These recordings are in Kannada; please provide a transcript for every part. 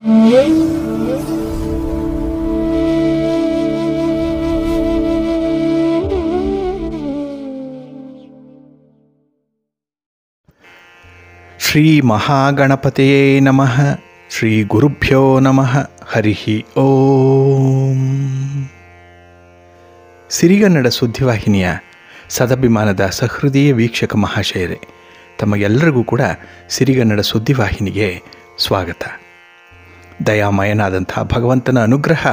ಶ್ರೀ ಮಹಾಗಣಪತಿಯೇ ನಮಃ. ಶ್ರೀ ಗುರುಭ್ಯೋ ನಮಃ. ಹರಿ ಓಂ. ಸಿರಿಗನ್ನಡ ಸುದ್ದಿವಾಹಿನಿಯ ಸದಭಿಮಾನದ ಸಹೃದಯ ವೀಕ್ಷಕ ಮಹಾಶಯರೇ, ತಮಗೆಲ್ಲರಿಗೂ ಕೂಡ ಸಿರಿಗನ್ನಡ ಸುದ್ದಿವಾಹಿನಿಗೆ ಸ್ವಾಗತ. ದಯಾಮಯನಾದಂಥ ಭಗವಂತನ ಅನುಗ್ರಹ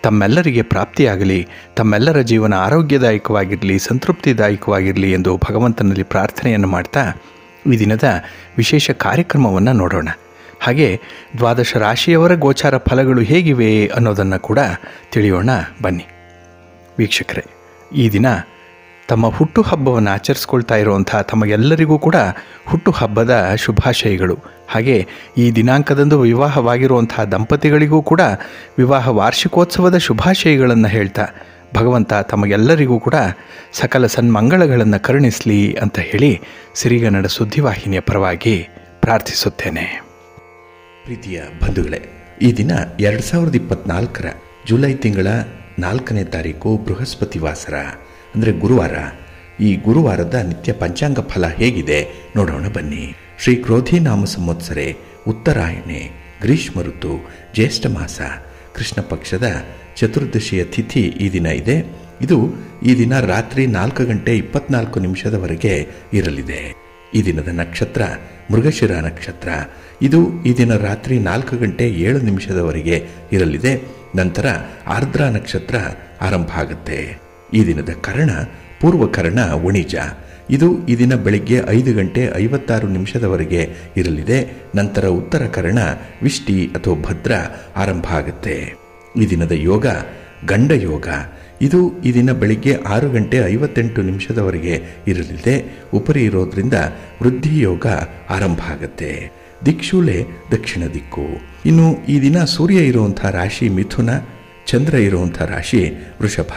ತಮ್ಮೆಲ್ಲರಿಗೆ ಪ್ರಾಪ್ತಿಯಾಗಲಿ, ತಮ್ಮೆಲ್ಲರ ಜೀವನ ಆರೋಗ್ಯದಾಯಕವಾಗಿರಲಿ, ಸಂತೃಪ್ತಿದಾಯಕವಾಗಿರಲಿ ಎಂದು ಭಗವಂತನಲ್ಲಿ ಪ್ರಾರ್ಥನೆಯನ್ನು ಮಾಡ್ತಾ ಈ ದಿನದ ವಿಶೇಷ ಕಾರ್ಯಕ್ರಮವನ್ನು ನೋಡೋಣ. ಹಾಗೆ ದ್ವಾದಶ ರಾಶಿಯವರ ಗೋಚಾರ ಫಲಗಳು ಹೇಗಿವೆ ಅನ್ನೋದನ್ನು ಕೂಡ ತಿಳಿಯೋಣ ಬನ್ನಿ. ವೀಕ್ಷಕರೇ, ಈ ದಿನ ತಮ್ಮ ಹುಟ್ಟುಹಬ್ಬವನ್ನು ಆಚರಿಸ್ಕೊಳ್ತಾ ಇರುವಂಥ ತಮಗೆಲ್ಲರಿಗೂ ಕೂಡ ಹುಟ್ಟುಹಬ್ಬದ ಶುಭಾಶಯಗಳು. ಹಾಗೆ ಈ ದಿನಾಂಕದಂದು ವಿವಾಹವಾಗಿರುವಂಥ ದಂಪತಿಗಳಿಗೂ ಕೂಡ ವಿವಾಹ ವಾರ್ಷಿಕೋತ್ಸವದ ಶುಭಾಶಯಗಳನ್ನು ಹೇಳ್ತಾ ಭಗವಂತ ತಮಗೆಲ್ಲರಿಗೂ ಕೂಡ ಸಕಲ ಸನ್ಮಂಗಳಗಳನ್ನು ಕರುಣಿಸಲಿ ಅಂತ ಹೇಳಿ ಸಿರಿಗನ್ನಡ ಸುದ್ದಿವಾಹಿನಿಯ ಪರವಾಗಿ ಪ್ರಾರ್ಥಿಸುತ್ತೇನೆ. ಪ್ರೀತಿಯ ಬಂಧುಗಳೇ, ಈ ದಿನ 2024 ಜುಲೈ ತಿಂಗಳ 4ನೇ ತಾರೀಕು ಬೃಹಸ್ಪತಿ ವಾಸರ, ಅಂದರೆ ಗುರುವಾರ. ಈ ಗುರುವಾರದ ನಿತ್ಯ ಪಂಚಾಂಗ ಫಲ ಹೇಗಿದೆ ನೋಡೋಣ ಬನ್ನಿ. ಶ್ರೀ ಕ್ರೋಧಿ ನಾಮ ಸಂವತ್ಸರೆ, ಉತ್ತರಾಯಣೆ, ಗ್ರೀಷ್ಮ ಋತು, ಜ್ಯೇಷ್ಠ ಮಾಸ, ಕೃಷ್ಣ ಪಕ್ಷದ ಚತುರ್ದಶಿಯ ತಿಥಿ ಈ ದಿನ ಇದೆ. ಇದು ಈ ದಿನ ರಾತ್ರಿ 4:24 ಇರಲಿದೆ. ಈ ದಿನದ ನಕ್ಷತ್ರ ಮೃಗಶಿರ ನಕ್ಷತ್ರ. ಇದು ಈ ದಿನ ರಾತ್ರಿ 4:07 ಇರಲಿದೆ. ನಂತರ ಆರ್ದ್ರ ನಕ್ಷತ್ರ ಆರಂಭ ಆಗುತ್ತೆ. ಈ ದಿನದ ಕರ್ಣ ಪೂರ್ವಕರ್ಣ ವಣಿಜ. ಇದು ಈ ದಿನ ಬೆಳಿಗ್ಗೆ 5:56 ಇರಲಿದೆ. ನಂತರ ಉತ್ತರ ಕರ್ಣ ವಿಷ್ಟಿ ಅಥವಾ ಭದ್ರ ಆರಂಭ ಆಗುತ್ತೆ. ಈ ದಿನದ ಯೋಗ ಗಂಡ ಯೋಗ. ಇದು ಈ ದಿನ ಬೆಳಿಗ್ಗೆ 6:58 ಇರಲಿದೆ. ಉಪರಿ ಇರೋದ್ರಿಂದ ವೃದ್ಧಿ ಯೋಗ ಆರಂಭ ಆಗುತ್ತೆ. ದಿಕ್ಷೂಲೆ ದಕ್ಷಿಣ ದಿಕ್ಕು. ಇನ್ನು ಈ ದಿನ ಸೂರ್ಯ ಇರುವಂಥ ರಾಶಿ ಮಿಥುನ, ಚಂದ್ರ ಇರುವಂಥ ರಾಶಿ ವೃಷಭ.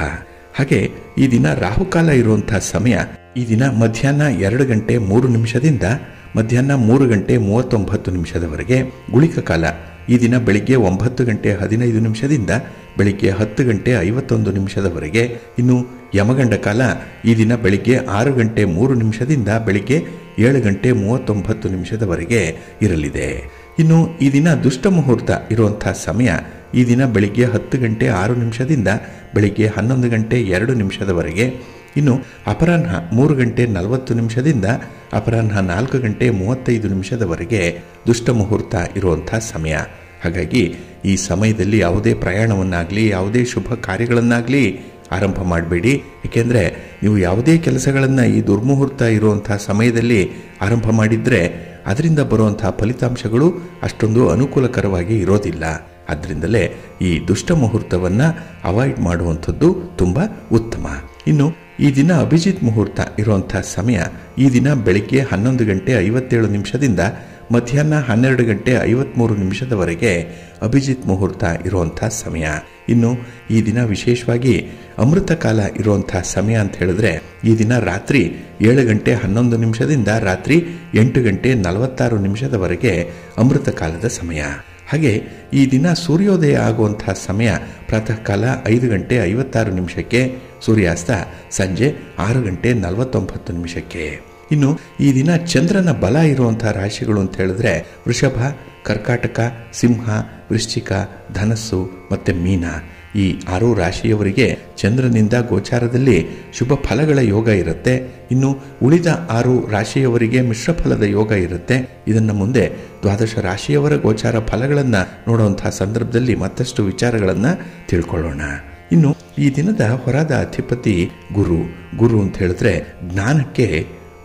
ಹಾಗೆ ಈ ದಿನ ರಾಹುಕಾಲ ಇರುವಂಥ ಸಮಯ ಈ ದಿನ ಮಧ್ಯಾಹ್ನ 2:03 ಮಧ್ಯಾಹ್ನ 3:39 ಗುಳಿಕ ಕಾಲ ಈ ದಿನ ಬೆಳಿಗ್ಗೆ 9:15 ಬೆಳಿಗ್ಗೆ 10:51 ಇನ್ನು ಯಮಗಂಡ ಕಾಲ ಈ ದಿನ ಬೆಳಿಗ್ಗೆ 6:03 ಬೆಳಿಗ್ಗೆ 7:39 ಇರಲಿದೆ. ಇನ್ನು ಈ ದಿನ ದುಷ್ಟ ಮುಹೂರ್ತ ಇರುವಂಥ ಸಮಯ ಈ ದಿನ ಬೆಳಿಗ್ಗೆ 10:06 ಬೆಳಿಗ್ಗೆ 11:02 ಇನ್ನು ಅಪರಾಹ್ನ 3:40 ಅಪರಾಹ್ನ 4:35 ದುಷ್ಟ ಮುಹೂರ್ತ ಇರುವಂಥ ಸಮಯ. ಹಾಗಾಗಿ ಈ ಸಮಯದಲ್ಲಿ ಯಾವುದೇ ಪ್ರಯಾಣವನ್ನಾಗಲಿ ಯಾವುದೇ ಶುಭ ಕಾರ್ಯಗಳನ್ನಾಗಲಿ ಆರಂಭ ಮಾಡಬೇಡಿ. ಏಕೆಂದರೆ ನೀವು ಯಾವುದೇ ಕೆಲಸಗಳನ್ನು ಈ ದುರ್ಮುಹೂರ್ತ ಇರುವಂಥ ಸಮಯದಲ್ಲಿ ಆರಂಭ ಮಾಡಿದರೆ ಅದರಿಂದ ಬರುವಂಥ ಫಲಿತಾಂಶಗಳು ಅಷ್ಟೊಂದು ಅನುಕೂಲಕರವಾಗಿ ಇರೋದಿಲ್ಲ. ಅದರಿಂದಲೇ ಈ ದುಷ್ಟ ಮುಹೂರ್ತವನ್ನು ಅವಾಯ್ಡ್ ಮಾಡುವಂಥದ್ದು ತುಂಬ ಉತ್ತಮ. ಇನ್ನು ಈ ದಿನ ಅಭಿಜಿತ್ ಮುಹೂರ್ತ ಇರುವಂಥ ಸಮಯ ಈ ದಿನ ಬೆಳಿಗ್ಗೆ 11:57 ಮಧ್ಯಾಹ್ನ 12:53 ಅಭಿಜಿತ್ ಮುಹೂರ್ತ ಇರುವಂಥ ಸಮಯ. ಇನ್ನು ಈ ದಿನ ವಿಶೇಷವಾಗಿ ಅಮೃತ ಕಾಲ ಇರುವಂಥ ಸಮಯ ಅಂತ ಹೇಳಿದ್ರೆ ಈ ದಿನ ರಾತ್ರಿ 7:11 ರಾತ್ರಿ 8:46 ಅಮೃತ ಕಾಲದ ಸಮಯ. ಹಾಗೆ ಈ ದಿನ ಸೂರ್ಯೋದಯ ಆಗುವಂಥ ಸಮಯ ಪ್ರಾತಃ ಕಾಲ 5:56 ಸೂರ್ಯಾಸ್ತ ಸಂಜೆ 6:49. ಇನ್ನು ಈ ದಿನ ಚಂದ್ರನ ಬಲ ಇರುವಂಥ ರಾಶಿಗಳು ಅಂತ ಹೇಳಿದ್ರೆ ವೃಷಭ, ಕರ್ಕಾಟಕ, ಸಿಂಹ, ವೃಶ್ಚಿಕ, ಧನಸ್ಸು ಮತ್ತು ಮೀನ. ಈ 6 ರಾಶಿಯವರಿಗೆ ಚಂದ್ರನಿಂದ ಗೋಚಾರದಲ್ಲಿ ಶುಭ ಫಲಗಳ ಯೋಗ ಇರುತ್ತೆ. ಇನ್ನು ಉಳಿದ 6 ರಾಶಿಯವರಿಗೆ ಮಿಶ್ರ ಫಲದ ಯೋಗ ಇರುತ್ತೆ. ಇದನ್ನು ಮುಂದೆ ದ್ವಾದಶ ರಾಶಿಯವರ ಗೋಚಾರ ಫಲಗಳನ್ನು ನೋಡುವಂಥ ಸಂದರ್ಭದಲ್ಲಿ ಮತ್ತಷ್ಟು ವಿಚಾರಗಳನ್ನು ತಿಳ್ಕೊಳ್ಳೋಣ. ಇನ್ನು ಈ ದಿನದ ಹೊರದ ಅಧಿಪತಿ ಗುರು. ಗುರು ಅಂತ ಹೇಳಿದ್ರೆ ಜ್ಞಾನಕ್ಕೆ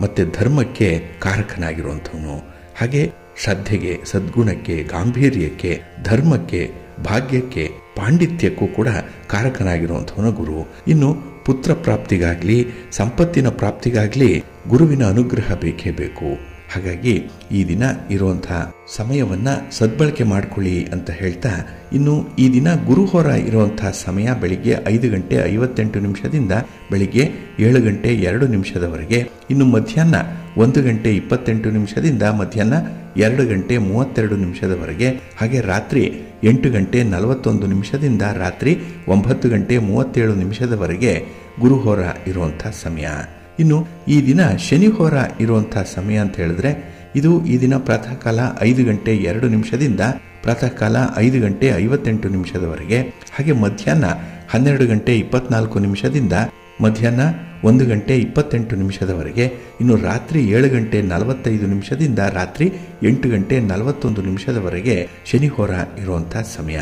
ಮತ್ತು ಧರ್ಮಕ್ಕೆ ಕಾರಕನಾಗಿರುವಂಥವನು. ಹಾಗೆ ಶ್ರದ್ಧೆಗೆ, ಸದ್ಗುಣಕ್ಕೆ, ಗಾಂಭೀರ್ಯಕ್ಕೆ, ಧರ್ಮಕ್ಕೆ, ಭಾಗ್ಯಕ್ಕೆ, ಪಾಂಡಿತ್ಯಕ್ಕೂ ಕೂಡ ಕಾರಕನಾಗಿರುವಂಥವನು ಗುರು. ಇನ್ನು ಪುತ್ರ ಪ್ರಾಪ್ತಿಗಾಗಲಿ ಸಂಪತ್ತಿನ ಪ್ರಾಪ್ತಿಗಾಗಲಿ ಗುರುವಿನ ಅನುಗ್ರಹ ಬೇಕೇ ಬೇಕು. ಹಾಗಾಗಿ ಈ ದಿನ ಇರುವಂತಹ ಸಮಯವನ್ನ ಸದ್ಬಳಕೆ ಮಾಡ್ಕೊಳ್ಳಿ ಅಂತ ಹೇಳ್ತಾ, ಇನ್ನು ಈ ದಿನ ಗುರುಹೋರ ಇರುವಂತಹ ಸಮಯ ಬೆಳಿಗ್ಗೆ 5:58 ಬೆಳಿಗ್ಗೆ 7:02 ಇನ್ನು ಮಧ್ಯಾಹ್ನ 1:28 ಮಧ್ಯಾಹ್ನ 2:32 ಹಾಗೆ ರಾತ್ರಿ 8:41 ರಾತ್ರಿ 9:37 ಗುರುಹೋರ ಇರುವಂತಹ ಸಮಯ. ಇನ್ನು ಈ ದಿನ ಶನಿಹೋರ ಇರುವಂತಹ ಸಮಯ ಅಂತ ಹೇಳಿದ್ರೆ, ಇದು ಈ ದಿನ ಪ್ರಾತಃ ಕಾಲ 5:02 ಪ್ರಾತಃ ಕಾಲ 5:58 ಹಾಗೆ ಮಧ್ಯಾಹ್ನ 12:24 ಮಧ್ಯಾಹ್ನ 1:28 ಇನ್ನು ರಾತ್ರಿ 7:45 ರಾತ್ರಿ 8:41 ಶನಿಹೋರ ಇರುವಂತಹ ಸಮಯ.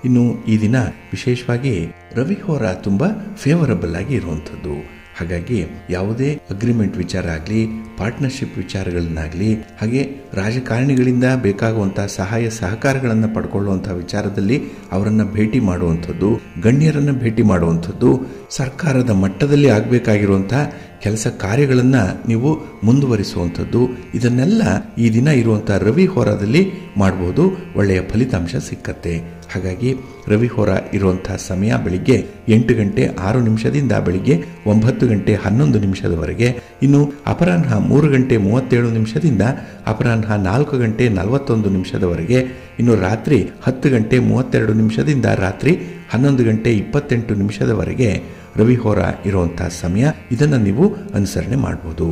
ಇನ್ನು ಈ ದಿನ ವಿಶೇಷವಾಗಿ ರವಿಹೋರ ತುಂಬಾ ಫೇವರಬಲ್ ಆಗಿ ಇರುವಂಥದ್ದು. ಹಾಗಾಗಿ ಯಾವುದೇ ಅಗ್ರಿಮೆಂಟ್ ವಿಚಾರ ಆಗಲಿ, ಪಾರ್ಟ್ನರ್ಶಿಪ್ ವಿಚಾರಗಳನ್ನಾಗಲಿ, ಹಾಗೆ ರಾಜಕಾರಣಿಗಳಿಂದ ಬೇಕಾಗುವಂತಹ ಸಹಾಯ ಸಹಕಾರಗಳನ್ನು ಪಡ್ಕೊಳ್ಳುವಂತಹ ವಿಚಾರದಲ್ಲಿ ಅವರನ್ನು ಭೇಟಿ ಮಾಡುವಂಥದ್ದು, ಗಣ್ಯರನ್ನು ಭೇಟಿ ಮಾಡುವಂಥದ್ದು, ಸರ್ಕಾರದ ಮಟ್ಟದಲ್ಲಿ ಆಗಬೇಕಾಗಿರುವಂತಹ ಕೆಲಸ ಕಾರ್ಯಗಳನ್ನು ನೀವು ಮುಂದುವರಿಸುವಂಥದ್ದು, ಇದನ್ನೆಲ್ಲ ಈ ದಿನ ಇರುವಂತಹ ರವಿ ಹೋರಾದಲ್ಲಿ ಮಾಡಬಹುದು. ಒಳ್ಳೆಯ ಫಲಿತಾಂಶ ಸಿಕ್ಕತ್ತೆ. ಹಾಗಾಗಿ ರವಿ ಹೋರ ಇರುವಂತಹ ಸಮಯ ಬೆಳಿಗ್ಗೆ 8:06 ಬೆಳಿಗ್ಗೆ 9:11 ಇನ್ನು ಅಪರಾಹ್ನ 3:37 ಅಪರಾಹ್ನ 4:41 ಇನ್ನು ರಾತ್ರಿ 10:32 ರಾತ್ರಿ 11:28 ರವಿಹೋರ ಇರುವಂತಹ ಸಮಯ. ಇದನ್ನು ನೀವು ಅನುಸರಣೆ ಮಾಡಬಹುದು.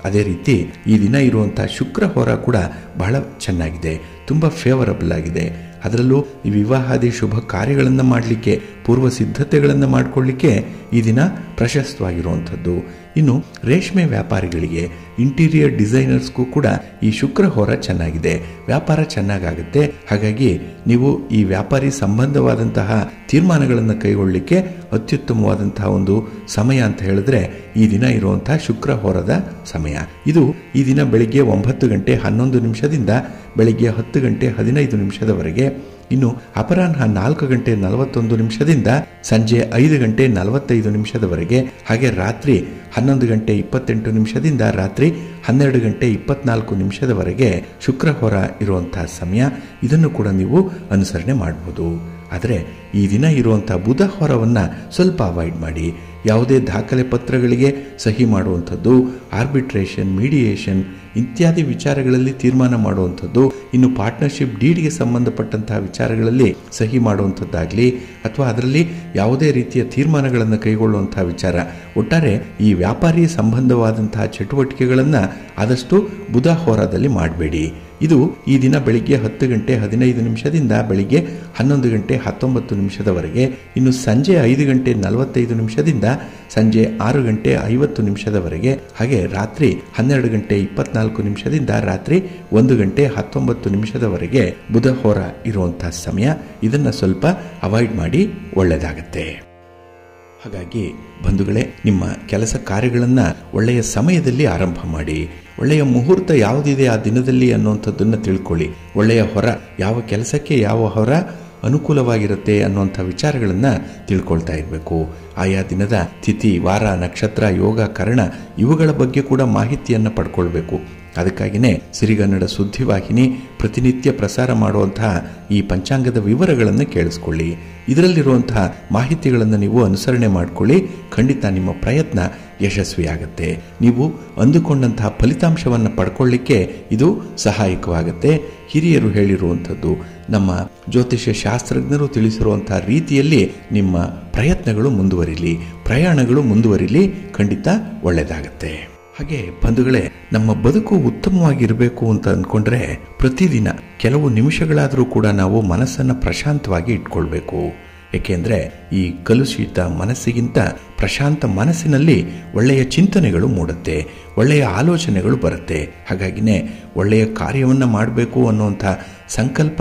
ಅದೇ ರೀತಿ ಈ ದಿನ ಇರುವಂತಹ ಶುಕ್ರಹೋರ ಕೂಡ ಬಹಳ ಚೆನ್ನಾಗಿದೆ, ತುಂಬ ಫೇವರಬಲ್ ಆಗಿದೆ. ಅದರಲ್ಲೂ ಈ ವಿವಾಹಾದಿ ಶುಭ ಕಾರ್ಯಗಳನ್ನು ಮಾಡಲಿಕ್ಕೆ, ಪೂರ್ವ ಸಿದ್ಧತೆಗಳನ್ನು ಮಾಡಿಕೊಳ್ಳಿಕ್ಕೆ ಈ ದಿನ ಪ್ರಶಸ್ತವಾಗಿರುವಂಥದ್ದು. ಇನ್ನು ರೇಷ್ಮೆ ವ್ಯಾಪಾರಿಗಳಿಗೆ, ಇಂಟೀರಿಯರ್ ಡಿಸೈನರ್ಸ್ಗೂ ಕೂಡ ಈ ಶುಕ್ರಹೋರ ಚೆನ್ನಾಗಿದೆ, ವ್ಯಾಪಾರ ಚೆನ್ನಾಗಾಗುತ್ತೆ. ಹಾಗಾಗಿ ನೀವು ಈ ವ್ಯಾಪಾರಿ ಸಂಬಂಧವಾದಂತಹ ತೀರ್ಮಾನಗಳನ್ನು ಕೈಗೊಳ್ಳಲಿಕ್ಕೆ ಅತ್ಯುತ್ತಮವಾದಂತಹ ಒಂದು ಸಮಯ ಅಂತ ಹೇಳಿದ್ರೆ ಈ ದಿನ ಇರುವಂತಹ ಶುಕ್ರಹೋರದ ಸಮಯ. ಇದು ಈ ದಿನ ಬೆಳಿಗ್ಗೆ 9:11 ಬೆಳಿಗ್ಗೆ 10:15 ಇನ್ನು ಅಪರಾಹ್ನ 4:41 ಸಂಜೆ 5:45 ಹಾಗೆ ರಾತ್ರಿ 11:28 ರಾತ್ರಿ 12:24 ಶುಕ್ರಹೋರ ಇರುವಂತಹ ಸಮಯ. ಇದನ್ನು ಕೂಡ ನೀವು ಅನುಸರಣೆ ಮಾಡಬಹುದು. ಆದರೆ ಈ ದಿನ ಇರುವಂತಹ ಬುಧ ಹೋರವನ್ನು ಸ್ವಲ್ಪ ಅವಾಯ್ಡ್ ಮಾಡಿ. ಯಾವುದೇ ದಾಖಲೆ ಪತ್ರಗಳಿಗೆ ಸಹಿ ಮಾಡುವಂಥದ್ದು, ಆರ್ಬಿಟ್ರೇಷನ್, ಮೀಡಿಯೇಷನ್ ಇತ್ಯಾದಿ ವಿಚಾರಗಳಲ್ಲಿ ತೀರ್ಮಾನ ಮಾಡುವಂಥದ್ದು, ಇನ್ನು ಪಾರ್ಟ್ನರ್ಶಿಪ್ ಡೀಡ್ಗೆ ಸಂಬಂಧಪಟ್ಟಂತಹ ವಿಚಾರಗಳಲ್ಲಿ ಸಹಿ ಮಾಡುವಂಥದ್ದಾಗಲಿ ಅಥವಾ ಅದರಲ್ಲಿ ಯಾವುದೇ ರೀತಿಯ ತೀರ್ಮಾನಗಳನ್ನು ಕೈಗೊಳ್ಳುವಂತಹ ವಿಚಾರ, ಒಟ್ಟಾರೆ ಈ ವ್ಯಾಪಾರಿ ಸಂಬಂಧವಾದಂತಹ ಚಟುವಟಿಕೆಗಳನ್ನು ಆದಷ್ಟು ಬುಧ ಹೋರಾದಲ್ಲಿ ಮಾಡಬೇಡಿ. ಇದು ಈ ದಿನ ಬೆಳಿಗ್ಗೆ 10:15 ಬೆಳಿಗ್ಗೆ 11:19 ಇನ್ನು ಸಂಜೆ 5:45 ಸಂಜೆ 6:50 ಹಾಗೆ ರಾತ್ರಿ 12:24 ರಾತ್ರಿ 1:19 ಬುಧ ಹೋರ ಇರುವಂತಹ ಸಮಯ. ಇದನ್ನು ಸ್ವಲ್ಪ ಅವಾಯ್ಡ್ ಮಾಡಿ ಒಳ್ಳೆಯದಾಗತ್ತೆ. ಹಾಗಾಗಿ ಬಂಧುಗಳೇ, ನಿಮ್ಮ ಕೆಲಸ ಕಾರ್ಯಗಳನ್ನು ಒಳ್ಳೆಯ ಸಮಯದಲ್ಲಿ ಆರಂಭ ಮಾಡಿ. ಒಳ್ಳೆಯ ಮುಹೂರ್ತ ಯಾವುದಿದೆ ಆ ದಿನದಲ್ಲಿ ಅನ್ನುವಂಥದ್ದನ್ನು ತಿಳ್ಕೊಳ್ಳಿ. ಒಳ್ಳೆಯ ಹೊರ, ಯಾವ ಕೆಲಸಕ್ಕೆ ಯಾವ ಹೊರ ಅನುಕೂಲವಾಗಿರುತ್ತೆ ಅನ್ನುವಂಥ ವಿಚಾರಗಳನ್ನು ತಿಳ್ಕೊಳ್ತಾ ಇರಬೇಕು. ಆಯಾ ದಿನದ ತಿಥಿ, ವಾರ, ನಕ್ಷತ್ರ, ಯೋಗ, ಕರ್ಣ ಇವುಗಳ ಬಗ್ಗೆ ಕೂಡ ಮಾಹಿತಿಯನ್ನು ಪಡ್ಕೊಳ್ಬೇಕು. ಅದಕ್ಕಾಗಿಯೇ ಸಿರಿಗನ್ನಡ ಸುದ್ದಿವಾಹಿನಿ ಪ್ರತಿನಿತ್ಯ ಪ್ರಸಾರ ಮಾಡುವಂತಹ ಈ ಪಂಚಾಂಗದ ವಿವರಗಳನ್ನು ಕೇಳಿಸ್ಕೊಳ್ಳಿ. ಇದರಲ್ಲಿರುವಂತಹ ಮಾಹಿತಿಗಳನ್ನು ನೀವು ಅನುಸರಣೆ ಮಾಡಿಕೊಳ್ಳಿ. ಖಂಡಿತ ನಿಮ್ಮ ಪ್ರಯತ್ನ ಯಶಸ್ವಿಯಾಗುತ್ತೆ. ನೀವು ಅಂದುಕೊಂಡಂತಹ ಫಲಿತಾಂಶವನ್ನು ಪಡ್ಕೊಳ್ಳಿಕ್ಕೆ ಇದು ಸಹಾಯಕವಾಗುತ್ತೆ. ಹಿರಿಯರು ಹೇಳಿರುವಂಥದ್ದು, ನಮ್ಮ ಜ್ಯೋತಿಷ್ಯ ಶಾಸ್ತ್ರಜ್ಞರು ತಿಳಿಸಿರುವಂತಹ ರೀತಿಯಲ್ಲಿ ನಿಮ್ಮ ಪ್ರಯತ್ನಗಳು ಮುಂದುವರಿಲಿ, ಪ್ರಯಾಣಗಳು ಮುಂದುವರಿಲಿ. ಖಂಡಿತ ಒಳ್ಳೆಯದಾಗತ್ತೆ. ಹಾಗೆ ಬಂಧುಗಳೇ, ನಮ್ಮ ಬದುಕು ಉತ್ತಮವಾಗಿರಬೇಕು ಅಂತ ಅಂದ್ಕೊಂಡ್ರೆ ಪ್ರತಿದಿನ ಕೆಲವು ನಿಮಿಷಗಳಾದರೂ ಕೂಡ ನಾವು ಮನಸ್ಸನ್ನು ಪ್ರಶಾಂತವಾಗಿ ಇಟ್ಕೊಳ್ಬೇಕು. ಏಕೆಂದರೆ ಈ ಕಲುಷಿತ ಮನಸ್ಸಿಗಿಂತ ಪ್ರಶಾಂತ ಮನಸ್ಸಿನಲ್ಲಿ ಒಳ್ಳೆಯ ಚಿಂತನೆಗಳು ಮೂಡುತ್ತೆ, ಒಳ್ಳೆಯ ಆಲೋಚನೆಗಳು ಬರುತ್ತೆ. ಹಾಗಾಗಿನೇ ಒಳ್ಳೆಯ ಕಾರ್ಯವನ್ನು ಮಾಡಬೇಕು ಅನ್ನುವಂಥ ಸಂಕಲ್ಪ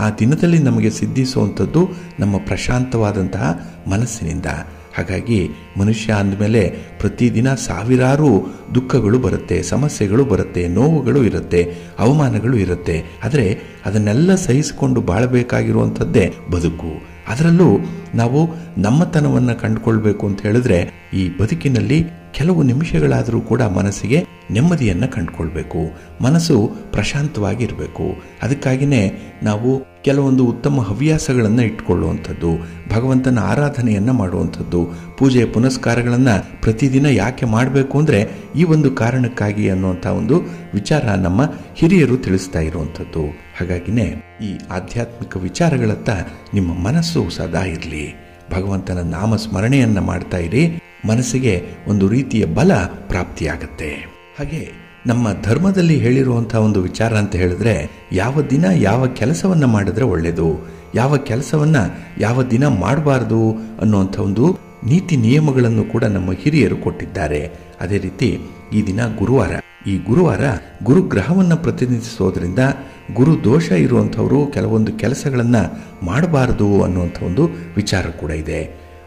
ಆ ದಿನದಲ್ಲಿ ನಮಗೆ ಸಿದ್ಧಿಸುವಂಥದ್ದು ನಮ್ಮ ಪ್ರಶಾಂತವಾದಂತಹ ಮನಸ್ಸಿನಿಂದ. ಹಾಗಾಗಿ ಮನುಷ್ಯ ಅಂದಮೇಲೆ ಪ್ರತಿದಿನ ಸಾವಿರಾರು ದುಃಖಗಳು ಬರುತ್ತೆ, ಸಮಸ್ಯೆಗಳು ಬರುತ್ತೆ, ನೋವುಗಳು ಇರುತ್ತೆ, ಅವಮಾನಗಳು ಇರುತ್ತೆ. ಆದರೆ ಅದನ್ನೆಲ್ಲ ಸಹಿಸಿಕೊಂಡು ಬಾಳಬೇಕಾಗಿರುವಂಥದ್ದೇ ಬದುಕು. ಅದರಲ್ಲೂ ನಾವು ನಮ್ಮತನವನ್ನು ಕಂಡುಕೊಳ್ಬೇಕು ಅಂತ ಹೇಳಿದ್ರೆ ಈ ಬದುಕಿನಲ್ಲಿ ಕೆಲವು ನಿಮಿಷಗಳಾದರೂ ಕೂಡ ಮನಸ್ಸಿಗೆ ನೆಮ್ಮದಿಯನ್ನು ಕಂಡುಕೊಳ್ಬೇಕು, ಮನಸ್ಸು ಪ್ರಶಾಂತವಾಗಿರಬೇಕು. ಅದಕ್ಕಾಗಿಯೇ ನಾವು ಕೆಲವೊಂದು ಉತ್ತಮ ಹವ್ಯಾಸಗಳನ್ನು ಇಟ್ಕೊಳ್ಳುವಂಥದ್ದು, ಭಗವಂತನ ಆರಾಧನೆಯನ್ನು ಮಾಡುವಂಥದ್ದು, ಪೂಜೆ ಪುನಸ್ಕಾರಗಳನ್ನು ಪ್ರತಿದಿನ ಯಾಕೆ ಮಾಡಬೇಕು ಅಂದರೆ ಈ ಒಂದು ಕಾರಣಕ್ಕಾಗಿ ಅನ್ನುವಂಥ ಒಂದು ವಿಚಾರ ನಮ್ಮ ಹಿರಿಯರು ತಿಳಿಸ್ತಾ ಇರುವಂಥದ್ದು. ಹಾಗಾಗಿನೇ ಈ ಆಧ್ಯಾತ್ಮಿಕ ವಿಚಾರಗಳತ್ತ ನಿಮ್ಮ ಮನಸ್ಸು ಸದಾ ಇರಲಿ. ಭಗವಂತನ ನಾಮ ಸ್ಮರಣೆಯನ್ನು ಮಾಡ್ತಾ ಇರಿ, ಮನಸ್ಸಿಗೆ ಒಂದು ರೀತಿಯ ಬಲ ಪ್ರಾಪ್ತಿಯಾಗತ್ತೆ. ಹಾಗೆ ನಮ್ಮ ಧರ್ಮದಲ್ಲಿ ಹೇಳಿರುವಂಥ ಒಂದು ವಿಚಾರ ಅಂತ ಹೇಳಿದ್ರೆ, ಯಾವ ದಿನ ಯಾವ ಕೆಲಸವನ್ನು ಮಾಡಿದ್ರೆ ಒಳ್ಳೆಯದು, ಯಾವ ಕೆಲಸವನ್ನು ಯಾವ ದಿನ ಮಾಡಬಾರ್ದು ಅನ್ನುವಂಥ ಒಂದು ನೀತಿ ನಿಯಮಗಳನ್ನು ಕೂಡ ನಮ್ಮ ಹಿರಿಯರು ಕೊಟ್ಟಿದ್ದಾರೆ. ಅದೇ ರೀತಿ ಈ ದಿನ ಗುರುವಾರ. ಈ ಗುರುವಾರ ಗುರುಗ್ರಹವನ್ನು ಪ್ರತಿನಿಧಿಸೋದ್ರಿಂದ ಗುರು ದೋಷ ಇರುವಂಥವರು ಕೆಲವೊಂದು ಕೆಲಸಗಳನ್ನು ಮಾಡಬಾರದು ಅನ್ನುವಂಥ ಒಂದು ವಿಚಾರ ಕೂಡ ಇದೆ.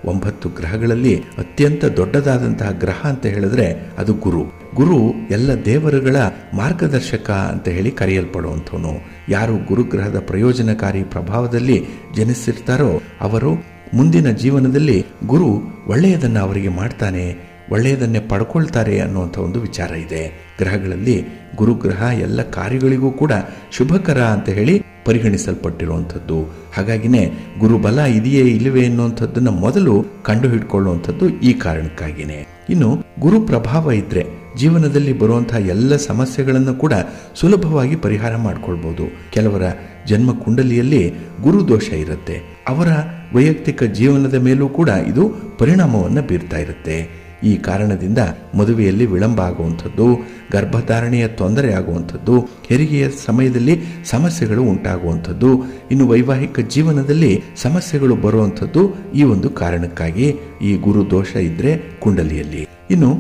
9 ಗ್ರಹಗಳಲ್ಲಿ ಅತ್ಯಂತ ದೊಡ್ಡದಾದಂತಹ ಗ್ರಹ ಅಂತ ಹೇಳಿದ್ರೆ ಅದು ಗುರು. ಗುರು ಎಲ್ಲ ದೇವರುಗಳ ಮಾರ್ಗದರ್ಶಕ ಅಂತ ಹೇಳಿ ಕರೆಯಲ್ಪಡುವಂಥವನು. ಯಾರು ಗುರುಗ್ರಹದ ಪ್ರಯೋಜನಕಾರಿ ಪ್ರಭಾವದಲ್ಲಿ ಜನಿಸಿರ್ತಾರೋ ಅವರು ಮುಂದಿನ ಜೀವನದಲ್ಲಿ ಗುರು ಒಳ್ಳೆಯದನ್ನು ಅವರಿಗೆ ಮಾಡ್ತಾನೆ, ಒಳ್ಳೆಯದನ್ನೇ ಪಡ್ಕೊಳ್ತಾರೆ ಅನ್ನುವಂಥ ಒಂದು ವಿಚಾರ ಇದೆ. ಗ್ರಹಗಳಲ್ಲಿ ಗುರುಗ್ರಹ ಎಲ್ಲ ಕಾರ್ಯಗಳಿಗೂ ಕೂಡ ಶುಭಕರ ಅಂತ ಹೇಳಿ ಪರಿಗಣಿಸಲ್ಪಟ್ಟಿರುವಂಥದ್ದು. ಹಾಗಾಗಿನೇ ಗುರುಬಲ ಇದೆಯೇ ಇಲ್ಲವೇ ಎನ್ನುವಂಥದ್ದನ್ನು ಮೊದಲು ಕಂಡು ಹಿಡ್ಕೊಳ್ಳುವಂಥದ್ದು ಈ ಕಾರಣಕ್ಕಾಗಿಯೇ. ಇನ್ನು ಗುರು ಪ್ರಭಾವ ಇದ್ರೆ ಜೀವನದಲ್ಲಿ ಬರುವಂತಹ ಎಲ್ಲ ಸಮಸ್ಯೆಗಳನ್ನು ಕೂಡ ಸುಲಭವಾಗಿ ಪರಿಹಾರ ಮಾಡ್ಕೊಳ್ಬೋದು. ಕೆಲವರ ಜನ್ಮ ಕುಂಡಲಿಯಲ್ಲಿ ಗುರು ದೋಷ ಇರುತ್ತೆ, ಅವರ ವೈಯಕ್ತಿಕ ಜೀವನದ ಮೇಲೂ ಕೂಡ ಇದು ಪರಿಣಾಮವನ್ನು ಬೀರ್ತಾ ಇರುತ್ತೆ. ಈ ಕಾರಣದಿಂದ ಮದುವೆಯಲ್ಲಿ ವಿಳಂಬ ಆಗುವಂಥದ್ದು, ಗರ್ಭಧಾರಣೆಯ ತೊಂದರೆ ಆಗುವಂಥದ್ದು, ಹೆರಿಗೆಯ ಸಮಯದಲ್ಲಿ ಸಮಸ್ಯೆಗಳು ಉಂಟಾಗುವಂಥದ್ದು, ಇನ್ನು ವೈವಾಹಿಕ ಜೀವನದಲ್ಲಿ ಸಮಸ್ಯೆಗಳು ಬರುವಂಥದ್ದು ಈ ಒಂದು ಕಾರಣಕ್ಕಾಗಿ ಈ ಗುರು ದೋಷ ಇದ್ರೆ ಕುಂಡಲಿಯಲ್ಲಿ. ಇನ್ನು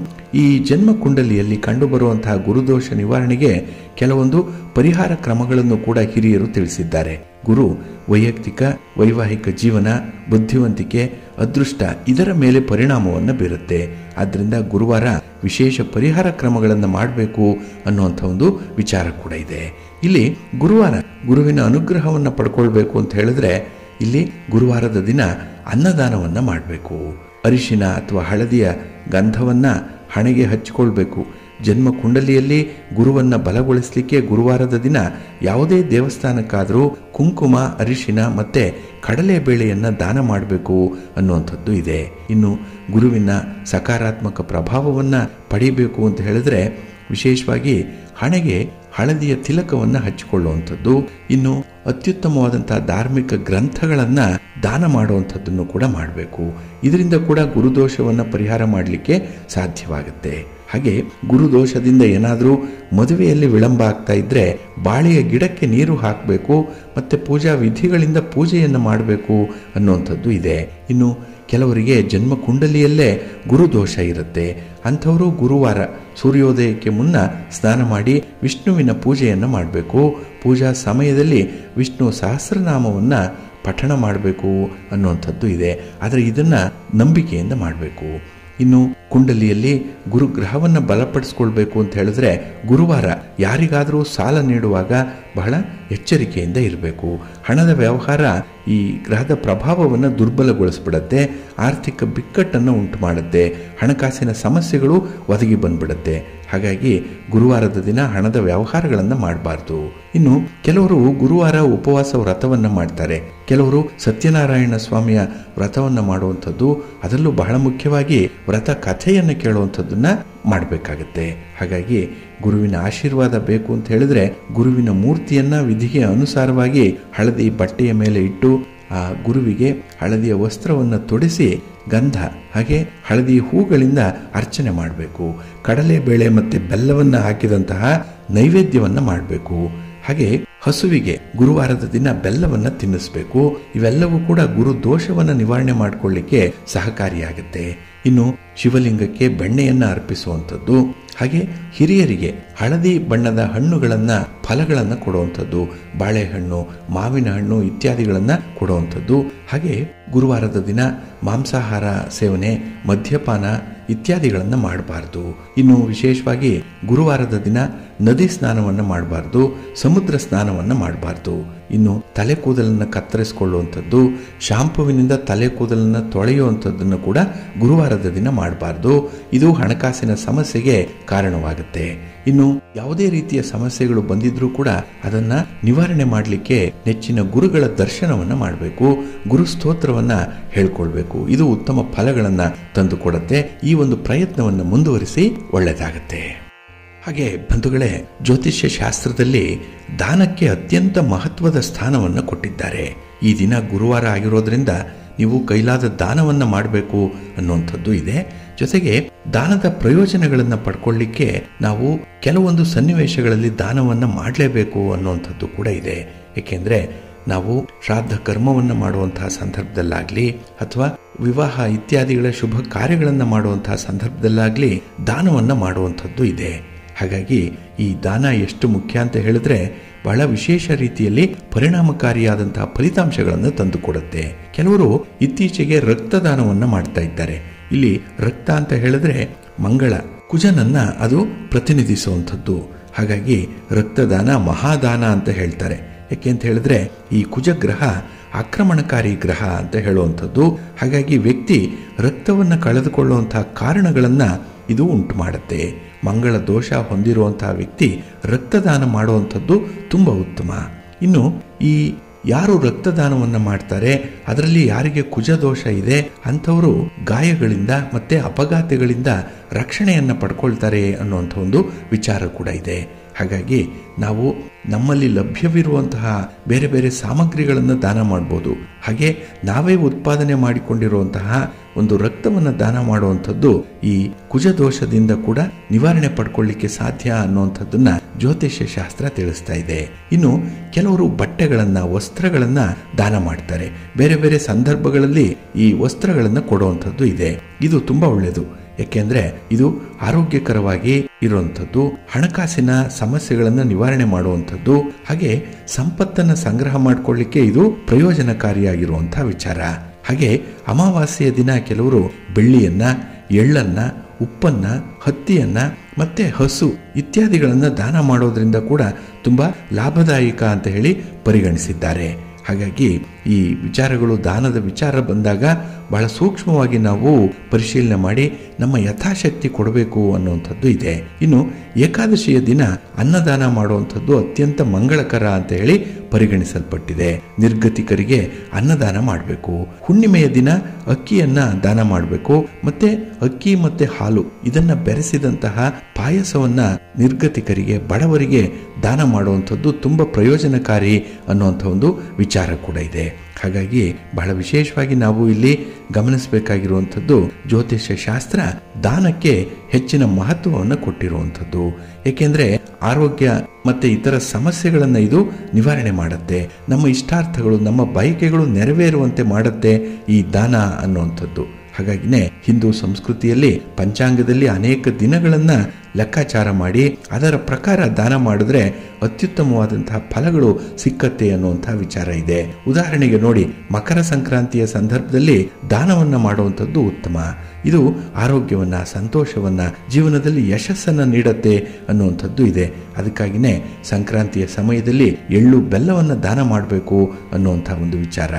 ಈ ಜನ್ಮ ಕುಂಡಲಿಯಲ್ಲಿ ಕಂಡುಬರುವಂತಹ ಗುರುದೋಷ ನಿವಾರಣೆಗೆ ಕೆಲವೊಂದು ಪರಿಹಾರ ಕ್ರಮಗಳನ್ನು ಕೂಡ ಹಿರಿಯರು ತಿಳಿಸಿದ್ದಾರೆ. ಗುರು ವೈಯಕ್ತಿಕ ವೈವಾಹಿಕ ಜೀವನ, ಬುದ್ಧಿವಂತಿಕೆ, ಅದೃಷ್ಟ ಇದರ ಮೇಲೆ ಪರಿಣಾಮವನ್ನು ಬೀರುತ್ತೆ. ಆದ್ದರಿಂದ ಗುರುವಾರ ವಿಶೇಷ ಪರಿಹಾರ ಕ್ರಮಗಳನ್ನು ಮಾಡಬೇಕು ಅನ್ನುವಂಥ ಒಂದು ವಿಚಾರ ಕೂಡ ಇದೆ. ಇಲ್ಲಿ ಗುರುವಾರ ಗುರುವಿನ ಅನುಗ್ರಹವನ್ನು ಪಡ್ಕೊಳ್ಬೇಕು ಅಂತ ಹೇಳಿದ್ರೆ ಇಲ್ಲಿ ಗುರುವಾರದ ದಿನ ಅನ್ನದಾನವನ್ನು ಮಾಡಬೇಕು. ಅರಿಶಿನ ಅಥವಾ ಹಳದಿಯ ಗಂಧವನ್ನು ಹಣೆಗೆ ಹಚ್ಚಿಕೊಳ್ಬೇಕು. ಜನ್ಮ ಕುಂಡಲಿಯಲ್ಲಿ ಗುರುವನ್ನು ಬಲಗೊಳಿಸಲಿಕ್ಕೆ ಗುರುವಾರದ ದಿನ ಯಾವುದೇ ದೇವಸ್ಥಾನಕ್ಕಾದರೂ ಕುಂಕುಮ, ಅರಿಶಿನ ಮತ್ತು ಕಡಲೆಬೇಳೆಯನ್ನು ದಾನ ಮಾಡಬೇಕು ಅನ್ನುವಂಥದ್ದು ಇದೆ. ಇನ್ನು ಗುರುವಿನ ಸಕಾರಾತ್ಮಕ ಪ್ರಭಾವವನ್ನು ಪಡೆಯಬೇಕು ಅಂತ ಹೇಳಿದ್ರೆ ವಿಶೇಷವಾಗಿ ಹಣೆಗೆ ಹಳದಿಯ ತಿಲಕವನ್ನು ಹಚ್ಚಿಕೊಳ್ಳುವಂಥದ್ದು, ಇನ್ನು ಅತ್ಯುತ್ತಮವಾದಂತಹ ಧಾರ್ಮಿಕ ಗ್ರಂಥಗಳನ್ನು ದಾನ ಮಾಡುವಂಥದ್ದನ್ನು ಕೂಡ ಮಾಡಬೇಕು. ಇದರಿಂದ ಕೂಡ ಗುರುದೋಷವನ್ನು ಪರಿಹಾರ ಮಾಡಲಿಕ್ಕೆ ಸಾಧ್ಯವಾಗುತ್ತೆ. ಹಾಗೆ ಗುರುದೋಷದಿಂದ ಏನಾದರೂ ಮದುವೆಯಲ್ಲಿ ವಿಳಂಬ ಆಗ್ತಾ ಇದ್ರೆ ಬಾಳೆಯ ಗಿಡಕ್ಕೆ ನೀರು ಹಾಕಬೇಕು ಮತ್ತು ಪೂಜಾ ವಿಧಿಗಳಿಂದ ಪೂಜೆಯನ್ನು ಮಾಡಬೇಕು ಅನ್ನುವಂಥದ್ದು ಇದೆ. ಇನ್ನು ಕೆಲವರಿಗೆ ಜನ್ಮ ಕುಂಡಲಿಯಲ್ಲೇ ಗುರುದೋಷ ಇರುತ್ತೆ. ಅಂಥವರು ಗುರುವಾರ ಸೂರ್ಯೋದಯಕ್ಕೆ ಮುನ್ನ ಸ್ನಾನ ಮಾಡಿ ವಿಷ್ಣುವಿನ ಪೂಜೆಯನ್ನು ಮಾಡಬೇಕು. ಪೂಜಾ ಸಮಯದಲ್ಲಿ ವಿಷ್ಣು ಸಹಸ್ರನಾಮವನ್ನು ಪಠಣ ಮಾಡಬೇಕು ಅನ್ನುವಂಥದ್ದು ಇದೆ. ಆದರೆ ಇದನ್ನು ನಂಬಿಕೆಯಿಂದ ಮಾಡಬೇಕು. ಇನ್ನು ಕುಂಡಲಿಯಲ್ಲಿ ಗುರುಗ್ರಹವನ್ನು ಬಲಪಡಿಸ್ಕೊಳ್ಬೇಕು ಅಂತ ಹೇಳಿದ್ರೆ ಗುರುವಾರ ಯಾರಿಗಾದರೂ ಸಾಲ ನೀಡುವಾಗ ಬಹಳ ಎಚ್ಚರಿಕೆಯಿಂದ ಇರಬೇಕು. ಹಣದ ವ್ಯವಹಾರ ಈ ಗ್ರಹದ ಪ್ರಭಾವವನ್ನು ದುರ್ಬಲಗೊಳಿಸ್ಬಿಡತ್ತೆ, ಆರ್ಥಿಕ ಬಿಕ್ಕಟ್ಟನ್ನು ಉಂಟು ಮಾಡುತ್ತೆ, ಹಣಕಾಸಿನ ಸಮಸ್ಯೆಗಳು ಒದಗಿ ಬಂದ್ಬಿಡುತ್ತೆ. ಹಾಗಾಗಿ ಗುರುವಾರದ ದಿನ ಹಣದ ವ್ಯವಹಾರಗಳನ್ನು ಮಾಡಬಾರ್ದು. ಇನ್ನು ಕೆಲವರು ಗುರುವಾರ ಉಪವಾಸ ವ್ರತವನ್ನು ಮಾಡ್ತಾರೆ, ಕೆಲವರು ಸತ್ಯನಾರಾಯಣ ಸ್ವಾಮಿಯ ವ್ರತವನ್ನು ಮಾಡುವಂಥದ್ದು, ಅದರಲ್ಲೂ ಬಹಳ ಮುಖ್ಯವಾಗಿ ವ್ರತ ಕಥೆಯನ್ನು ಕೇಳುವಂಥದ್ದನ್ನ ಮಾಡಬೇಕಾಗತ್ತೆ. ಹಾಗಾಗಿ ಗುರುವಿನ ಆಶೀರ್ವಾದ ಬೇಕು ಅಂತ ಹೇಳಿದ್ರೆ ಗುರುವಿನ ಮೂರ್ತಿಯನ್ನ ವಿಧಿಗೆ ಅನುಸಾರವಾಗಿ ಹಳದಿ ಬಟ್ಟೆಯ ಮೇಲೆ ಇಟ್ಟು ಆ ಗುರುವಿಗೆ ಹಳದಿಯ ವಸ್ತ್ರವನ್ನು ತೊಡಿಸಿ ಗಂಧ ಹಾಗೆ ಹಳದಿ ಹೂಗಳಿಂದ ಅರ್ಚನೆ ಮಾಡಬೇಕು. ಕಡಲೆಬೇಳೆ ಮತ್ತು ಬೆಲ್ಲವನ್ನು ಹಾಕಿದಂತಹ ನೈವೇದ್ಯವನ್ನು ಮಾಡಬೇಕು. ಹಾಗೆ ಹಸುವಿಗೆ ಗುರುವಾರದ ದಿನ ಬೆಲ್ಲವನ್ನು ತಿನ್ನಿಸಬೇಕು. ಇವೆಲ್ಲವೂ ಕೂಡ ಗುರು ದೋಷವನ್ನು ನಿವಾರಣೆ ಮಾಡಿಕೊಳ್ಳಿಕ್ಕೆ ಸಹಕಾರಿಯಾಗುತ್ತೆ. ಇನ್ನು ಶಿವಲಿಂಗಕ್ಕೆ ಬೆಣ್ಣೆಯನ್ನು ಅರ್ಪಿಸುವಂಥದ್ದು, ಹಾಗೆ ಹಿರಿಯರಿಗೆ ಹಳದಿ ಬಣ್ಣದ ಹಣ್ಣುಗಳನ್ನು ಫಲಗಳನ್ನು ಕೊಡುವಂಥದ್ದು, ಬಾಳೆಹಣ್ಣು, ಮಾವಿನ ಹಣ್ಣು ಇತ್ಯಾದಿಗಳನ್ನು ಕೊಡುವಂಥದ್ದು. ಹಾಗೆ ಗುರುವಾರದ ದಿನ ಮಾಂಸಾಹಾರ ಸೇವನೆ, ಮದ್ಯಪಾನ ಇತ್ಯಾದಿಗಳನ್ನು ಮಾಡಬಾರ್ದು. ಇನ್ನು ವಿಶೇಷವಾಗಿ ಗುರುವಾರದ ದಿನ ನದಿ ಸ್ನಾನವನ್ನು ಮಾಡಬಾರ್ದು, ಸಮುದ್ರ ಸ್ನಾನವನ್ನು ಮಾಡಬಾರ್ದು. ಇನ್ನು ತಲೆ ಕೂದಲನ್ನು ಕತ್ತರಿಸಿಕೊಳ್ಳುವಂಥದ್ದು, ಶಾಂಪುವಿನಿಂದ ತಲೆ ಕೂದಲನ್ನು ತೊಳೆಯುವಂಥದ್ದನ್ನು ಕೂಡ ಗುರುವಾರದ ದಿನ ಮಾಡಬಾರ್ದು. ಇದು ಹಣಕಾಸಿನ ಸಮಸ್ಯೆಗೆ ಕಾರಣವಾಗುತ್ತೆ. ಇನ್ನು ಯಾವುದೇ ರೀತಿಯ ಸಮಸ್ಯೆಗಳು ಬಂದಿದ್ರೂ ಕೂಡ ಅದನ್ನ ನಿವಾರಣೆ ಮಾಡಲಿಕ್ಕೆ ನೆಚ್ಚಿನ ಗುರುಗಳ ದರ್ಶನವನ್ನ ಮಾಡಬೇಕು, ಗುರು ಸ್ತೋತ್ರವನ್ನ ಹೇಳ್ಕೊಳ್ಬೇಕು. ಇದು ಉತ್ತಮ ಫಲಗಳನ್ನ ತಂದುಕೊಡುತ್ತೆ. ಈ ಒಂದು ಪ್ರಯತ್ನವನ್ನು ಮುಂದುವರಿಸಿ ಒಳ್ಳೆಯದಾಗತ್ತೆ. ಹಾಗೆ ಬಂಧುಗಳೇ, ಜ್ಯೋತಿಷ್ಯ ಶಾಸ್ತ್ರದಲ್ಲಿ ದಾನಕ್ಕೆ ಅತ್ಯಂತ ಮಹತ್ವದ ಸ್ಥಾನವನ್ನು ಕೊಟ್ಟಿದ್ದಾರೆ. ಈ ದಿನ ಗುರುವಾರ ಆಗಿರೋದ್ರಿಂದ ನೀವು ಕೈಲಾದ ದಾನವನ್ನು ಮಾಡಬೇಕು ಅನ್ನುವಂಥದ್ದು ಇದೆ. ಜೊತೆಗೆ ದಾನದ ಪ್ರಯೋಜನಗಳನ್ನು ಪಡ್ಕೊಳ್ಳಿಕ್ಕೆ ನಾವು ಕೆಲವೊಂದು ಸನ್ನಿವೇಶಗಳಲ್ಲಿ ದಾನವನ್ನು ಮಾಡಲೇಬೇಕು ಅನ್ನುವಂಥದ್ದು ಕೂಡ ಇದೆ. ಏಕೆಂದರೆ ನಾವು ಶ್ರಾದ್ದ ಕರ್ಮವನ್ನು ಮಾಡುವಂತಹ ಸಂದರ್ಭದಲ್ಲಾಗಲಿ ಅಥವಾ ವಿವಾಹ ಇತ್ಯಾದಿಗಳ ಶುಭ ಕಾರ್ಯಗಳನ್ನು ಮಾಡುವಂತಹ ಸಂದರ್ಭದಲ್ಲಾಗಲಿ ದಾನವನ್ನು ಮಾಡುವಂಥದ್ದು ಇದೆ. ಹಾಗಾಗಿ ಈ ದಾನ ಎಷ್ಟು ಮುಖ್ಯ ಅಂತ ಹೇಳಿದ್ರೆ ಬಹಳ ವಿಶೇಷ ರೀತಿಯಲ್ಲಿ ಪರಿಣಾಮಕಾರಿಯಾದಂತಹ ಫಲಿತಾಂಶಗಳನ್ನು ತಂದುಕೊಡುತ್ತೆ. ಕೆಲವರು ಇತ್ತೀಚೆಗೆ ರಕ್ತದಾನವನ್ನು ಮಾಡ್ತಾ ಇದ್ದಾರೆ. ಇಲ್ಲಿ ರಕ್ತ ಅಂತ ಹೇಳಿದ್ರೆ ಮಂಗಳ ಕುಜನನ್ನ ಅದು ಪ್ರತಿನಿಧಿಸುವಂಥದ್ದು. ಹಾಗಾಗಿ ರಕ್ತದಾನ ಮಹಾದಾನ ಅಂತ ಹೇಳ್ತಾರೆ. ಯಾಕೆ ಅಂತ ಹೇಳಿದ್ರೆ ಈ ಕುಜಗ್ರಹ ಆಕ್ರಮಣಕಾರಿ ಗ್ರಹ ಅಂತ ಹೇಳುವಂಥದ್ದು. ಹಾಗಾಗಿ ವ್ಯಕ್ತಿ ರಕ್ತವನ್ನು ಕಳೆದುಕೊಳ್ಳುವಂತಹ ಕಾರಣಗಳನ್ನ ಇದು ಉಂಟು ಮಾಡುತ್ತೆ. ಮಂಗಳ ದೋಷ ಹೊಂದಿರುವಂತಹ ವ್ಯಕ್ತಿ ರಕ್ತದಾನ ಮಾಡುವಂಥದ್ದು ತುಂಬ ಉತ್ತಮ. ಇನ್ನು ಈ ಯಾರು ರಕ್ತದಾನವನ್ನು ಮಾಡ್ತಾರೆ ಅದರಲ್ಲಿ ಯಾರಿಗೆ ಕುಜದೋಷ ಇದೆ ಅಂಥವರು ಗಾಯಗಳಿಂದ ಮತ್ತೆ ಅಪಘಾತಗಳಿಂದ ರಕ್ಷಣೆಯನ್ನು ಪಡ್ಕೊಳ್ತಾರೆ ಅನ್ನುವಂಥ ಒಂದು ವಿಚಾರ ಕೂಡ ಇದೆ. ಹಾಗಾಗಿ ನಾವು ನಮ್ಮಲ್ಲಿ ಲಭ್ಯವಿರುವಂತಹ ಬೇರೆ ಬೇರೆ ಸಾಮಗ್ರಿಗಳನ್ನು ದಾನ ಮಾಡ್ಬೋದು. ಹಾಗೆ ನಾವೇ ಉತ್ಪಾದನೆ ಮಾಡಿಕೊಂಡಿರುವಂತಹ ಒಂದು ರಕ್ತವನ್ನು ದಾನ ಮಾಡುವಂಥದ್ದು ಈ ಕುಜದೋಷದಿಂದ ಕೂಡ ನಿವಾರಣೆ ಪಡ್ಕೊಳ್ಳಿಕ್ಕೆ ಸಾಧ್ಯ ಅನ್ನುವಂಥದ್ದನ್ನ ಜ್ಯೋತಿಷ್ಯ ಶಾಸ್ತ್ರ ತಿಳಿಸ್ತಾ ಇದೆ. ಇನ್ನು ಕೆಲವರು ಬಟ್ಟೆಗಳನ್ನ ವಸ್ತ್ರಗಳನ್ನ ದಾನ ಮಾಡ್ತಾರೆ. ಬೇರೆ ಬೇರೆ ಸಂದರ್ಭಗಳಲ್ಲಿ ಈ ವಸ್ತ್ರಗಳನ್ನು ಕೊಡುವಂಥದ್ದು ಇದೆ. ಇದು ತುಂಬಾ ಒಳ್ಳೆಯದು. ಯಾಕೆಂದ್ರೆ ಇದು ಆರೋಗ್ಯಕರವಾಗಿ ಇರುವಂಥದ್ದು, ಹಣಕಾಸಿನ ಸಮಸ್ಯೆಗಳನ್ನು ನಿವಾರಣೆ ಮಾಡುವಂಥದ್ದು, ಹಾಗೆ ಸಂಪತ್ತನ್ನು ಸಂಗ್ರಹ ಮಾಡಿಕೊಳ್ಳಿಕ್ಕೆ ಇದು ಪ್ರಯೋಜನಕಾರಿಯಾಗಿರುವಂತಹ ವಿಚಾರ. ಹಾಗೆ ಅಮಾವಾಸ್ಯೆಯ ದಿನ ಕೆಲವರು ಬೆಳ್ಳಿಯನ್ನ, ಎಳ್ಳನ್ನ, ಉಪ್ಪನ್ನ, ಹತ್ತಿಯನ್ನ ಮತ್ತೆ ಹಸು ಇತ್ಯಾದಿಗಳನ್ನ ದಾನ ಮಾಡೋದ್ರಿಂದ ಕೂಡ ತುಂಬಾ ಲಾಭದಾಯಕ ಅಂತ ಹೇಳಿ ಪರಿಗಣಿಸಿದ್ದಾರೆ. ಹಾಗಾಗಿ ಈ ವಿಚಾರಗಳು ದಾನದ ವಿಚಾರ ಬಂದಾಗ ಬಹಳ ಸೂಕ್ಷ್ಮವಾಗಿ ನಾವು ಪರಿಶೀಲನೆ ಮಾಡಿ ನಮ್ಮ ಯಥಾಶಕ್ತಿ ಕೊಡಬೇಕು ಅನ್ನುವಂಥದ್ದು ಇದೆ. ಇನ್ನು ಏಕಾದಶಿಯ ದಿನ ಅನ್ನದಾನ ಮಾಡುವಂಥದ್ದು ಅತ್ಯಂತ ಮಂಗಳಕರ ಅಂತ ಹೇಳಿ ಪರಿಗಣಿಸಲ್ಪಟ್ಟಿದೆ. ನಿರ್ಗತಿಕರಿಗೆ ಅನ್ನದಾನ ಮಾಡಬೇಕು. ಹುಣ್ಣಿಮೆಯ ದಿನ ಅಕ್ಕಿಯನ್ನ ದಾನ ಮಾಡಬೇಕು. ಮತ್ತೆ ಅಕ್ಕಿ ಮತ್ತೆ ಹಾಲು ಇದನ್ನ ಬೆರೆಸಿದಂತಹ ಪಾಯಸವನ್ನ ನಿರ್ಗತಿಕರಿಗೆ, ಬಡವರಿಗೆ ದಾನ ಮಾಡುವಂಥದ್ದು ತುಂಬಾ ಪ್ರಯೋಜನಕಾರಿ ಅನ್ನುವಂಥ ಒಂದು ವಿಚಾರ ಕೂಡ ಇದೆ. ಹಾಗಾಗಿ ಬಹಳ ವಿಶೇಷವಾಗಿ ನಾವು ಇಲ್ಲಿ ಗಮನಿಸಬೇಕಾಗಿರುವಂಥದ್ದು ಜ್ಯೋತಿಷ್ಯ ಶಾಸ್ತ್ರ ದಾನಕ್ಕೆ ಹೆಚ್ಚಿನ ಮಹತ್ವವನ್ನು ಕೊಟ್ಟಿರುವಂಥದ್ದು. ಏಕೆಂದ್ರೆ ಆರೋಗ್ಯ ಮತ್ತೆ ಇತರ ಸಮಸ್ಯೆಗಳನ್ನ ಇದು ನಿವಾರಣೆ ಮಾಡುತ್ತೆ. ನಮ್ಮ ಇಷ್ಟಾರ್ಥಗಳು, ನಮ್ಮ ಬಯಕೆಗಳು ನೆರವೇರುವಂತೆ ಮಾಡುತ್ತೆ ಈ ದಾನ ಅನ್ನುವಂಥದ್ದು. ಹಾಗಾಗಿನೇ ಹಿಂದೂ ಸಂಸ್ಕೃತಿಯಲ್ಲಿ ಪಂಚಾಂಗದಲ್ಲಿ ಅನೇಕ ದಿನಗಳನ್ನ ಲೆಕ್ಕಾಚಾರ ಮಾಡಿ ಅದರ ಪ್ರಕಾರ ದಾನ ಮಾಡಿದ್ರೆ ಅತ್ಯುತ್ತಮವಾದಂತಹ ಫಲಗಳು ಸಿಕ್ಕತ್ತೆ ಅನ್ನುವಂತಹ ವಿಚಾರ ಇದೆ. ಉದಾಹರಣೆಗೆ ನೋಡಿ, ಮಕರ ಸಂಕ್ರಾಂತಿಯ ಸಂದರ್ಭದಲ್ಲಿ ದಾನವನ್ನ ಮಾಡುವಂಥದ್ದು ಉತ್ತಮ. ಇದು ಆರೋಗ್ಯವನ್ನ, ಸಂತೋಷವನ್ನ, ಜೀವನದಲ್ಲಿ ಯಶಸ್ಸನ್ನ ನೀಡತ್ತೆ ಅನ್ನುವಂಥದ್ದು ಇದೆ. ಅದಕ್ಕಾಗಿನೇ ಸಂಕ್ರಾಂತಿಯ ಸಮಯದಲ್ಲಿ ಎಳ್ಳು ಬೆಲ್ಲವನ್ನ ದಾನ ಮಾಡಬೇಕು ಅನ್ನುವಂಥ ಒಂದು ವಿಚಾರ.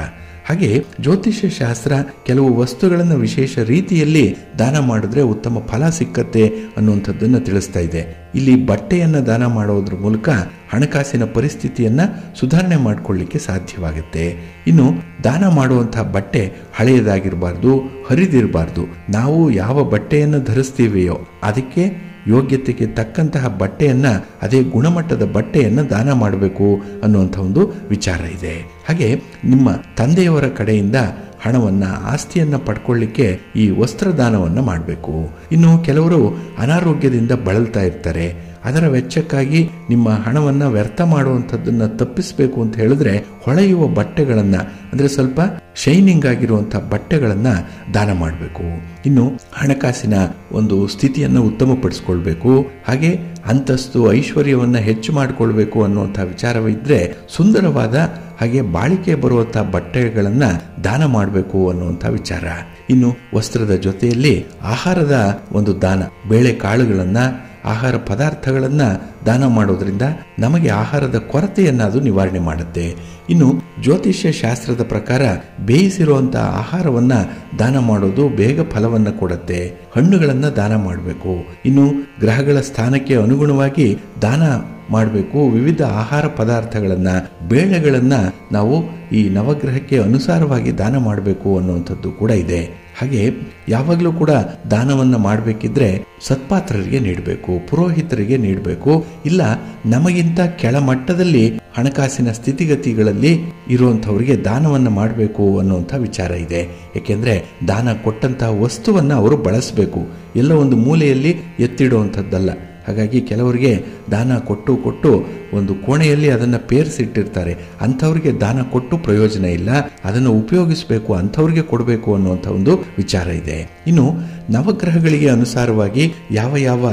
ಹಾಗೆ ಜ್ಯೋತಿಷ್ಯ ಶಾಸ್ತ್ರ ಕೆಲವು ವಸ್ತುಗಳನ್ನು ವಿಶೇಷ ರೀತಿಯಲ್ಲಿ ದಾನ ಮಾಡಿದ್ರೆ ಉತ್ತಮ ಫಲ ಸಿಕ್ಕತ್ತೆ ಅನ್ನುವಂಥದ್ದನ್ನು ತಿಳಿಸ್ತಾ ಇದೆ. ಇಲ್ಲಿ ಬಟ್ಟೆಯನ್ನ ದಾನ ಮಾಡೋದ್ರ ಮೂಲಕ ಹಣಕಾಸಿನ ಪರಿಸ್ಥಿತಿಯನ್ನ ಸುಧಾರಣೆ ಮಾಡಿಕೊಳ್ಳಿಕ್ಕೆ ಸಾಧ್ಯವಾಗುತ್ತೆ. ಇನ್ನು ದಾನ ಮಾಡುವಂತಹ ಬಟ್ಟೆ ಹಳೆಯದಾಗಿರಬಾರ್ದು, ಹರಿದಿರಬಾರ್ದು. ನಾವು ಯಾವ ಬಟ್ಟೆಯನ್ನು ಧರಿಸ್ತೀವಿಯೋ ಅದಕ್ಕೆ ಯೋಗ್ಯತೆಗೆ ತಕ್ಕಂತಹ ಬಟ್ಟೆಯನ್ನ, ಅದೇ ಗುಣಮಟ್ಟದ ಬಟ್ಟೆಯನ್ನ ದಾನ ಮಾಡಬೇಕು ಅನ್ನುವಂಥ ಒಂದು ವಿಚಾರ ಇದೆ. ಹಾಗೆ ನಿಮ್ಮ ತಂದೆಯವರ ಕಡೆಯಿಂದ ಹಣವನ್ನ, ಆಸ್ತಿಯನ್ನ ಪಡ್ಕೊಳ್ಳಿಕ್ಕೆ ಈ ವಸ್ತ್ರದಾನವನ್ನ ಮಾಡಬೇಕು. ಇನ್ನು ಕೆಲವರು ಅನಾರೋಗ್ಯದಿಂದ ಬಳಲ್ತಾ ಇರ್ತಾರೆ. ಅದರ ವೆಚ್ಚಕ್ಕಾಗಿ ನಿಮ್ಮ ಹಣವನ್ನ ವ್ಯರ್ಥ ಮಾಡುವಂಥದ್ದನ್ನ ತಪ್ಪಿಸಬೇಕು ಅಂತ ಹೇಳಿದ್ರೆ ಹೊಳೆಯುವ ಬಟ್ಟೆಗಳನ್ನ, ಅಂದ್ರೆ ಸ್ವಲ್ಪ ಶೈನಿಂಗ್ ಆಗಿರುವಂತಹ ಬಟ್ಟೆಗಳನ್ನ ದಾನ ಮಾಡಬೇಕು. ಇನ್ನು ಹಣಕಾಸಿನ ಒಂದು ಸ್ಥಿತಿಯನ್ನು ಉತ್ತಮಪಡಿಸ್ಕೊಳ್ಬೇಕು. ಹಾಗೆ ಅಂತಸ್ತು, ಐಶ್ವರ್ಯವನ್ನ ಹೆಚ್ಚು ಮಾಡಿಕೊಳ್ಬೇಕು ಅನ್ನುವಂಥ ವಿಚಾರವಿದ್ರೆ ಸುಂದರವಾದ ಹಾಗೆ ಬಾಳಿಕೆ ಬರುವಂತಹ ಬಟ್ಟೆಗಳನ್ನ ದಾನ ಮಾಡಬೇಕು ಅನ್ನುವಂಥ ವಿಚಾರ. ಇನ್ನು ವಸ್ತ್ರದ ಜೊತೆಯಲ್ಲಿ ಆಹಾರದ ಒಂದು ದಾನ, ಬೇಳೆ ಕಾಳುಗಳನ್ನ ಆಹಾರ ಪದಾರ್ಥಗಳನ್ನು ದಾನ ಮಾಡೋದ್ರಿಂದ ನಮಗೆ ಆಹಾರದ ಕೊರತೆಯನ್ನು ಅದು ನಿವಾರಣೆ ಮಾಡುತ್ತೆ. ಇನ್ನು ಜ್ಯೋತಿಷ್ಯ ಶಾಸ್ತ್ರದ ಪ್ರಕಾರ ಬೇಯಿಸಿರುವಂತಹ ಆಹಾರವನ್ನು ದಾನ ಮಾಡೋದು ಬೇಗ ಫಲವನ್ನು ಕೊಡುತ್ತೆ. ಹಣ್ಣುಗಳನ್ನು ದಾನ ಮಾಡಬೇಕು. ಇನ್ನು ಗ್ರಹಗಳ ಸ್ಥಾನಕ್ಕೆ ಅನುಗುಣವಾಗಿ ದಾನ ಮಾಡಬೇಕು. ವಿವಿಧ ಆಹಾರ ಪದಾರ್ಥಗಳನ್ನು, ಬೇಳೆಗಳನ್ನು ನಾವು ಈ ನವಗ್ರಹಕ್ಕೆ ಅನುಸಾರವಾಗಿ ದಾನ ಮಾಡಬೇಕು ಅನ್ನುವಂಥದ್ದು ಕೂಡ ಇದೆ. ಹಾಗೆ ಯಾವಾಗಲೂ ಕೂಡ ದಾನವನ್ನು ಮಾಡಬೇಕಿದ್ರೆ ಸತ್ಪಾತ್ರರಿಗೆ ನೀಡಬೇಕು, ಪುರೋಹಿತರಿಗೆ ನೀಡಬೇಕು. ಇಲ್ಲ ನಮಗಿಂತ ಕೆಳಮಟ್ಟದಲ್ಲಿ ಹಣಕಾಸಿನ ಸ್ಥಿತಿಗತಿಗಳಲ್ಲಿ ಇರುವಂಥವರಿಗೆ ದಾನವನ್ನು ಮಾಡಬೇಕು ಅನ್ನುವಂಥ ವಿಚಾರ ಇದೆ. ಏಕೆಂದರೆ ದಾನ ಕೊಟ್ಟಂತಹ ವಸ್ತುವನ್ನು ಅವರು ಬಳಸಬೇಕು, ಎಲ್ಲ ಒಂದು ಮೂಲೆಯಲ್ಲಿ ಎತ್ತಿಡುವಂಥದ್ದಲ್ಲ. ಹಾಗಾಗಿ ಕೆಲವರಿಗೆ ದಾನ ಕೊಟ್ಟು ಒಂದು ಕೋಣೆಯಲ್ಲಿ ಅದನ್ನು ಪೇರಿಸಿಟ್ಟಿರ್ತಾರೆ. ಅಂಥವ್ರಿಗೆ ದಾನ ಕೊಟ್ಟು ಪ್ರಯೋಜನ ಇಲ್ಲ, ಅದನ್ನು ಉಪಯೋಗಿಸಬೇಕು, ಅಂಥವ್ರಿಗೆ ಕೊಡಬೇಕು ಅನ್ನುವಂಥ ಒಂದು ವಿಚಾರ ಇದೆ. ಇನ್ನು ನವಗ್ರಹಗಳಿಗೆ ಅನುಸಾರವಾಗಿ ಯಾವ ಯಾವ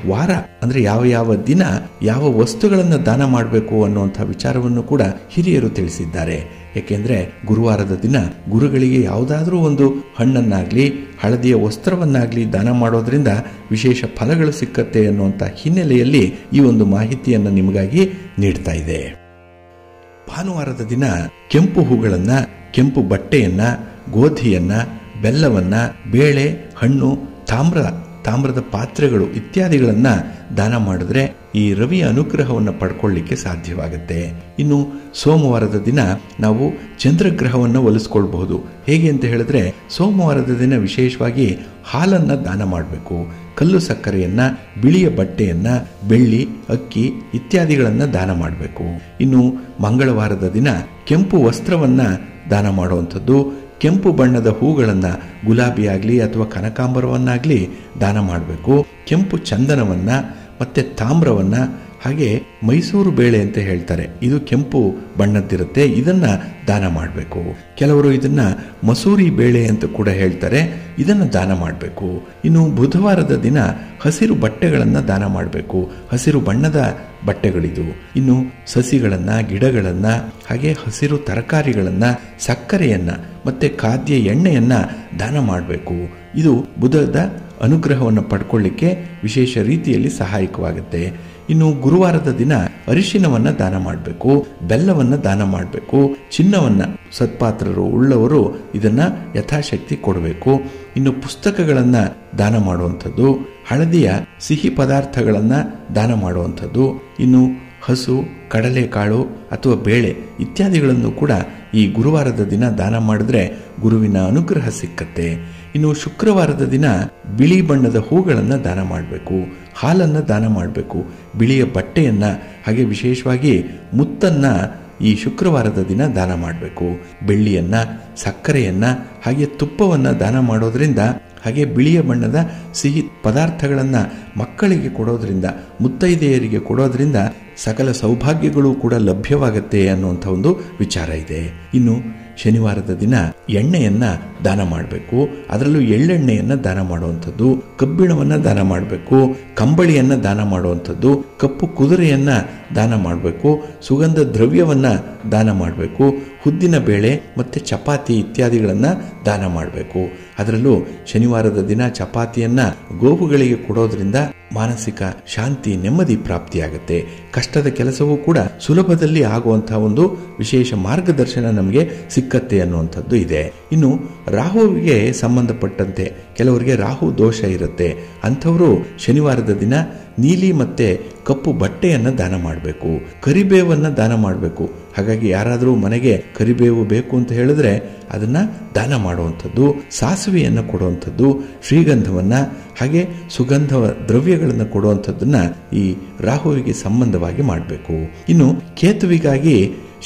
ವಾರ ಅಂದರೆ ಯಾವ ಯಾವ ದಿನ ಯಾವ ವಸ್ತುಗಳನ್ನು ದಾನ ಮಾಡಬೇಕು ಅನ್ನುವಂಥ ವಿಚಾರವನ್ನು ಕೂಡ ಹಿರಿಯರು ತಿಳಿಸಿದ್ದಾರೆ. ಏಕೆಂದರೆ ಗುರುವಾರದ ದಿನ ಗುರುಗಳಿಗೆ ಯಾವುದಾದ್ರೂ ಒಂದು ಹಣ್ಣನ್ನಾಗಲಿ ಹಳದಿಯ ವಸ್ತ್ರವನ್ನಾಗಲಿ ದಾನ ಮಾಡೋದ್ರಿಂದ ವಿಶೇಷ ಫಲಗಳು ಸಿಕ್ಕತ್ತೆ ಅನ್ನುವಂಥ ಹಿನ್ನೆಲೆಯಲ್ಲಿ ಈ ಒಂದು ಮಾಹಿತಿಯನ್ನು ನಿಮಗಾಗಿ ನೀಡ್ತಾ ಇದೆ. ಭಾನುವಾರದ ದಿನ ಕೆಂಪು ಹೂಗಳನ್ನ, ಕೆಂಪು ಬಟ್ಟೆಯನ್ನ, ಗೋಧಿಯನ್ನ, ಬೆಲ್ಲವನ್ನ, ಬೇಳೆ, ಹಣ್ಣು, ತಾಮ್ರದ ಪಾತ್ರೆಗಳು ಇತ್ಯಾದಿಗಳನ್ನು ದಾನ ಮಾಡಿದ್ರೆ ಈ ರವಿಯ ಅನುಗ್ರಹವನ್ನು ಪಡ್ಕೊಳ್ಳಿಕ್ಕೆ ಸಾಧ್ಯವಾಗುತ್ತೆ. ಇನ್ನು ಸೋಮವಾರದ ದಿನ ನಾವು ಚಂದ್ರಗ್ರಹವನ್ನು ಒಲಿಸ್ಕೊಳ್ಬಹುದು. ಹೇಗೆ ಅಂತ ಹೇಳಿದ್ರೆ ಸೋಮವಾರದ ದಿನ ವಿಶೇಷವಾಗಿ ಹಾಲನ್ನು ದಾನ ಮಾಡಬೇಕು. ಕಲ್ಲು ಸಕ್ಕರೆಯನ್ನ, ಬಿಳಿಯ ಬಟ್ಟೆಯನ್ನ, ಬೆಳ್ಳಿ, ಅಕ್ಕಿ ಇತ್ಯಾದಿಗಳನ್ನು ದಾನ ಮಾಡಬೇಕು. ಇನ್ನು ಮಂಗಳವಾರದ ದಿನ ಕೆಂಪು ವಸ್ತ್ರವನ್ನ ದಾನ ಮಾಡುವಂಥದ್ದು, ಕೆಂಪು ಬಣ್ಣದ ಹೂಗಳನ್ನು, ಗುಲಾಬಿ ಆಗಲಿ ಅಥವಾ ಕನಕಾಂಬರವನ್ನಾಗಲಿ ದಾನ ಮಾಡಬೇಕು. ಕೆಂಪು ಚಂದನವನ್ನ ಮತ್ತೆ ತಾಮ್ರವನ್ನ, ಹಾಗೆ ಮೈಸೂರು ಬೇಳೆ ಅಂತ ಹೇಳ್ತಾರೆ, ಇದು ಕೆಂಪು ಬಣ್ಣದ್ದಿರುತ್ತೆ, ಇದನ್ನ ದಾನ ಮಾಡಬೇಕು. ಕೆಲವರು ಇದನ್ನ ಮಸೂರಿ ಬೇಳೆ ಅಂತ ಕೂಡ ಹೇಳ್ತಾರೆ, ಇದನ್ನು ದಾನ ಮಾಡಬೇಕು. ಇನ್ನು ಬುಧವಾರದ ದಿನ ಹಸಿರು ಬಟ್ಟೆಗಳನ್ನು ದಾನ ಮಾಡಬೇಕು. ಹಸಿರು ಬಣ್ಣದ ಬಟ್ಟೆಗಳಿದು. ಇನ್ನು ಸಸಿಗಳನ್ನ, ಗಿಡಗಳನ್ನ, ಹಾಗೆ ಹಸಿರು ತರಕಾರಿಗಳನ್ನ, ಸಕ್ಕರೆಯನ್ನ ಮತ್ತೆ ಖಾದ್ಯ ಎಣ್ಣೆಯನ್ನ ದಾನ ಮಾಡಬೇಕು. ಇದು ಬುಧದ ಅನುಗ್ರಹವನ್ನು ಪಡ್ಕೊಳ್ಳಿಕ್ಕೆ ವಿಶೇಷ ರೀತಿಯಲ್ಲಿ ಸಹಾಯಕವಾಗುತ್ತೆ. ಇನ್ನು ಗುರುವಾರದ ದಿನ ಅರಿಶಿನವನ್ನ ದಾನ ಮಾಡಬೇಕು, ಬೆಲ್ಲವನ್ನ ದಾನ ಮಾಡಬೇಕು, ಚಿನ್ನವನ್ನ ಸತ್ಪಾತ್ರರು ಉಳ್ಳವರು ಇದನ್ನ ಯಥಾಶಕ್ತಿ ಕೊಡಬೇಕು. ಇನ್ನು ಪುಸ್ತಕಗಳನ್ನ ದಾನ ಮಾಡುವಂಥದ್ದು, ಹಳದಿಯ ಸಿಹಿ ಪದಾರ್ಥಗಳನ್ನ ದಾನ ಮಾಡುವಂಥದ್ದು, ಇನ್ನು ಹಸು, ಕಡಲೆಕಾಳು ಅಥವಾ ಬೇಳೆ ಇತ್ಯಾದಿಗಳನ್ನು ಕೂಡ ಈ ಗುರುವಾರದ ದಿನ ದಾನ ಮಾಡಿದ್ರೆ ಗುರುವಿನ ಅನುಗ್ರಹ ಸಿಕ್ಕತ್ತೆ. ಇನ್ನು ಶುಕ್ರವಾರದ ದಿನ ಬಿಳಿ ಬಣ್ಣದ ಹೂಗಳನ್ನು ದಾನ ಮಾಡಬೇಕು, ಹಾಲನ್ನು ದಾನ ಮಾಡಬೇಕು, ಬಿಳಿಯ ಬಟ್ಟೆಯನ್ನ, ಹಾಗೆ ವಿಶೇಷವಾಗಿ ಮುತ್ತನ್ನ ಈ ಶುಕ್ರವಾರದ ದಿನ ದಾನ ಮಾಡಬೇಕು. ಬೆಳ್ಳಿಯನ್ನ, ಸಕ್ಕರೆಯನ್ನ, ಹಾಗೆ ತುಪ್ಪವನ್ನ ದಾನ ಮಾಡೋದ್ರಿಂದ, ಹಾಗೆ ಬಿಳಿಯ ಬಣ್ಣದ ಸಿಹಿ ಪದಾರ್ಥಗಳನ್ನು ಮಕ್ಕಳಿಗೆ ಕೊಡೋದ್ರಿಂದ, ಮುತ್ತೈದೆಯರಿಗೆ ಕೊಡೋದ್ರಿಂದ ಸಕಲ ಸೌಭಾಗ್ಯಗಳು ಕೂಡ ಲಭ್ಯವಾಗುತ್ತೆ ಅನ್ನುವಂಥ ಒಂದು ವಿಚಾರ ಇದೆ. ಇನ್ನು ಶನಿವಾರದ ದಿನ ಎಣ್ಣೆಯನ್ನ ದಾನ ಮಾಡಬೇಕು. ಅದರಲ್ಲೂ ಎಳ್ಳೆಣ್ಣೆಯನ್ನ ದಾನ ಮಾಡುವಂಥದ್ದು, ಕಬ್ಬಿಣವನ್ನ ದಾನ ಮಾಡಬೇಕು, ಕಂಬಳಿಯನ್ನ ದಾನ ಮಾಡುವಂಥದ್ದು, ಕಪ್ಪು ಕುದುರೆಯನ್ನ ದಾನ ಮಾಡಬೇಕು, ಸುಗಂಧ ದ್ರವ್ಯವನ್ನ ದಾನ ಮಾಡಬೇಕು, ಉದ್ದಿನ ಬೇಳೆ ಮತ್ತೆ ಚಪಾತಿ ಇತ್ಯಾದಿಗಳನ್ನ ದಾನ ಮಾಡಬೇಕು. ಅದರಲ್ಲೂ ಶನಿವಾರದ ದಿನ ಚಪಾತಿಯನ್ನ ಗೋವುಗಳಿಗೆ ಕೊಡೋದ್ರಿಂದ ಮಾನಸಿಕ ಶಾಂತಿ, ನೆಮ್ಮದಿ ಪ್ರಾಪ್ತಿಯಾಗುತ್ತೆ. ಕಷ್ಟದ ಕೆಲಸವೂ ಕೂಡ ಸುಲಭದಲ್ಲಿ ಆಗುವಂತಹ ಒಂದು ವಿಶೇಷ ಮಾರ್ಗದರ್ಶನ ನಮಗೆ ಸಿಕ್ಕತ್ತೆ ಅನ್ನುವಂಥದ್ದು ಇದೆ. ಇನ್ನು ರಾಹುವಿಗೆ ಸಂಬಂಧಪಟ್ಟಂತೆ ಕೆಲವರಿಗೆ ರಾಹು ದೋಷ ಇರುತ್ತೆ. ಅಂಥವರು ಶನಿವಾರದ ದಿನ ನೀಲಿ ಮತ್ತೆ ಕಪ್ಪು ಬಟ್ಟೆಯನ್ನು ದಾನ ಮಾಡಬೇಕು, ಕರಿಬೇವನ್ನ ದಾನ ಮಾಡಬೇಕು. ಹಾಗಾಗಿ ಯಾರಾದರೂ ಮನೆಗೆ ಕರಿಬೇವು ಬೇಕು ಅಂತ ಹೇಳಿದ್ರೆ ಅದನ್ನ ದಾನ ಮಾಡುವಂಥದ್ದು, ಸಾಸಿವೆಯನ್ನು ಕೊಡುವಂಥದ್ದು, ಶ್ರೀಗಂಧವನ್ನ, ಹಾಗೆ ಸುಗಂಧ ದ್ರವ್ಯಗಳನ್ನು ಕೊಡುವಂಥದ್ದನ್ನ ಈ ರಾಹುವಿಗೆ ಸಂಬಂಧವಾಗಿ ಮಾಡಬೇಕು. ಇನ್ನು ಕೇತುವಿಗಾಗಿ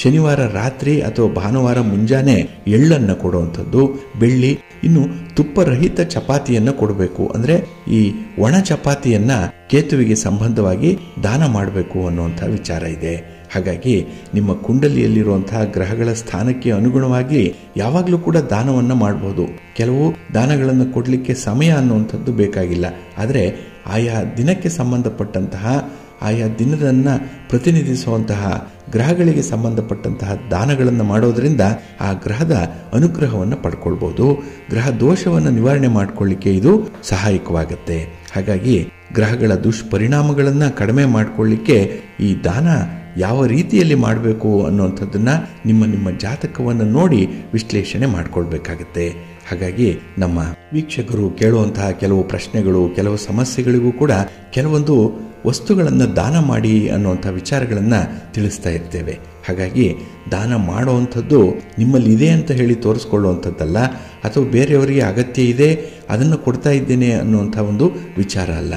ಶನಿವಾರ ರಾತ್ರಿ ಅಥವಾ ಭಾನುವಾರ ಮುಂಜಾನೆ ಎಳ್ಳನ್ನು ಕೊಡುವಂಥದ್ದು, ಬೆಳ್ಳಿ, ಇನ್ನು ತುಪ್ಪರಹಿತ ಚಪಾತಿಯನ್ನು ಕೊಡಬೇಕು. ಅಂದ್ರೆ ಈ ಒಣ ಚಪಾತಿಯನ್ನ ಕೇತುವಿಗೆ ಸಂಬಂಧವಾಗಿ ದಾನ ಮಾಡಬೇಕು ಅನ್ನುವಂಥ ವಿಚಾರ ಇದೆ. ಹಾಗಾಗಿ ನಿಮ್ಮ ಕುಂಡಲಿಯಲ್ಲಿರುವಂತಹ ಗ್ರಹಗಳ ಸ್ಥಾನಕ್ಕೆ ಅನುಗುಣವಾಗಿ ಯಾವಾಗಲೂ ಕೂಡ ದಾನವನ್ನು ಮಾಡಬಹುದು. ಕೆಲವು ದಾನಗಳನ್ನು ಕೊಡಲಿಕ್ಕೆ ಸಮಯ ಅನ್ನುವಂಥದ್ದು ಬೇಕಾಗಿಲ್ಲ. ಆದರೆ ಆಯಾ ದಿನಕ್ಕೆ ಸಂಬಂಧಪಟ್ಟಂತಹ ಆಯಾ ದಿನದನ್ನು ಪ್ರತಿನಿಧಿಸುವಂತಹ ಗ್ರಹಗಳಿಗೆ ಸಂಬಂಧಪಟ್ಟಂತಹ ದಾನಗಳನ್ನು ಮಾಡೋದರಿಂದ ಆ ಗ್ರಹದ ಅನುಗ್ರಹವನ್ನು ಪಡ್ಕೊಳ್ಬೋದು. ಗ್ರಹ ದೋಷವನ್ನು ನಿವಾರಣೆ ಮಾಡಿಕೊಳ್ಳಿಕ್ಕೆ ಇದು ಸಹಾಯಕವಾಗುತ್ತೆ. ಹಾಗಾಗಿ ಗ್ರಹಗಳ ದುಷ್ಪರಿಣಾಮಗಳನ್ನು ಕಡಿಮೆ ಮಾಡಿಕೊಳ್ಳಿಕ್ಕೆ ಈ ದಾನ ಯಾವ ರೀತಿಯಲ್ಲಿ ಮಾಡಬೇಕು ಅನ್ನುವಂಥದ್ದನ್ನು ನಿಮ್ಮ ಜಾತಕವನ್ನು ನೋಡಿ ವಿಶ್ಲೇಷಣೆ ಮಾಡಿಕೊಳ್ಬೇಕಾಗತ್ತೆ. ಹಾಗಾಗಿ ನಮ್ಮ ವೀಕ್ಷಕರು ಕೇಳುವಂತಹ ಕೆಲವು ಪ್ರಶ್ನೆಗಳು, ಕೆಲವು ಸಮಸ್ಯೆಗಳಿಗೂ ಕೂಡ ಕೆಲವೊಂದು ವಸ್ತುಗಳನ್ನು ದಾನ ಮಾಡಿ ಅನ್ನುವಂಥ ವಿಚಾರಗಳನ್ನು ತಿಳಿಸ್ತಾ ಇರ್ತೇವೆ. ಹಾಗಾಗಿ ದಾನ ಮಾಡುವಂಥದ್ದು ನಿಮ್ಮಲ್ಲಿ ಇದೆ ಅಂತ ಹೇಳಿ ತೋರಿಸ್ಕೊಳ್ಳುವಂಥದ್ದಲ್ಲ, ಅಥವಾ ಬೇರೆಯವರಿಗೆ ಅಗತ್ಯ ಇದೆ ಅದನ್ನು ಕೊಡ್ತಾ ಇದ್ದೇನೆ ಅನ್ನುವಂಥ ಒಂದು ವಿಚಾರ ಅಲ್ಲ.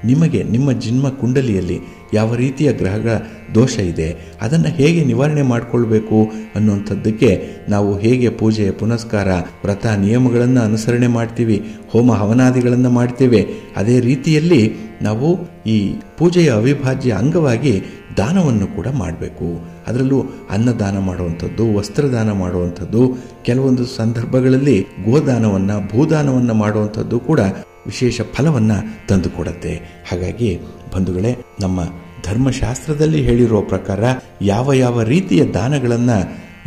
ನಿಮಗೆ ನಿಮ್ಮ ಜನ್ಮ ಕುಂಡಲಿಯಲ್ಲಿ ಯಾವ ರೀತಿಯ ಗ್ರಹಗಳ ದೋಷ ಇದೆ, ಅದನ್ನು ಹೇಗೆ ನಿವಾರಣೆ ಮಾಡಿಕೊಳ್ಬೇಕು ಅನ್ನುವಂಥದ್ದಕ್ಕೆ ನಾವು ಹೇಗೆ ಪೂಜೆ ಪುನಸ್ಕಾರ ವ್ರತ ನಿಯಮಗಳನ್ನು ಅನುಸರಣೆ ಮಾಡ್ತೀವಿ, ಹೋಮ ಹವನಾದಿಗಳನ್ನು ಮಾಡ್ತೇವೆ, ಅದೇ ರೀತಿಯಲ್ಲಿ ನಾವು ಈ ಪೂಜೆಯ ಅವಿಭಾಜ್ಯ ಅಂಗವಾಗಿ ದಾನವನ್ನು ಕೂಡ ಮಾಡಬೇಕು. ಅದರಲ್ಲೂ ಅನ್ನದಾನ ಮಾಡುವಂಥದ್ದು, ವಸ್ತ್ರದಾನ ಮಾಡುವಂಥದ್ದು, ಕೆಲವೊಂದು ಸಂದರ್ಭಗಳಲ್ಲಿ ಗೋದಾನವನ್ನು ಭೂದಾನವನ್ನು ಮಾಡುವಂಥದ್ದು ಕೂಡ ವಿಶೇಷ ಫಲವನ್ನು ತಂದುಕೊಡುತ್ತೆ. ಹಾಗಾಗಿ ಬಂಧುಗಳೇ, ನಮ್ಮ ಧರ್ಮಶಾಸ್ತ್ರದಲ್ಲಿ ಹೇಳಿರೋ ಪ್ರಕಾರ ಯಾವ ರೀತಿಯ ದಾನಗಳನ್ನು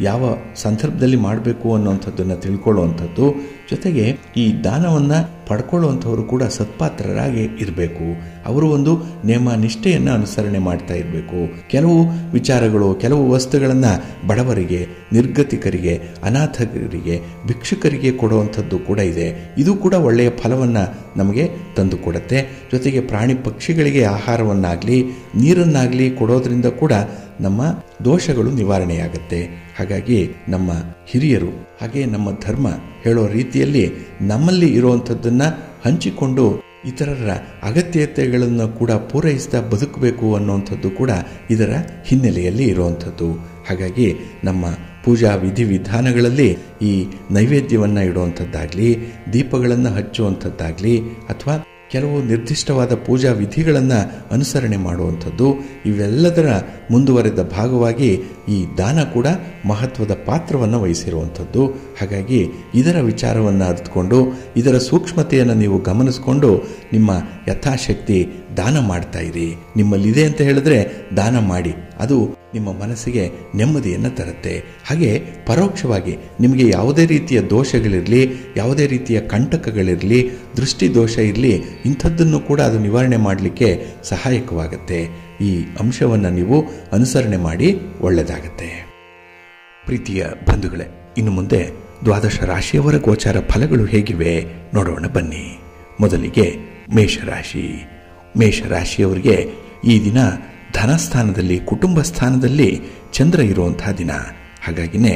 ಯಾವ ಸಂದರ್ಭದಲ್ಲಿ ಮಾಡಬೇಕು ಅನ್ನುವಂಥದ್ದನ್ನು ತಿಳ್ಕೊಳ್ಳುವಂಥದ್ದು, ಜೊತೆಗೆ ಈ ದಾನವನ್ನು ಪಡ್ಕೊಳ್ಳುವಂಥವರು ಕೂಡ ಸತ್ಪಾತ್ರರಾಗಿ ಇರಬೇಕು. ಅವರು ಒಂದು ನೇಮ ನಿಷ್ಠೆಯನ್ನು ಅನುಸರಣೆ ಮಾಡ್ತಾ ಇರಬೇಕು. ಕೆಲವು ವಿಚಾರಗಳು, ಕೆಲವು ವಸ್ತುಗಳನ್ನು ಬಡವರಿಗೆ, ನಿರ್ಗತಿಕರಿಗೆ, ಅನಾಥರಿಗೆ, ಭಿಕ್ಷುಕರಿಗೆ ಕೊಡುವಂಥದ್ದು ಕೂಡ ಇದೆ. ಇದು ಕೂಡ ಒಳ್ಳೆಯ ಫಲವನ್ನು ನಮಗೆ ತಂದು ಕೊಡುತ್ತೆ. ಜೊತೆಗೆ ಪ್ರಾಣಿ ಪಕ್ಷಿಗಳಿಗೆ ಆಹಾರವನ್ನಾಗಲಿ ನೀರನ್ನಾಗಲಿ ಕೊಡೋದ್ರಿಂದ ಕೂಡ ನಮ್ಮ ದೋಷಗಳು ನಿವಾರಣೆಯಾಗುತ್ತೆ. ಹಾಗಾಗಿ ನಮ್ಮ ಹಿರಿಯರು ಹಾಗೆ ನಮ್ಮ ಧರ್ಮ ಹೇಳೋ ರೀತಿಯಲ್ಲಿ ನಮ್ಮಲ್ಲಿ ಇರುವಂಥದ್ದನ್ನು ಹಂಚಿಕೊಂಡು ಇತರರ ಅಗತ್ಯತೆಗಳನ್ನು ಕೂಡ ಪೂರೈಸ್ತಾ ಬದುಕಬೇಕು ಅನ್ನುವಂಥದ್ದು ಕೂಡ ಇದರ ಹಿನ್ನೆಲೆಯಲ್ಲಿ ಇರುವಂಥದ್ದು. ಹಾಗಾಗಿ ನಮ್ಮ ಪೂಜಾ ವಿಧಿವಿಧಾನಗಳಲ್ಲಿ ಈ ನೈವೇದ್ಯವನ್ನು ಇಡುವಂಥದ್ದಾಗಲಿ, ದೀಪಗಳನ್ನು ಹಚ್ಚುವಂಥದ್ದಾಗಲಿ, ಅಥವಾ ಕೆಲವು ನಿರ್ದಿಷ್ಟವಾದ ಪೂಜಾ ವಿಧಿಗಳನ್ನು ಅನುಸರಣೆ ಮಾಡುವಂಥದ್ದು, ಇವೆಲ್ಲದರ ಮುಂದುವರೆದ ಭಾಗವಾಗಿ ಈ ದಾನ ಕೂಡ ಮಹತ್ವದ ಪಾತ್ರವನ್ನು ವಹಿಸಿರುವಂಥದ್ದು. ಹಾಗಾಗಿ ಇದರ ವಿಚಾರವನ್ನು ಅರಿತುಕೊಂಡು ಇದರ ಸೂಕ್ಷ್ಮತೆಯನ್ನು ನೀವು ಗಮನಿಸಿಕೊಂಡು ನಿಮ್ಮ ಯಥಾಶಕ್ತಿ ದಾನ ಮಾಡ್ತಾ ಇರಿ. ನಿಮ್ಮಲ್ಲಿದೆ ಅಂತ ಹೇಳಿದ್ರೆ ದಾನ ಮಾಡಿ, ಅದು ನಿಮ್ಮ ಮನಸ್ಸಿಗೆ ನೆಮ್ಮದಿಯನ್ನು ತರುತ್ತೆ. ಹಾಗೆ ಪರೋಕ್ಷವಾಗಿ ನಿಮಗೆ ಯಾವುದೇ ರೀತಿಯ ದೋಷಗಳಿರಲಿ, ಯಾವುದೇ ರೀತಿಯ ಕಂಟಕಗಳಿರಲಿ, ದೃಷ್ಟಿ ದೋಷ ಇರಲಿ, ಇಂಥದ್ದನ್ನು ಕೂಡ ಅದು ನಿವಾರಣೆ ಮಾಡಲಿಕ್ಕೆ ಸಹಾಯಕವಾಗುತ್ತೆ. ಈ ಅಂಶವನ್ನು ನೀವು ಅನುಸರಣೆ ಮಾಡಿ ಒಳ್ಳೆಯದಾಗತ್ತೆ. ಪ್ರೀತಿಯ ಬಂಧುಗಳೇ, ಇನ್ನು ಮುಂದೆ ದ್ವಾದಶ ರಾಶಿಯವರ ಗೋಚಾರ ಫಲಗಳು ಹೇಗಿವೆ ನೋಡೋಣ ಬನ್ನಿ. ಮೊದಲಿಗೆ ಮೇಷರಾಶಿ. ಮೇಷರಾಶಿಯವರಿಗೆ ಈ ದಿನ ಧನಸ್ಥಾನದಲ್ಲಿ, ಕುಟುಂಬ ಸ್ಥಾನದಲ್ಲಿ ಚಂದ್ರ ಇರುವಂತಹ ದಿನ. ಹಾಗಾಗಿನೇ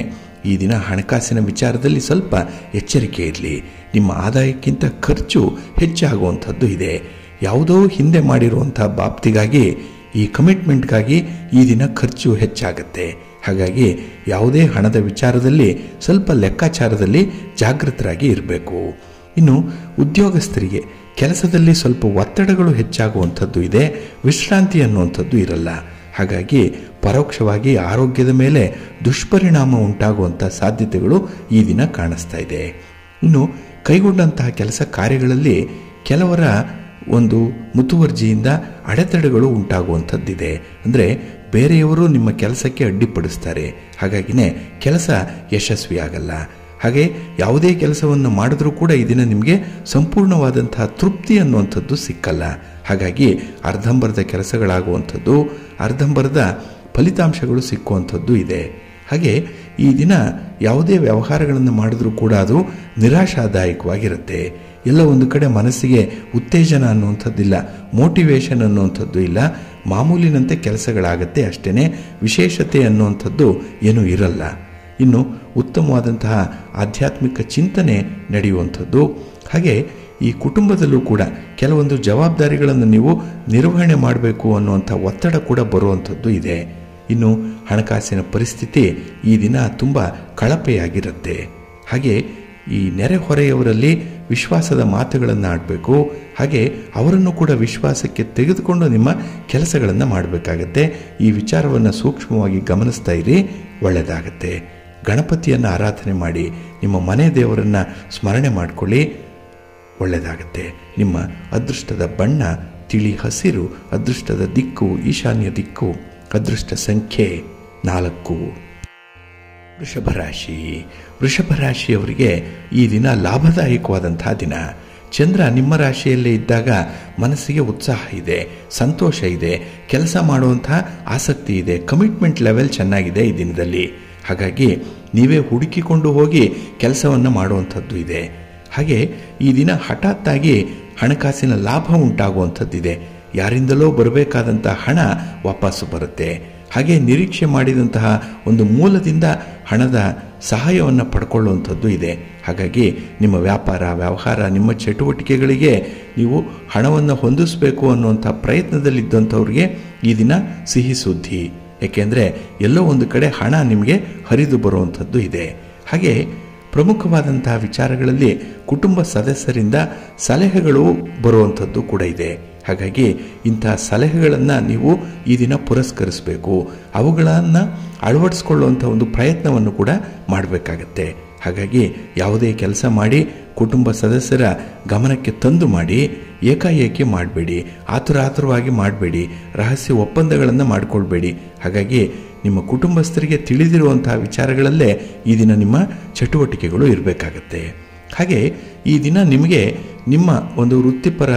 ಈ ದಿನ ಹಣಕಾಸಿನ ವಿಚಾರದಲ್ಲಿ ಸ್ವಲ್ಪ ಎಚ್ಚರಿಕೆ ಇರಲಿ. ನಿಮ್ಮ ಆದಾಯಕ್ಕಿಂತ ಖರ್ಚು ಹೆಚ್ಚಾಗುವಂಥದ್ದು ಇದೆ. ಯಾವುದೋ ಹಿಂದೆ ಮಾಡಿರುವಂಥ ಬಾಬ್ತಿಗಾಗಿ, ಈ ಕಮಿಟ್ಮೆಂಟ್ಗಾಗಿ ಈ ದಿನ ಖರ್ಚು ಹೆಚ್ಚಾಗುತ್ತೆ. ಹಾಗಾಗಿ ಯಾವುದೇ ಹಣದ ವಿಚಾರದಲ್ಲಿ ಸ್ವಲ್ಪ ಲೆಕ್ಕಾಚಾರದಲ್ಲಿ ಜಾಗೃತರಾಗಿ ಇರಬೇಕು. ಇನ್ನು ಉದ್ಯೋಗಸ್ಥರಿಗೆ ಕೆಲಸದಲ್ಲಿ ಸ್ವಲ್ಪ ಒತ್ತಡಗಳು ಹೆಚ್ಚಾಗುವಂಥದ್ದು ಇದೆ, ವಿಶ್ರಾಂತಿ ಅನ್ನುವಂಥದ್ದು ಇರಲ್ಲ. ಹಾಗಾಗಿ ಪರೋಕ್ಷವಾಗಿ ಆರೋಗ್ಯದ ಮೇಲೆ ದುಷ್ಪರಿಣಾಮ ಉಂಟಾಗುವಂಥ ಸಾಧ್ಯತೆಗಳು ಈ ದಿನ ಕಾಣಿಸ್ತಾ ಇದೆ. ಇನ್ನು ಕೈಗೊಂಡಂತಹ ಕೆಲಸ ಕಾರ್ಯಗಳಲ್ಲಿ ಕೆಲವರ ಒಂದು ಮುತುವರ್ಜಿಯಿಂದ ಅಡೆತಡೆಗಳು ಉಂಟಾಗುವಂಥದ್ದಿದೆ. ಅಂದರೆ ಬೇರೆಯವರು ನಿಮ್ಮ ಕೆಲಸಕ್ಕೆ ಅಡ್ಡಿಪಡಿಸ್ತಾರೆ. ಹಾಗಾಗಿನೇ ಕೆಲಸ ಯಶಸ್ವಿಯಾಗಲ್ಲ. ಹಾಗೆ ಯಾವುದೇ ಕೆಲಸವನ್ನು ಮಾಡಿದ್ರೂ ಕೂಡ ಈ ದಿನ ನಿಮಗೆ ಸಂಪೂರ್ಣವಾದಂತಹ ತೃಪ್ತಿ ಅನ್ನುವಂಥದ್ದು ಸಿಕ್ಕಲ್ಲ. ಹಾಗಾಗಿ ಅರ್ಧಂಬರ್ಧ ಕೆಲಸಗಳಾಗುವಂಥದ್ದು, ಅರ್ಧಂಬರ್ಧ ಫಲಿತಾಂಶಗಳು ಸಿಕ್ಕುವಂಥದ್ದು ಇದೆ. ಹಾಗೆ ಈ ದಿನ ಯಾವುದೇ ವ್ಯವಹಾರಗಳನ್ನು ಮಾಡಿದ್ರೂ ಕೂಡ ಅದು ನಿರಾಶಾದಾಯಕವಾಗಿರುತ್ತೆ. ಎಲ್ಲ ಒಂದು ಕಡೆ ಮನಸ್ಸಿಗೆ ಉತ್ತೇಜನ ಅನ್ನುವಂಥದ್ದಿಲ್ಲ, ಮೋಟಿವೇಶನ್ ಅನ್ನುವಂಥದ್ದು ಇಲ್ಲ. ಮಾಮೂಲಿನಂತೆ ಕೆಲಸಗಳಾಗತ್ತೆ ಅಷ್ಟೇ, ವಿಶೇಷತೆ ಅನ್ನುವಂಥದ್ದು ಏನೂ ಇರಲ್ಲ. ಇನ್ನು ಉತ್ತಮವಾದಂತಹ ಆಧ್ಯಾತ್ಮಿಕ ಚಿಂತನೆ ನಡೆಯುವಂಥದ್ದು. ಹಾಗೆ ಈ ಕುಟುಂಬದಲ್ಲೂ ಕೂಡ ಕೆಲವೊಂದು ಜವಾಬ್ದಾರಿಗಳನ್ನು ನೀವು ನಿರ್ವಹಣೆ ಮಾಡಬೇಕು ಅನ್ನುವಂಥ ಒತ್ತಡ ಕೂಡ ಬರುವಂಥದ್ದು ಇದೆ. ಇನ್ನು ಹಣಕಾಸಿನ ಪರಿಸ್ಥಿತಿ ಈ ದಿನ ತುಂಬ ಕಳಪೆಯಾಗಿರುತ್ತೆ. ಹಾಗೆ ಈ ನೆರೆಹೊರೆಯವರಲ್ಲಿ ವಿಶ್ವಾಸದ ಮಾತುಗಳನ್ನು ಆಡಬೇಕು. ಹಾಗೆ ಅವರನ್ನು ಕೂಡ ವಿಶ್ವಾಸಕ್ಕೆ ತೆಗೆದುಕೊಂಡು ನಿಮ್ಮ ಕೆಲಸಗಳನ್ನು ಮಾಡಬೇಕಾಗತ್ತೆ. ಈ ವಿಚಾರವನ್ನು ಸೂಕ್ಷ್ಮವಾಗಿ ಗಮನಿಸ್ತಾ ಇರಿ, ಒಳ್ಳೆಯದಾಗತ್ತೆ. ಗಣಪತಿಯನ್ನು ಆರಾಧನೆ ಮಾಡಿ, ನಿಮ್ಮ ಮನೆ ದೇವರನ್ನು ಸ್ಮರಣೆ ಮಾಡಿಕೊಳ್ಳಿ, ಒಳ್ಳೆಯದಾಗತ್ತೆ. ನಿಮ್ಮ ಅದೃಷ್ಟದ ಬಣ್ಣ ತಿಳಿ ಹಸಿರು, ಅದೃಷ್ಟದ ದಿಕ್ಕು ಈಶಾನ್ಯ ದಿಕ್ಕು, ಅದೃಷ್ಟ ಸಂಖ್ಯೆ 4. ವೃಷಭ ರಾಶಿಯವರಿಗೆ ಈ ದಿನ ಲಾಭದಾಯಕವಾದಂತಹ ದಿನ. ಚಂದ್ರ ನಿಮ್ಮ ರಾಶಿಯಲ್ಲೇ ಇದ್ದಾಗ ಮನಸ್ಸಿಗೆ ಉತ್ಸಾಹ ಇದೆ, ಸಂತೋಷ ಇದೆ, ಕೆಲಸ ಮಾಡುವಂತಹ ಆಸಕ್ತಿ ಇದೆ, ಕಮಿಟ್ಮೆಂಟ್ ಲೆವೆಲ್ ಚೆನ್ನಾಗಿದೆ ಈ ದಿನದಲ್ಲಿ. ಹಾಗಾಗಿ ನೀವೇ ಹುಡುಕಿಕೊಂಡು ಹೋಗಿ ಕೆಲಸವನ್ನು ಮಾಡುವಂಥದ್ದು ಇದೆ. ಹಾಗೆ ಈ ದಿನ ಹಠಾತ್ತಾಗಿ ಹಣಕಾಸಿನ ಲಾಭ ಉಂಟಾಗುವಂಥದ್ದಿದೆ. ಯಾರಿಂದಲೋ ಬರಬೇಕಾದಂಥ ಹಣ ವಾಪಸ್ಸು ಬರುತ್ತೆ. ಹಾಗೆ ನಿರೀಕ್ಷೆ ಮಾಡಿದಂತಹ ಒಂದು ಮೂಲದಿಂದ ಹಣದ ಸಹಾಯವನ್ನು ಪಡ್ಕೊಳ್ಳುವಂಥದ್ದು ಇದೆ. ಹಾಗಾಗಿ ನಿಮ್ಮ ವ್ಯಾಪಾರ ವ್ಯವಹಾರ, ನಿಮ್ಮ ಚಟುವಟಿಕೆಗಳಿಗೆ ನೀವು ಹಣವನ್ನು ಹೊಂದಿಸಬೇಕು ಅನ್ನುವಂಥ ಪ್ರಯತ್ನದಲ್ಲಿದ್ದಂಥವ್ರಿಗೆ ಈ ದಿನ ಸಿಹಿ ಸುದ್ದಿ. ಏಕೆಂದರೆ ಎಲ್ಲೋ ಒಂದು ಕಡೆ ಹಣ ನಿಮಗೆ ಹರಿದು ಬರುವಂಥದ್ದು ಇದೆ. ಹಾಗೆ ಪ್ರಮುಖವಾದಂತಹ ವಿಚಾರಗಳಲ್ಲಿ ಕುಟುಂಬ ಸದಸ್ಯರಿಂದ ಸಲಹೆಗಳು ಬರುವಂಥದ್ದು ಕೂಡ ಇದೆ. ಹಾಗಾಗಿ ಇಂತಹ ಸಲಹೆಗಳನ್ನು ನೀವು ಈ ದಿನ ಪುರಸ್ಕರಿಸಬೇಕು, ಅವುಗಳನ್ನು ಅಳವಡಿಸ್ಕೊಳ್ಳುವಂಥ ಒಂದು ಪ್ರಯತ್ನವನ್ನು ಕೂಡ ಮಾಡಬೇಕಾಗತ್ತೆ. ಹಾಗಾಗಿ ಯಾವುದೇ ಕೆಲಸ ಮಾಡಿ ಕುಟುಂಬ ಸದಸ್ಯರ ಗಮನಕ್ಕೆ ತಂದು ಮಾಡಿ, ಏಕಾಏಕಿ ಮಾಡಬೇಡಿ, ಆತುರವಾಗಿ ಮಾಡಬೇಡಿ, ರಹಸ್ಯ ಒಪ್ಪಂದಗಳನ್ನು ಮಾಡಿಕೊಳ್ಬೇಡಿ. ಹಾಗಾಗಿ ನಿಮ್ಮ ಕುಟುಂಬಸ್ಥರಿಗೆ ತಿಳಿದಿರುವಂತಹ ವಿಚಾರಗಳಲ್ಲೇ ಈ ದಿನ ನಿಮ್ಮ ಚಟುವಟಿಕೆಗಳು ಇರಬೇಕಾಗತ್ತೆ. ಹಾಗೆ ಈ ದಿನ ನಿಮಗೆ ನಿಮ್ಮ ಒಂದು ವೃತ್ತಿಪರ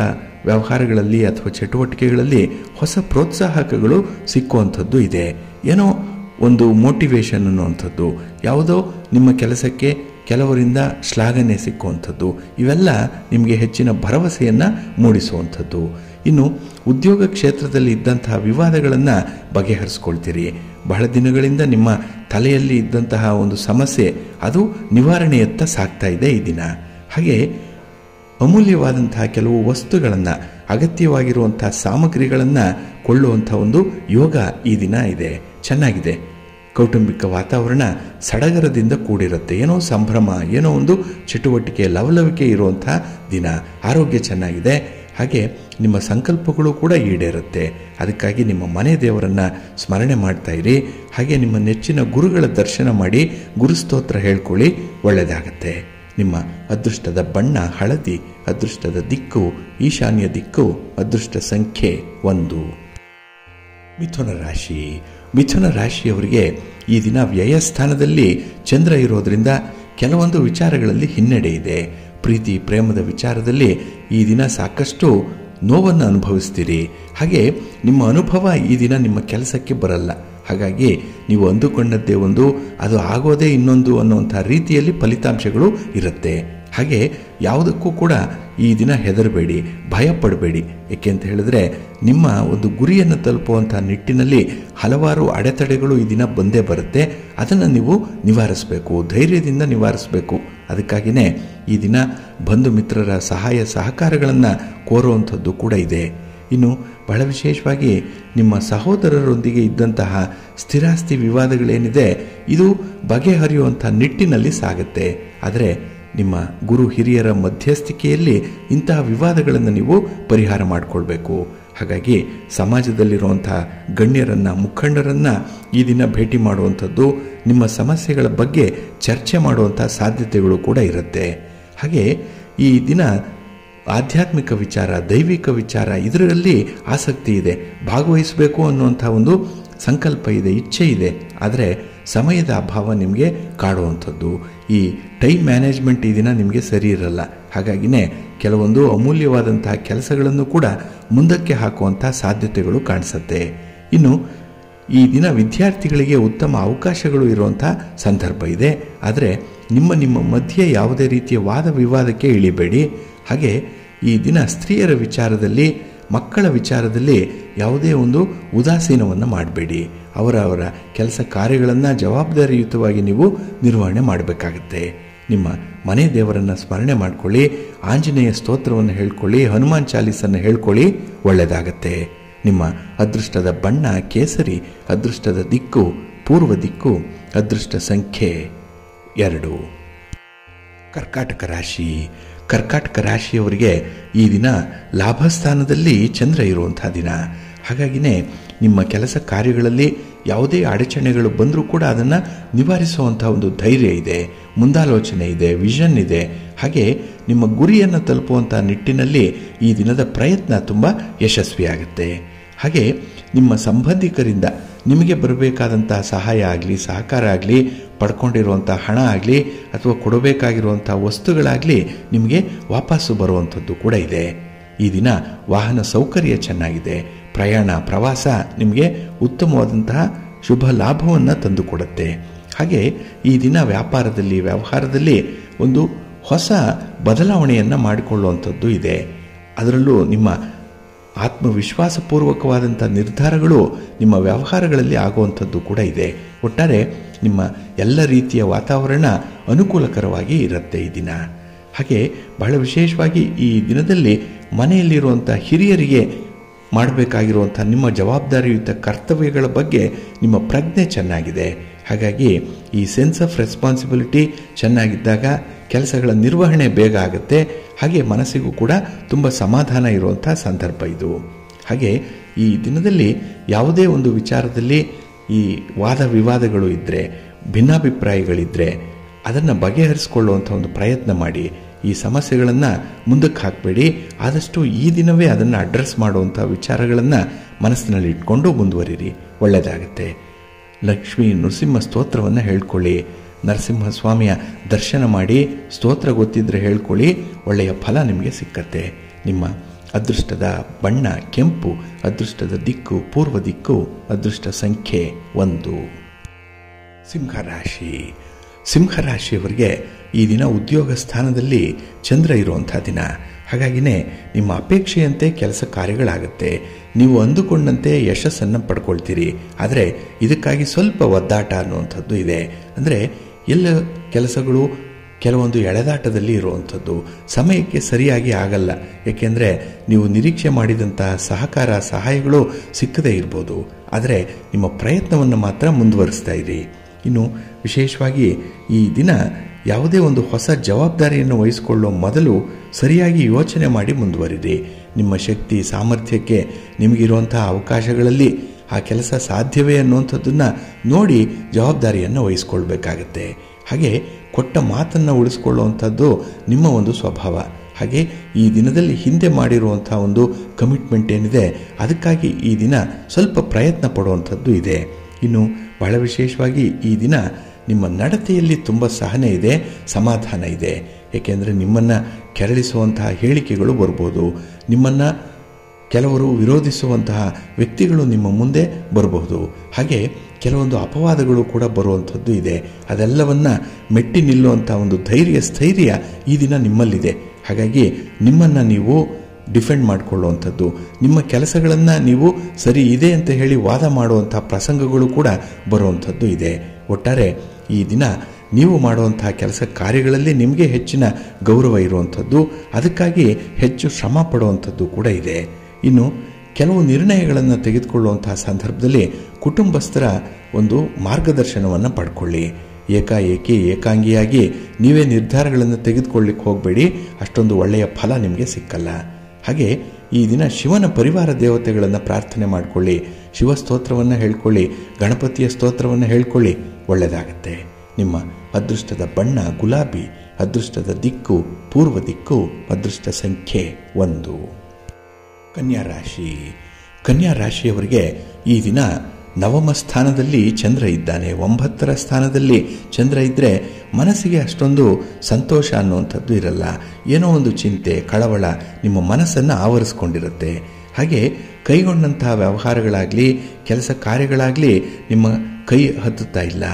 ವ್ಯವಹಾರಗಳಲ್ಲಿ ಅಥವಾ ಚಟುವಟಿಕೆಗಳಲ್ಲಿ ಹೊಸ ಪ್ರೋತ್ಸಾಹಕಗಳು ಸಿಕ್ಕುವಂಥದ್ದು ಇದೆ. ಏನೋ ಒಂದು ಮೋಟಿವೇಶನ್ ಅನ್ನುವಂಥದ್ದು, ಯಾವುದೋ ನಿಮ್ಮ ಕೆಲಸಕ್ಕೆ ಕೆಲವರಿಂದ ಶ್ಲಾಘನೆ ಸಿಕ್ಕುವಂಥದ್ದು, ಇವೆಲ್ಲ ನಿಮಗೆ ಹೆಚ್ಚಿನ ಭರವಸೆಯನ್ನು ಮೂಡಿಸುವಂಥದ್ದು. ಇನ್ನು ಉದ್ಯೋಗ ಕ್ಷೇತ್ರದಲ್ಲಿ ಇದ್ದಂತಹ ವಿವಾದಗಳನ್ನು ಬಗೆಹರಿಸ್ಕೊಳ್ತೀರಿ. ಬಹಳ ದಿನಗಳಿಂದ ನಿಮ್ಮ ತಲೆಯಲ್ಲಿ ಇದ್ದಂತಹ ಒಂದು ಸಮಸ್ಯೆ ಅದು ನಿವಾರಣೆಯತ್ತ ಸಾಗ್ತಾ ಇದೆ ಈ ದಿನ. ಹಾಗೆ ಅಮೂಲ್ಯವಾದಂತಹ ಕೆಲವು ವಸ್ತುಗಳನ್ನು, ಅಗತ್ಯವಾಗಿರುವಂತಹ ಸಾಮಗ್ರಿಗಳನ್ನು ಕೊಳ್ಳುವಂಥ ಒಂದು ಯೋಗ ಈ ದಿನ ಇದೆ. ಚೆನ್ನಾಗಿದೆ. ಕೌಟುಂಬಿಕ ವಾತಾವರಣ ಸಡಗರದಿಂದ ಕೂಡಿರುತ್ತೆ. ಏನೋ ಸಂಭ್ರಮ, ಏನೋ ಒಂದು ಚಟುವಟಿಕೆ, ಲವಲವಿಕೆ ಇರುವಂಥ ದಿನ. ಆರೋಗ್ಯ ಚೆನ್ನಾಗಿದೆ. ಹಾಗೆ ನಿಮ್ಮ ಸಂಕಲ್ಪಗಳು ಕೂಡ ಈಡೇರುತ್ತೆ. ಅದಕ್ಕಾಗಿ ನಿಮ್ಮ ಮನೆ ದೇವರನ್ನು ಸ್ಮರಣೆ ಮಾಡ್ತಾ ಇರಿ. ಹಾಗೆ ನಿಮ್ಮ ನೆಚ್ಚಿನ ಗುರುಗಳ ದರ್ಶನ ಮಾಡಿ ಗುರುಸ್ತೋತ್ರ ಹೇಳ್ಕೊಳ್ಳಿ, ಒಳ್ಳೆಯದಾಗತ್ತೆ. ನಿಮ್ಮ ಅದೃಷ್ಟದ ಬಣ್ಣ ಹಳದಿ, ಅದೃಷ್ಟದ ದಿಕ್ಕು ಈಶಾನ್ಯ ದಿಕ್ಕು, ಅದೃಷ್ಟ ಸಂಖ್ಯೆ 1. ಮಿಥುನ ರಾಶಿಯವರಿಗೆ ಈ ದಿನ ವ್ಯಯಸ್ಥಾನದಲ್ಲಿ ಚಂದ್ರ ಇರೋದ್ರಿಂದ ಕೆಲವೊಂದು ವಿಚಾರಗಳಲ್ಲಿ ಹಿನ್ನಡೆ ಇದೆ. ಪ್ರೀತಿ ಪ್ರೇಮದ ವಿಚಾರದಲ್ಲಿ ಈ ದಿನ ಸಾಕಷ್ಟು ನೋವನ್ನು ಅನುಭವಿಸ್ತೀರಿ. ಹಾಗೆ ನಿಮ್ಮ ಅನುಭವ ಈ ದಿನ ನಿಮ್ಮ ಕೆಲಸಕ್ಕೆ ಬರಲ್ಲ. ಹಾಗಾಗಿ ನೀವು ಅಂದುಕೊಂಡದ್ದೇ ಒಂದು, ಅದು ಆಗೋದೇ ಇನ್ನೊಂದು ಅನ್ನುವಂಥ ರೀತಿಯಲ್ಲಿ ಫಲಿತಾಂಶಗಳು ಇರುತ್ತೆ. ಹಾಗೆ ಯಾವುದಕ್ಕೂ ಕೂಡ ಈ ದಿನ ಹೆದರಬೇಡಿ, ಭಯಪಡಬೇಡಿ. ಏಕೆ ಅಂತ ಹೇಳಿದ್ರೆ ನಿಮ್ಮ ಒಂದು ಗುರಿಯನ್ನು ತಲುಪುವಂಥ ನಿಟ್ಟಿನಲ್ಲಿ ಹಲವಾರು ಅಡೆತಡೆಗಳು ಈ ದಿನ ಬಂದೇ ಬರುತ್ತೆ. ಅದನ್ನು ನೀವು ನಿವಾರಿಸಬೇಕು, ಧೈರ್ಯದಿಂದ ನಿವಾರಿಸಬೇಕು. ಅದಕ್ಕಾಗಿಯೇ ಈ ದಿನ ಬಂಧು ಮಿತ್ರರ ಸಹಾಯ ಸಹಕಾರಗಳನ್ನು ಕೋರುವಂಥದ್ದು ಕೂಡ ಇದೆ. ಇನ್ನು ಬಹಳ ವಿಶೇಷವಾಗಿ ನಿಮ್ಮ ಸಹೋದರರೊಂದಿಗೆ ಇದ್ದಂತಹ ಸ್ಥಿರಾಸ್ತಿ ವಿವಾದಗಳೇನಿದೆ ಇದು ಬಗೆಹರಿಯುವಂಥ ನಿಟ್ಟಿನಲ್ಲಿ ಸಾಗುತ್ತೆ. ಆದರೆ ನಿಮ್ಮ ಗುರು ಹಿರಿಯರ ಮಧ್ಯಸ್ಥಿಕೆಯಲ್ಲಿ ಇಂತಹ ವಿವಾದಗಳನ್ನು ನೀವು ಪರಿಹಾರ ಮಾಡಿಕೊಳ್ಬೇಕು. ಹಾಗಾಗಿ ಸಮಾಜದಲ್ಲಿರುವಂಥ ಗಣ್ಯರನ್ನು, ಮುಖಂಡರನ್ನು ಈ ದಿನ ಭೇಟಿ ಮಾಡುವಂಥದ್ದು, ನಿಮ್ಮ ಸಮಸ್ಯೆಗಳ ಬಗ್ಗೆ ಚರ್ಚೆ ಮಾಡುವಂಥ ಸಾಧ್ಯತೆಗಳು ಕೂಡ ಇರುತ್ತೆ. ಹಾಗೆ ಈ ದಿನ ಆಧ್ಯಾತ್ಮಿಕ ವಿಚಾರ, ದೈವಿಕ ವಿಚಾರ ಇದರಲ್ಲಿ ಆಸಕ್ತಿ ಇದೆ, ಭಾಗವಹಿಸಬೇಕು ಅನ್ನುವಂಥ ಒಂದು ಸಂಕಲ್ಪ ಇದೆ, ಇಚ್ಛೆ ಇದೆ. ಆದರೆ ಸಮಯದ ಅಭಾವ ನಿಮಗೆ ಕಾಡುವಂಥದ್ದು. ಈ ಟೈಮ್ ಮ್ಯಾನೇಜ್ಮೆಂಟ್ ಈ ದಿನ ನಿಮಗೆ ಸರಿ ಇರಲ್ಲ. ಹಾಗಾಗಿನೇ ಕೆಲವೊಂದು ಅಮೂಲ್ಯವಾದಂತಹ ಕೆಲಸಗಳನ್ನು ಕೂಡ ಮುಂದಕ್ಕೆ ಹಾಕುವಂಥ ಸಾಧ್ಯತೆಗಳು ಕಾಣಿಸುತ್ತೆ. ಇನ್ನು ಈ ದಿನ ವಿದ್ಯಾರ್ಥಿಗಳಿಗೆ ಉತ್ತಮ ಅವಕಾಶಗಳು ಇರುವಂಥ ಸಂದರ್ಭ ಇದೆ. ಆದರೆ ನಿಮ್ಮ ಮಧ್ಯೆ ಯಾವುದೇ ರೀತಿಯ ವಾದ ವಿವಾದಕ್ಕೆ ಇಳಿಬೇಡಿ. ಹಾಗೆ ಈ ದಿನ ಸ್ತ್ರೀಯರ ವಿಚಾರದಲ್ಲಿ, ಮಕ್ಕಳ ವಿಚಾರದಲ್ಲಿ ಯಾವುದೇ ಒಂದು ಉದಾಸೀನವನ್ನು ಮಾಡಬೇಡಿ. ಅವರ ಕೆಲಸ ಕಾರ್ಯಗಳನ್ನು ಜವಾಬ್ದಾರಿಯುತವಾಗಿ ನೀವು ನಿರ್ವಹಣೆ ಮಾಡಬೇಕಾಗತ್ತೆ. ನಿಮ್ಮ ಮನೆ ದೇವರನ್ನು ಸ್ಮರಣೆ ಮಾಡಿಕೊಳ್ಳಿ, ಆಂಜನೇಯ ಸ್ತೋತ್ರವನ್ನು ಹೇಳ್ಕೊಳ್ಳಿ, ಹನುಮಾನ್ ಚಾಲೀಸನ್ನು ಹೇಳ್ಕೊಳ್ಳಿ, ಒಳ್ಳೆಯದಾಗತ್ತೆ. ನಿಮ್ಮ ಅದೃಷ್ಟದ ಬಣ್ಣ ಕೇಸರಿ, ಅದೃಷ್ಟದ ದಿಕ್ಕು ಪೂರ್ವ ದಿಕ್ಕು, ಅದೃಷ್ಟ ಸಂಖ್ಯೆ 2. ಕರ್ಕಾಟಕ ರಾಶಿಯವರಿಗೆ ಈ ದಿನ ಲಾಭಸ್ಥಾನದಲ್ಲಿ ಚಂದ್ರ ಇರುವಂಥ ದಿನ. ಹಾಗಾಗಿನೇ ನಿಮ್ಮ ಕೆಲಸ ಕಾರ್ಯಗಳಲ್ಲಿ ಯಾವುದೇ ಅಡಚಣೆಗಳು ಬಂದರೂ ಕೂಡ ಅದನ್ನು ನಿವಾರಿಸುವಂಥ ಒಂದು ಧೈರ್ಯ ಇದೆ, ಮುಂದಾಲೋಚನೆ ಇದೆ, ವಿಷನ್ ಇದೆ. ಹಾಗೆ ನಿಮ್ಮ ಗುರಿಯನ್ನು ತಲುಪುವಂಥ ನಿಟ್ಟಿನಲ್ಲಿ ಈ ದಿನದ ಪ್ರಯತ್ನ ತುಂಬ ಯಶಸ್ವಿಯಾಗುತ್ತೆ. ಹಾಗೆ ನಿಮ್ಮ ಸಂಬಂಧಿಕರಿಂದ ನಿಮಗೆ ಬರಬೇಕಾದಂಥ ಸಹಾಯ ಆಗಲಿ, ಸಹಕಾರ ಆಗಲಿ, ಪಡ್ಕೊಂಡಿರುವಂಥ ಹಣ ಆಗಲಿ ಅಥವಾ ಕೊಡಬೇಕಾಗಿರುವಂಥ ವಸ್ತುಗಳಾಗಲಿ ನಿಮಗೆ ವಾಪಸ್ಸು ಬರುವಂಥದ್ದು ಕೂಡ ಇದೆ. ಈ ದಿನ ವಾಹನ ಸೌಕರ್ಯ ಚೆನ್ನಾಗಿದೆ. ಪ್ರಯಾಣ, ಪ್ರವಾಸ ನಿಮಗೆ ಉತ್ತಮವಾದಂತಹ ಶುಭ ಲಾಭವನ್ನು ತಂದುಕೊಡುತ್ತೆ. ಹಾಗೆ ಈ ದಿನ ವ್ಯಾಪಾರದಲ್ಲಿ, ವ್ಯವಹಾರದಲ್ಲಿ ಒಂದು ಹೊಸ ಬದಲಾವಣೆಯನ್ನು ಮಾಡಿಕೊಳ್ಳುವಂಥದ್ದು ಇದೆ. ಅದರಲ್ಲೂ ನಿಮ್ಮ ಆತ್ಮವಿಶ್ವಾಸಪೂರ್ವಕವಾದಂಥ ನಿರ್ಧಾರಗಳು ನಿಮ್ಮ ವ್ಯವಹಾರಗಳಲ್ಲಿ ಆಗುವಂಥದ್ದು ಕೂಡ ಇದೆ. ಒಟ್ಟಾರೆ ನಿಮ್ಮ ಎಲ್ಲ ರೀತಿಯ ವಾತಾವರಣ ಅನುಕೂಲಕರವಾಗಿ ಇರುತ್ತೆ ಈ ದಿನ. ಹಾಗೆ ಬಹಳ ವಿಶೇಷವಾಗಿ ಈ ದಿನದಲ್ಲಿ ಮನೆಯಲ್ಲಿರುವಂಥ ಹಿರಿಯರಿಗೆ ಮಾಡಬೇಕಾಗಿರುವಂಥ ನಿಮ್ಮ ಜವಾಬ್ದಾರಿಯುತ ಕರ್ತವ್ಯಗಳ ಬಗ್ಗೆ ನಿಮ್ಮ ಪ್ರಜ್ಞೆ ಚೆನ್ನಾಗಿದೆ. ಹಾಗಾಗಿ ಈ ಸೆನ್ಸ್ ಆಫ್ ರೆಸ್ಪಾನ್ಸಿಬಿಲಿಟಿ ಚೆನ್ನಾಗಿದ್ದಾಗ ಕೆಲಸಗಳ ನಿರ್ವಹಣೆ ಬೇಗ ಆಗುತ್ತೆ. ಹಾಗೆ ಮನಸ್ಸಿಗೂ ಕೂಡ ತುಂಬ ಸಮಾಧಾನ ಇರುವಂಥ ಸಂದರ್ಭ ಇದು. ಹಾಗೆ ಈ ದಿನದಲ್ಲಿ ಯಾವುದೇ ಒಂದು ವಿಚಾರದಲ್ಲಿ ಈ ವಾದ ವಿವಾದಗಳು ಇದ್ದರೆ, ಭಿನ್ನಾಭಿಪ್ರಾಯಗಳಿದ್ದರೆ ಅದನ್ನು ಬಗೆಹರಿಸಿಕೊಳ್ಳುವಂಥ ಒಂದು ಪ್ರಯತ್ನ ಮಾಡಿ. ಈ ಸಮಸ್ಯೆಗಳನ್ನು ಮುಂದಕ್ಕೆ ಹಾಕಬೇಡಿ. ಆದಷ್ಟು ಈ ದಿನವೇ ಅದನ್ನು ಅಡ್ರೆಸ್ ಮಾಡುವಂಥ ವಿಚಾರಗಳನ್ನು ಮನಸ್ಸಿನಲ್ಲಿ ಇಟ್ಕೊಂಡು ಮುಂದುವರಿರಿ, ಒಳ್ಳೆಯದಾಗುತ್ತೆ. ಲಕ್ಷ್ಮೀ ನೃಸಿಂಹ ಸ್ತೋತ್ರವನ್ನು ಹೇಳ್ಕೊಳ್ಳಿ. ನರಸಿಂಹಸ್ವಾಮಿಯ ದರ್ಶನ ಮಾಡಿ ಸ್ತೋತ್ರ ಗೊತ್ತಿದ್ದರೆ ಹೇಳ್ಕೊಳ್ಳಿ, ಒಳ್ಳೆಯ ಫಲ ನಿಮಗೆ ಸಿಕ್ಕತ್ತೆ. ನಿಮ್ಮ ಅದೃಷ್ಟದ ಬಣ್ಣ ಕೆಂಪು, ಅದೃಷ್ಟದ ದಿಕ್ಕು ಪೂರ್ವ ದಿಕ್ಕು, ಅದೃಷ್ಟ ಸಂಖ್ಯೆ 1. ಸಿಂಹರಾಶಿ. ಸಿಂಹರಾಶಿಯವರಿಗೆ ಈ ದಿನ ಉದ್ಯೋಗ ಸ್ಥಾನದಲ್ಲಿ ಚಂದ್ರ ಇರುವಂಥ ದಿನ. ಹಾಗಾಗಿನೇ ನಿಮ್ಮ ಅಪೇಕ್ಷೆಯಂತೆ ಕೆಲಸ ಕಾರ್ಯಗಳಾಗುತ್ತೆ. ನೀವು ಅಂದುಕೊಂಡಂತೆ ಯಶಸ್ಸನ್ನು ಪಡ್ಕೊಳ್ತೀರಿ. ಆದರೆ ಇದಕ್ಕಾಗಿ ಸ್ವಲ್ಪ ಒದ್ದಾಟ ಅನ್ನುವಂಥದ್ದು ಇದೆ. ಅಂದರೆ ಎಲ್ಲ ಕೆಲಸಗಳು ಕೆಲವೊಂದು ಎಳೆದಾಟದಲ್ಲಿ ಇರುವಂಥದ್ದು, ಸಮಯಕ್ಕೆ ಸರಿಯಾಗಿ ಆಗಲ್ಲ. ಏಕೆಂದರೆ ನೀವು ನಿರೀಕ್ಷೆ ಮಾಡಿದಂಥ ಸಹಕಾರ ಸಹಾಯಗಳು ಸಿಕ್ಕದೇ ಇರ್ಬೋದು. ಆದರೆ ನಿಮ್ಮ ಪ್ರಯತ್ನವನ್ನು ಮಾತ್ರ ಮುಂದುವರಿಸ್ತಾ ಇರಿ. ಇನ್ನು ವಿಶೇಷವಾಗಿ ಈ ದಿನ ಯಾವುದೇ ಒಂದು ಹೊಸ ಜವಾಬ್ದಾರಿಯನ್ನು ವಹಿಸಿಕೊಳ್ಳುವ ಮೊದಲು ಸರಿಯಾಗಿ ಯೋಚನೆ ಮಾಡಿ ಮುಂದುವರಿರಿ. ನಿಮ್ಮ ಶಕ್ತಿ ಸಾಮರ್ಥ್ಯಕ್ಕೆ ನಿಮಗಿರುವಂತಹ ಅವಕಾಶಗಳಲ್ಲಿ ಆ ಕೆಲಸ ಸಾಧ್ಯವೇ ಅನ್ನುವಂಥದ್ದನ್ನು ನೋಡಿ ಜವಾಬ್ದಾರಿಯನ್ನು ವಹಿಸ್ಕೊಳ್ಬೇಕಾಗತ್ತೆ. ಹಾಗೆ ಕೊಟ್ಟ ಮಾತನ್ನು ಉಳಿಸ್ಕೊಳ್ಳುವಂಥದ್ದು ನಿಮ್ಮ ಒಂದು ಸ್ವಭಾವ. ಹಾಗೆ ಈ ದಿನದಲ್ಲಿ ಹಿಂದೆ ಮಾಡಿರುವಂಥ ಒಂದು ಕಮಿಟ್ಮೆಂಟ್ ಏನಿದೆ ಅದಕ್ಕಾಗಿ ಈ ದಿನ ಸ್ವಲ್ಪ ಪ್ರಯತ್ನ ಪಡುವಂಥದ್ದು ಇದೆ. ಇನ್ನು ಬಹಳ ವಿಶೇಷವಾಗಿ ಈ ದಿನ ನಿಮ್ಮ ನಡತೆಯಲ್ಲಿ ತುಂಬ ಸಹನೆ ಇದೆ, ಸಮಾಧಾನ ಇದೆ. ಏಕೆಂದರೆ ನಿಮ್ಮನ್ನು ಕೆರಳಿಸುವಂತಹ ಹೇಳಿಕೆಗಳು ಬರ್ಬೋದು, ನಿಮ್ಮನ್ನು ಕೆಲವರು ವಿರೋಧಿಸುವಂತಹ ವ್ಯಕ್ತಿಗಳು ನಿಮ್ಮ ಮುಂದೆ ಬರಬಹುದು. ಹಾಗೆ ಕೆಲವೊಂದು ಅಪವಾದಗಳು ಕೂಡ ಬರುವಂಥದ್ದು ಇದೆ. ಅದೆಲ್ಲವನ್ನು ಮೆಟ್ಟಿ ನಿಲ್ಲುವಂಥ ಒಂದು ಸ್ಥೈರ್ಯ ಈ ದಿನ ನಿಮ್ಮಲ್ಲಿದೆ. ಹಾಗಾಗಿ ನಿಮ್ಮನ್ನು ನೀವು ಡಿಫೆಂಡ್ ಮಾಡಿಕೊಳ್ಳುವಂಥದ್ದು, ನಿಮ್ಮ ಕೆಲಸಗಳನ್ನು ನೀವು ಸರಿ ಇದೆ ಅಂತ ಹೇಳಿ ವಾದ ಮಾಡುವಂಥ ಪ್ರಸಂಗಗಳು ಕೂಡ ಬರುವಂಥದ್ದು ಇದೆ. ಒಟ್ಟಾರೆ ಈ ದಿನ ನೀವು ಮಾಡುವಂತಹ ಕೆಲಸ ಕಾರ್ಯಗಳಲ್ಲಿ ನಿಮಗೆ ಹೆಚ್ಚಿನ ಗೌರವ ಇರುವಂಥದ್ದು, ಅದಕ್ಕಾಗಿ ಹೆಚ್ಚು ಶ್ರಮ ಪಡುವಂಥದ್ದು ಕೂಡ ಇದೆ. ಇನ್ನು ಕೆಲವು ನಿರ್ಣಯಗಳನ್ನು ತೆಗೆದುಕೊಳ್ಳುವಂತಹ ಸಂದರ್ಭದಲ್ಲಿ ಕುಟುಂಬಸ್ಥರ ಒಂದು ಮಾರ್ಗದರ್ಶನವನ್ನು ಪಡ್ಕೊಳ್ಳಿ. ಏಕಾಂಗಿಯಾಗಿ ನೀವೇ ನಿರ್ಧಾರಗಳನ್ನು ತೆಗೆದುಕೊಳ್ಳಿಕ್ಕೆ ಹೋಗಬೇಡಿ, ಅಷ್ಟೊಂದು ಒಳ್ಳೆಯ ಫಲ ನಿಮಗೆ ಸಿಕ್ಕಲ್ಲ. ಹಾಗೆ ಈ ದಿನ ಶಿವನ ಪರಿವಾರ ದೇವತೆಗಳನ್ನು ಪ್ರಾರ್ಥನೆ ಮಾಡಿಕೊಳ್ಳಿ, ಶಿವಸ್ತೋತ್ರವನ್ನು ಹೇಳ್ಕೊಳ್ಳಿ, ಗಣಪತಿಯ ಸ್ತೋತ್ರವನ್ನು ಹೇಳ್ಕೊಳ್ಳಿ, ಒಳ್ಳೆಯದಾಗತ್ತೆ. ನಿಮ್ಮ ಅದೃಷ್ಟದ ಬಣ್ಣ ಗುಲಾಬಿ, ಅದೃಷ್ಟದ ದಿಕ್ಕು ಪೂರ್ವ ದಿಕ್ಕು, ಅದೃಷ್ಟ ಸಂಖ್ಯೆ 1. ಕನ್ಯಾ ರಾಶಿ. ಕನ್ಯಾ ರಾಶಿಯವರಿಗೆ ಈ ದಿನ ನವಮ ಸ್ಥಾನದಲ್ಲಿ ಚಂದ್ರ ಇದ್ದಾನೆ. 9ರ ಸ್ಥಾನದಲ್ಲಿ ಚಂದ್ರ ಇದ್ದರೆ ಮನಸ್ಸಿಗೆ ಅಷ್ಟೊಂದು ಸಂತೋಷ ಅನ್ನುವಂಥದ್ದು ಇರಲ್ಲ. ಏನೋ ಒಂದು ಚಿಂತೆ, ಕಳವಳ ನಿಮ್ಮ ಮನಸ್ಸನ್ನು ಆವರಿಸ್ಕೊಂಡಿರುತ್ತೆ. ಹಾಗೆ ಕೈಗೊಂಡಂತಹ ವ್ಯವಹಾರಗಳಾಗಲಿ ಕೆಲಸ ಕಾರ್ಯಗಳಾಗಲಿ ನಿಮ್ಮ ಕೈ ಹತ್ತುತ್ತಾ ಇಲ್ಲ.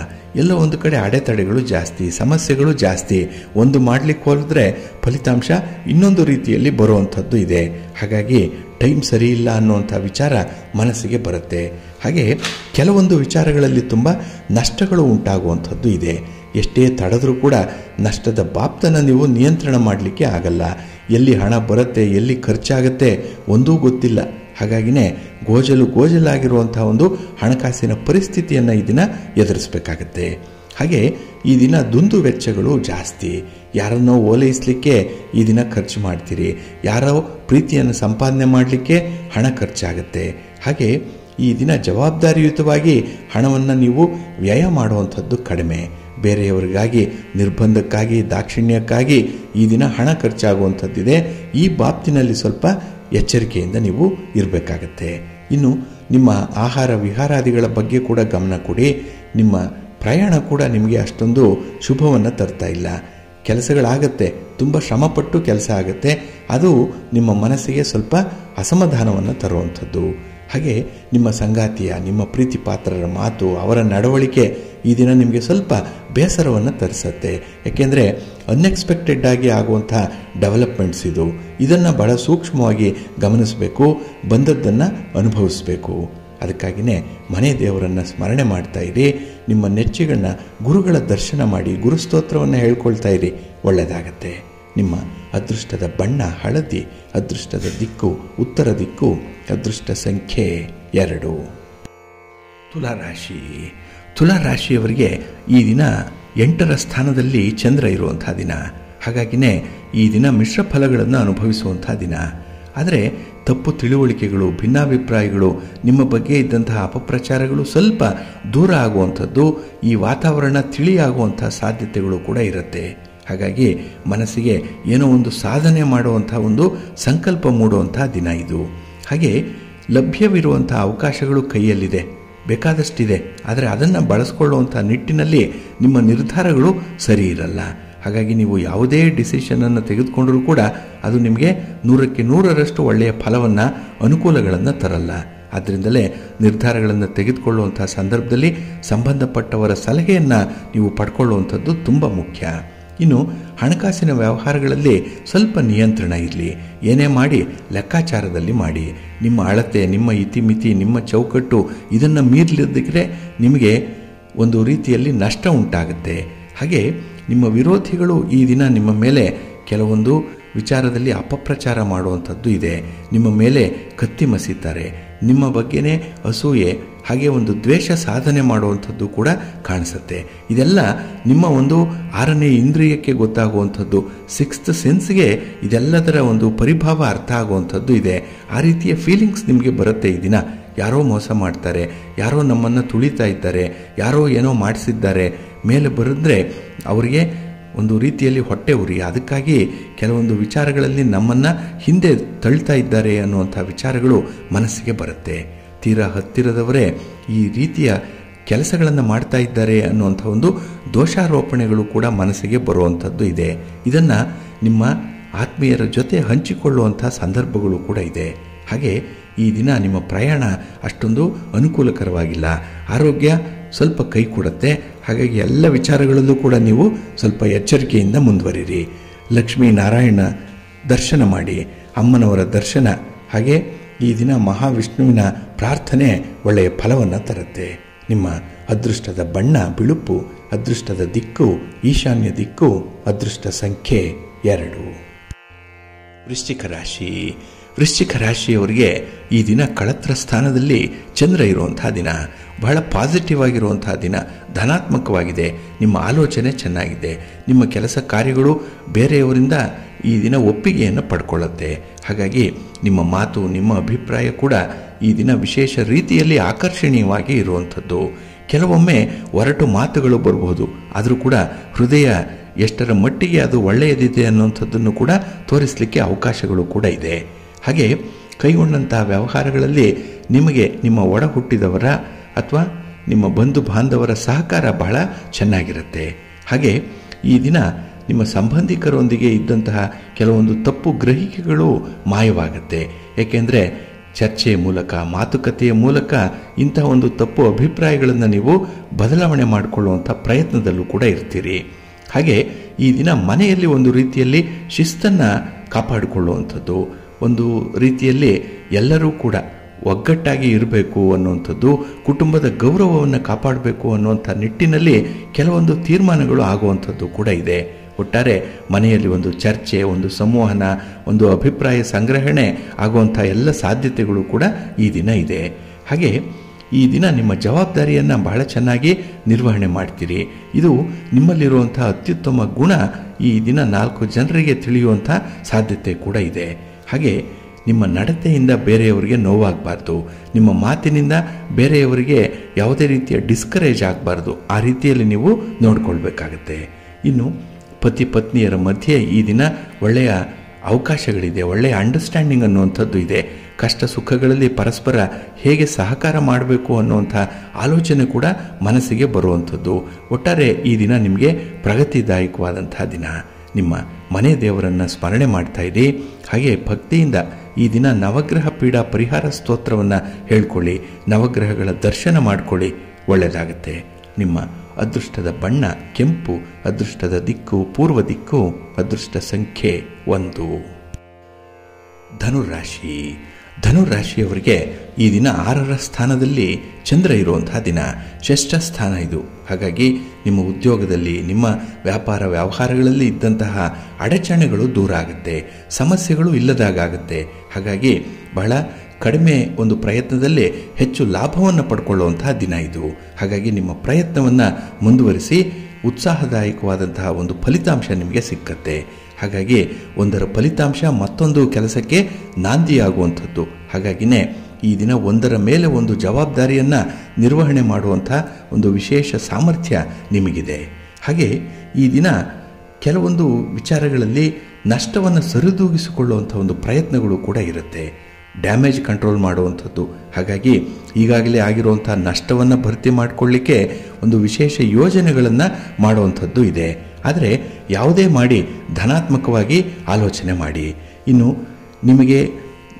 ಎಲ್ಲೋ ಒಂದು ಕಡೆ ಅಡೆತಡೆಗಳು ಜಾಸ್ತಿ, ಸಮಸ್ಯೆಗಳು ಜಾಸ್ತಿ. ಒಂದು ಮಾಡಲಿಕ್ಕೆ ಹೋದರೆ ಫಲಿತಾಂಶ ಇನ್ನೊಂದು ರೀತಿಯಲ್ಲಿ ಬರುವಂಥದ್ದು ಇದೆ. ಹಾಗಾಗಿ ಟೈಮ್ ಸರಿ ಇಲ್ಲ ಅನ್ನುವಂಥ ವಿಚಾರ ಮನಸ್ಸಿಗೆ ಬರುತ್ತೆ. ಹಾಗೆ ಕೆಲವೊಂದು ವಿಚಾರಗಳಲ್ಲಿ ತುಂಬ ನಷ್ಟಗಳು ಉಂಟಾಗುವಂಥದ್ದು ಇದೆ. ಎಷ್ಟೇ ತಡೆದರೂ ಕೂಡ ನಷ್ಟದ ಬಾಪ್ತನ್ನು ನೀವು ನಿಯಂತ್ರಣ ಮಾಡಲಿಕ್ಕೆ ಆಗಲ್ಲ. ಎಲ್ಲಿ ಹಣ ಬರುತ್ತೆ, ಎಲ್ಲಿ ಖರ್ಚಾಗುತ್ತೆ ಒಂದೂ ಗೊತ್ತಿಲ್ಲ. ಹಾಗಾಗಿನೇ ಗೋಜಲಾಗಿರುವಂಥ ಒಂದು ಹಣಕಾಸಿನ ಪರಿಸ್ಥಿತಿಯನ್ನು ಈ ದಿನ ಎದುರಿಸಬೇಕಾಗತ್ತೆ. ಹಾಗೆ ಈ ದಿನ ದುಂದು ವೆಚ್ಚಗಳು ಜಾಸ್ತಿ. ಯಾರನ್ನೋ ಓಲೈಸಲಿಕ್ಕೆ ಈ ದಿನ ಖರ್ಚು ಮಾಡ್ತೀರಿ, ಯಾರೋ ಪ್ರೀತಿಯನ್ನು ಸಂಪಾದನೆ ಮಾಡಲಿಕ್ಕೆ ಹಣ ಖರ್ಚಾಗುತ್ತೆ. ಹಾಗೆ ಈ ದಿನ ಜವಾಬ್ದಾರಿಯುತವಾಗಿ ಹಣವನ್ನು ನೀವು ವ್ಯಯ ಮಾಡುವಂಥದ್ದು ಕಡಿಮೆ. ಬೇರೆಯವರಿಗಾಗಿ, ನಿರ್ಬಂಧಕ್ಕಾಗಿ, ದಾಕ್ಷಿಣ್ಯಕ್ಕಾಗಿ ಈ ದಿನ ಹಣ ಖರ್ಚಾಗುವಂಥದ್ದಿದೆ. ಈ ಬಾಬ್ತಿನಲ್ಲಿ ಸ್ವಲ್ಪ ಎಚ್ಚರಿಕೆಯಿಂದ ನೀವು ಇರಬೇಕಾಗತ್ತೆ. ಇನ್ನು ನಿಮ್ಮ ಆಹಾರ ವಿಹಾರಾದಿಗಳ ಬಗ್ಗೆ ಕೂಡ ಗಮನ ಕೊಡಿ. ನಿಮ್ಮ ಪ್ರಯಾಣ ಕೂಡ ನಿಮಗೆ ಅಷ್ಟೊಂದು ಶುಭವನ್ನು ತರ್ತಾ ಇಲ್ಲ. ಕೆಲಸಗಳಾಗತ್ತೆ, ತುಂಬ ಶ್ರಮಪಟ್ಟು ಕೆಲಸ ಆಗುತ್ತೆ, ಅದು ನಿಮ್ಮ ಮನಸ್ಸಿಗೆ ಸ್ವಲ್ಪ ಅಸಮಾಧಾನವನ್ನು ತರುವಂಥದ್ದು. ಹಾಗೆ ನಿಮ್ಮ ಸಂಗಾತಿಯ, ನಿಮ್ಮ ಪ್ರೀತಿ ಪಾತ್ರರ ಮಾತು, ಅವರ ನಡವಳಿಕೆ ಈ ದಿನ ನಿಮಗೆ ಸ್ವಲ್ಪ ಬೇಸರವನ್ನು ತರಿಸುತ್ತೆ. ಯಾಕೆಂದರೆ ಅನ್ಎಕ್ಸ್ಪೆಕ್ಟೆಡ್ ಆಗಿ ಆಗುವಂಥ ಡೆವಲಪ್ಮೆಂಟ್ಸ್ ಇದನ್ನು ಬಹಳ ಸೂಕ್ಷ್ಮವಾಗಿ ಗಮನಿಸಬೇಕು, ಬಂದದ್ದನ್ನು ಅನುಭವಿಸಬೇಕು. ಅದಕ್ಕಾಗಿಯೇ ಮನೆ ದೇವರನ್ನು ಸ್ಮರಣೆ ಮಾಡ್ತಾ ಇರಿ. ನಿಮ್ಮ ನೆಚ್ಚಿಗಣ್ಣ ಗುರುಗಳ ದರ್ಶನ ಮಾಡಿ, ಗುರುಸ್ತೋತ್ರವನ್ನು ಹೇಳ್ಕೊಳ್ತಾ ಇರಿ, ಒಳ್ಳೆಯದಾಗತ್ತೆ. ನಿಮ್ಮ ಅದೃಷ್ಟದ ಬಣ್ಣ ಹಳದಿ, ಅದೃಷ್ಟದ ದಿಕ್ಕು ಉತ್ತರ ದಿಕ್ಕು, ಅದೃಷ್ಟ ಸಂಖ್ಯೆ 2. ತುಲಾರಾಶಿ. ತುಲಾರಾಶಿಯವರಿಗೆ ಈ ದಿನ 8ರ ಸ್ಥಾನದಲ್ಲಿ ಚಂದ್ರ ಇರುವಂಥ ದಿನ. ಹಾಗಾಗಿನೇ ಈ ದಿನ ಮಿಶ್ರ ಫಲಗಳನ್ನು ಅನುಭವಿಸುವಂಥ ದಿನ. ಆದರೆ ತಪ್ಪು ತಿಳುವಳಿಕೆಗಳು, ಭಿನ್ನಾಭಿಪ್ರಾಯಗಳು, ನಿಮ್ಮ ಬಗ್ಗೆ ಇದ್ದಂತಹ ಅಪಪ್ರಚಾರಗಳು ಸ್ವಲ್ಪ ದೂರ ಆಗುವಂಥದ್ದು, ಈ ವಾತಾವರಣ ತಿಳಿಯಾಗುವಂಥ ಸಾಧ್ಯತೆಗಳು ಕೂಡ ಇರುತ್ತೆ. ಹಾಗಾಗಿ ಮನಸ್ಸಿಗೆ ಏನೋ ಒಂದು ಸಾಧನೆ ಮಾಡುವಂಥ ಒಂದು ಸಂಕಲ್ಪ ಮೂಡುವಂಥ ದಿನ ಇದು. ಹಾಗೆ ಲಭ್ಯವಿರುವಂಥ ಅವಕಾಶಗಳು ಕೈಯಲ್ಲಿದೆ, ಬೇಕಾದಷ್ಟಿದೆ. ಆದರೆ ಅದನ್ನು ಬಳಸ್ಕೊಳ್ಳುವಂಥ ನಿಟ್ಟಿನಲ್ಲಿ ನಿಮ್ಮ ನಿರ್ಧಾರಗಳು ಸರಿ ಇರಲ್ಲ. ಹಾಗಾಗಿ ನೀವು ಯಾವುದೇ ಡಿಸಿಷನನ್ನು ತೆಗೆದುಕೊಂಡರೂ ಕೂಡ ಅದು ನಿಮಗೆ 100ಕ್ಕೆ 100ರಷ್ಟು ಒಳ್ಳೆಯ ಫಲವನ್ನು, ಅನುಕೂಲಗಳನ್ನು ತರಲ್ಲ. ಆದ್ದರಿಂದಲೇ ನಿರ್ಧಾರಗಳನ್ನು ತೆಗೆದುಕೊಳ್ಳುವಂಥ ಸಂದರ್ಭದಲ್ಲಿ ಸಂಬಂಧಪಟ್ಟವರ ಸಲಹೆಯನ್ನು ನೀವು ಪಡ್ಕೊಳ್ಳುವಂಥದ್ದು ತುಂಬ ಮುಖ್ಯ. ಇನ್ನು ಹಣಕಾಸಿನ ವ್ಯವಹಾರಗಳಲ್ಲಿ ಸ್ವಲ್ಪ ನಿಯಂತ್ರಣ ಇರಲಿ. ಏನೇ ಮಾಡಿ ಲೆಕ್ಕಾಚಾರದಲ್ಲಿ ಮಾಡಿ. ನಿಮ್ಮ ಅಳತೆ, ನಿಮ್ಮ ಇತಿಮಿತಿ, ನಿಮ್ಮ ಚೌಕಟ್ಟು ಇದನ್ನು ಮೀರಲಿದ್ದಕ್ಕೆ ನಿಮಗೆ ಒಂದು ರೀತಿಯಲ್ಲಿ ನಷ್ಟ ಉಂಟಾಗುತ್ತೆ. ಹಾಗೆ ನಿಮ್ಮ ವಿರೋಧಿಗಳು ಈ ದಿನ ನಿಮ್ಮ ಮೇಲೆ ಕೆಲವೊಂದು ವಿಚಾರದಲ್ಲಿ ಅಪಪ್ರಚಾರ ಮಾಡುವಂಥದ್ದು ಇದೆ. ನಿಮ್ಮ ಮೇಲೆ ಕತ್ತಿ ಮಸೀತಾರೆ, ನಿಮ್ಮ ಬಗ್ಗೆನೇ ಅಸೂಯೆ, ಹಾಗೆ ಒಂದು ದ್ವೇಷ ಸಾಧನೆ ಮಾಡುವಂಥದ್ದು ಕೂಡ ಕಾಣಿಸುತ್ತೆ. ಇದೆಲ್ಲ ನಿಮ್ಮ ಒಂದು 6ನೇ ಇಂದ್ರಿಯಕ್ಕೆ ಗೊತ್ತಾಗುವಂಥದ್ದು, 6th ಸೆನ್ಸ್ಗೆ ಇದೆಲ್ಲದರ ಒಂದು ಪರಿಭಾವ ಅರ್ಥ ಆಗುವಂಥದ್ದು ಇದೆ. ಆ ರೀತಿಯ ಫೀಲಿಂಗ್ಸ್ ನಿಮಗೆ ಬರುತ್ತೆ ಈ ದಿನ. ಯಾರೋ ಮೋಸ ಮಾಡ್ತಾರೆ, ಯಾರೋ ನಮ್ಮನ್ನು ತುಳಿತಾ ಇದ್ದಾರೆ, ಯಾರೋ ಏನೋ ಮಾಡಿಸಿದ್ದಾರೆ, ಮೇಲೆ ಬರೆದ್ರೆ ಅವರಿಗೆ ಒಂದು ರೀತಿಯಲ್ಲಿ ಹೊಟ್ಟೆ ಉರಿ. ಅದಕ್ಕಾಗಿ ಕೆಲವೊಂದು ವಿಚಾರಗಳಲ್ಲಿ ನಮ್ಮನ್ನು ಹಿಂದೆ ತಳ್ತಾ ಇದ್ದಾರೆ ಅನ್ನುವಂಥ ವಿಚಾರಗಳು ಮನಸ್ಸಿಗೆ ಬರುತ್ತೆ. ತೀರಾ ಹತ್ತಿರದವರೇ ಈ ರೀತಿಯ ಕೆಲಸಗಳನ್ನು ಮಾಡ್ತಾ ಇದ್ದಾರೆ ಅನ್ನುವಂಥ ಒಂದು ದೋಷಾರೋಪಣೆಗಳು ಕೂಡ ಮನಸ್ಸಿಗೆ ಬರುವಂಥದ್ದು ಇದೆ. ಇದನ್ನು ನಿಮ್ಮ ಆತ್ಮೀಯರ ಜೊತೆ ಹಂಚಿಕೊಳ್ಳುವಂಥ ಸಂದರ್ಭಗಳು ಕೂಡ ಇದೆ. ಹಾಗೆ ಈ ದಿನ ನಿಮ್ಮ ಪ್ರಯಾಣ ಅಷ್ಟೊಂದು ಅನುಕೂಲಕರವಾಗಿಲ್ಲ. ಆರೋಗ್ಯ ಸ್ವಲ್ಪ ಕೈ ಕೊಡುತ್ತೆ. ಹಾಗಾಗಿ ಎಲ್ಲ ವಿಚಾರಗಳಲ್ಲೂ ಕೂಡ ನೀವು ಸ್ವಲ್ಪ ಎಚ್ಚರಿಕೆಯಿಂದ ಮುಂದುವರಿರಿ. ಲಕ್ಷ್ಮೀನಾರಾಯಣ ದರ್ಶನ ಮಾಡಿ, ಅಮ್ಮನವರ ದರ್ಶನ, ಹಾಗೆ ಈ ದಿನ ಮಹಾವಿಷ್ಣುವಿನ ಪ್ರಾರ್ಥನೆ ಒಳ್ಳೆಯ ಫಲವನ್ನು ತರುತ್ತೆ. ನಿಮ್ಮ ಅದೃಷ್ಟದ ಬಣ್ಣ ಬಿಳುಪು, ಅದೃಷ್ಟದ ದಿಕ್ಕು ಈಶಾನ್ಯ ದಿಕ್ಕು, ಅದೃಷ್ಟ ಸಂಖ್ಯೆ 2. ವೃಶ್ಚಿಕ ರಾಶಿ. ವೃಶ್ಚಿಕ ರಾಶಿಯವರಿಗೆ ಈ ದಿನ ಕಳತ್ರ ಸ್ಥಾನದಲ್ಲಿ ಚಂದ್ರ ಇರುವಂಥ ದಿನ. ಬಹಳ ಪಾಸಿಟಿವ್ ಆಗಿರುವಂಥ ದಿನ, ಧನಾತ್ಮಕವಾಗಿದೆ. ನಿಮ್ಮ ಆಲೋಚನೆ ಚೆನ್ನಾಗಿದೆ. ನಿಮ್ಮ ಕೆಲಸ ಕಾರ್ಯಗಳು ಬೇರೆಯವರಿಂದ ಈ ದಿನ ಒಪ್ಪಿಗೆಯನ್ನು ಪಡ್ಕೊಳ್ಳುತ್ತೆ. ಹಾಗಾಗಿ ನಿಮ್ಮ ಮಾತು, ನಿಮ್ಮ ಅಭಿಪ್ರಾಯ ಕೂಡ ಈ ದಿನ ವಿಶೇಷ ರೀತಿಯಲ್ಲಿ ಆಕರ್ಷಣೀಯವಾಗಿ ಇರುವಂಥದ್ದು. ಕೆಲವೊಮ್ಮೆ ಒರಟು ಮಾತುಗಳು ಬರಬಹುದು, ಆದರೂ ಕೂಡ ಹೃದಯ ಎಷ್ಟರ ಮಟ್ಟಿಗೆ ಅದು ಒಳ್ಳೆಯದಿದೆ ಅನ್ನುವಂಥದ್ದನ್ನು ಕೂಡ ತೋರಿಸಲಿಕ್ಕೆ ಅವಕಾಶಗಳು ಕೂಡ ಇದೆ. ಹಾಗೆ ಕೈಗೊಂಡಂತಹ ವ್ಯವಹಾರಗಳಲ್ಲಿ ನಿಮಗೆ ನಿಮ್ಮ ಒಡ ಹುಟ್ಟಿದವರ ಅಥವಾ ನಿಮ್ಮ ಬಂಧು ಬಾಂಧವರ ಸಹಕಾರ ಬಹಳ ಚೆನ್ನಾಗಿರುತ್ತೆ. ಹಾಗೆ ಈ ದಿನ ನಿಮ್ಮ ಸಂಬಂಧಿಕರೊಂದಿಗೆ ಇದ್ದಂತಹ ಕೆಲವೊಂದು ತಪ್ಪು ಗ್ರಹಿಕೆಗಳು ಮಾಯವಾಗುತ್ತೆ. ಏಕೆಂದರೆ ಚರ್ಚೆಯ ಮೂಲಕ, ಮಾತುಕತೆಯ ಮೂಲಕ ಇಂತಹ ಒಂದು ತಪ್ಪು ಅಭಿಪ್ರಾಯಗಳನ್ನು ನೀವು ಬದಲಾವಣೆ ಮಾಡಿಕೊಳ್ಳುವಂಥ ಪ್ರಯತ್ನದಲ್ಲೂ ಕೂಡ ಇರ್ತೀರಿ. ಹಾಗೆ ಈ ದಿನ ಮನೆಯಲ್ಲಿ ಒಂದು ರೀತಿಯಲ್ಲಿ ಶಿಸ್ತನ್ನು ಕಾಪಾಡಿಕೊಳ್ಳುವಂಥದ್ದು, ಒಂದು ರೀತಿಯಲ್ಲಿ ಎಲ್ಲರೂ ಕೂಡ ಒಗ್ಗಟ್ಟಾಗಿ ಇರಬೇಕು ಅನ್ನುವಂಥದ್ದು, ಕುಟುಂಬದ ಗೌರವವನ್ನು ಕಾಪಾಡಬೇಕು ಅನ್ನುವಂಥ ನಿಟ್ಟಿನಲ್ಲಿ ಕೆಲವೊಂದು ತೀರ್ಮಾನಗಳು ಆಗುವಂಥದ್ದು ಕೂಡ ಇದೆ. ಒಟ್ಟಾರೆ ಮನೆಯಲ್ಲಿ ಒಂದು ಚರ್ಚೆ, ಒಂದು ಸಂವಹನ, ಒಂದು ಅಭಿಪ್ರಾಯ ಸಂಗ್ರಹಣೆ ಆಗುವಂಥ ಎಲ್ಲ ಸಾಧ್ಯತೆಗಳು ಕೂಡ ಈ ದಿನ ಇದೆ. ಹಾಗೆ ಈ ದಿನ ನಿಮ್ಮ ಜವಾಬ್ದಾರಿಯನ್ನು ಬಹಳ ಚೆನ್ನಾಗಿ ನಿರ್ವಹಣೆ ಮಾಡ್ತೀರಿ. ಇದು ನಿಮ್ಮಲ್ಲಿರುವಂಥ ಅತ್ಯುತ್ತಮ ಗುಣ ಈ ದಿನ 4 ಜನರಿಗೆ ತಿಳಿಯುವಂಥ ಸಾಧ್ಯತೆ ಕೂಡ ಇದೆ. ಹಾಗೆ ನಿಮ್ಮ ನಡತೆಯಿಂದ ಬೇರೆಯವರಿಗೆ ನೋವಾಗಬಾರ್ದು, ನಿಮ್ಮ ಮಾತಿನಿಂದ ಬೇರೆಯವರಿಗೆ ಯಾವುದೇ ರೀತಿಯ ಡಿಸ್ಕರೇಜ್ ಆಗಬಾರ್ದು. ಆ ರೀತಿಯಲ್ಲಿ ನೀವು ನೋಡ್ಕೊಳ್ಬೇಕಾಗತ್ತೆ. ಇನ್ನು ಪತಿ ಪತ್ನಿಯರ ಮಧ್ಯೆ ಈ ದಿನ ಒಳ್ಳೆಯ ಅವಕಾಶಗಳಿದೆ, ಒಳ್ಳೆಯ ಅಂಡರ್ಸ್ಟ್ಯಾಂಡಿಂಗ್ ಅನ್ನುವಂಥದ್ದು ಇದೆ. ಕಷ್ಟ ಸುಖಗಳಲ್ಲಿ ಪರಸ್ಪರ ಹೇಗೆ ಸಹಕಾರ ಮಾಡಬೇಕು ಅನ್ನುವಂಥ ಆಲೋಚನೆ ಕೂಡ ಮನಸ್ಸಿಗೆ ಬರುವಂಥದ್ದು. ಒಟ್ಟಾರೆ ಈ ದಿನ ನಿಮಗೆ ಪ್ರಗತಿದಾಯಕವಾದಂಥ ದಿನ. ನಿಮ್ಮ ಮನೆ ದೇವರನ್ನು ಸ್ಮರಣೆ ಮಾಡ್ತಾ ಇರಿ. ಹಾಗೆ ಭಕ್ತಿಯಿಂದ ಈ ದಿನ ನವಗ್ರಹ ಪೀಡಾ ಪರಿಹಾರ ಸ್ತೋತ್ರವನ್ನು ಹೇಳ್ಕೊಳ್ಳಿ, ನವಗ್ರಹಗಳ ದರ್ಶನ ಮಾಡಿಕೊಳ್ಳಿ, ಒಳ್ಳೆಯದಾಗುತ್ತೆ. ನಿಮ್ಮ ಅದೃಷ್ಟದ ಬಣ್ಣ ಕೆಂಪು, ಅದೃಷ್ಟದ ದಿಕ್ಕು ಪೂರ್ವ ದಿಕ್ಕು, ಅದೃಷ್ಟ ಸಂಖ್ಯೆ 1. ಧನುರಾಶಿ. ಧನುರಾಶಿಯವರಿಗೆ ಈ ದಿನ 6ರ ಸ್ಥಾನದಲ್ಲಿ ಚಂದ್ರ ಇರುವಂತಹ ದಿನ, ಷಷ್ಠ ಸ್ಥಾನ ಇದು. ಹಾಗಾಗಿ ನಿಮ್ಮ ಉದ್ಯೋಗದಲ್ಲಿ, ನಿಮ್ಮ ವ್ಯಾಪಾರ ವ್ಯವಹಾರಗಳಲ್ಲಿ ಇದ್ದಂತಹ ಅಡಚಣೆಗಳು ದೂರ ಆಗುತ್ತೆ, ಸಮಸ್ಯೆಗಳು ಇಲ್ಲದಾಗುತ್ತೆ. ಹಾಗಾಗಿ ಬಹಳ ಕಡಿಮೆ ಒಂದು ಪ್ರಯತ್ನದಲ್ಲಿ ಹೆಚ್ಚು ಲಾಭವನ್ನು ಪಡ್ಕೊಳ್ಳುವಂತಹ ದಿನ ಇದು. ಹಾಗಾಗಿ ನಿಮ್ಮ ಪ್ರಯತ್ನವನ್ನು ಮುಂದುವರಿಸಿ, ಉತ್ಸಾಹದಾಯಕವಾದಂತಹ ಒಂದು ಫಲಿತಾಂಶ ನಿಮಗೆ ಸಿಕ್ಕತ್ತೆ. ಹಾಗಾಗಿ ಒಂದರ ಫಲಿತಾಂಶ ಮತ್ತೊಂದು ಕೆಲಸಕ್ಕೆ ನಾಂದಿಯಾಗುವಂಥದ್ದು. ಹಾಗಾಗಿನೇ ಈ ದಿನ ಒಂದರ ಮೇಲೆ ಒಂದು ಜವಾಬ್ದಾರಿಯನ್ನು ನಿರ್ವಹಣೆ ಮಾಡುವಂಥ ಒಂದು ವಿಶೇಷ ಸಾಮರ್ಥ್ಯ ನಿಮಗಿದೆ. ಹಾಗೆ ಈ ದಿನ ಕೆಲವೊಂದು ವಿಚಾರಗಳಲ್ಲಿ ನಷ್ಟವನ್ನು ಸರಿದೂಗಿಸಿಕೊಳ್ಳುವಂಥ ಒಂದು ಪ್ರಯತ್ನಗಳು ಕೂಡ ಇರುತ್ತೆ, ಡ್ಯಾಮೇಜ್ ಕಂಟ್ರೋಲ್ ಮಾಡುವಂಥದ್ದು. ಹಾಗಾಗಿ ಈಗಾಗಲೇ ಆಗಿರುವಂಥ ನಷ್ಟವನ್ನು ಭರ್ತಿ ಮಾಡಿಕೊಳ್ಳಿಕ್ಕೆ ಒಂದು ವಿಶೇಷ ಯೋಜನೆಗಳನ್ನು ಮಾಡುವಂಥದ್ದು ಇದೆ. ಆದರೆ ಯಾವುದೇ ಮಾಡಿ ಧನಾತ್ಮಕವಾಗಿ ಆಲೋಚನೆ ಮಾಡಿ. ಇನ್ನು ನಿಮಗೆ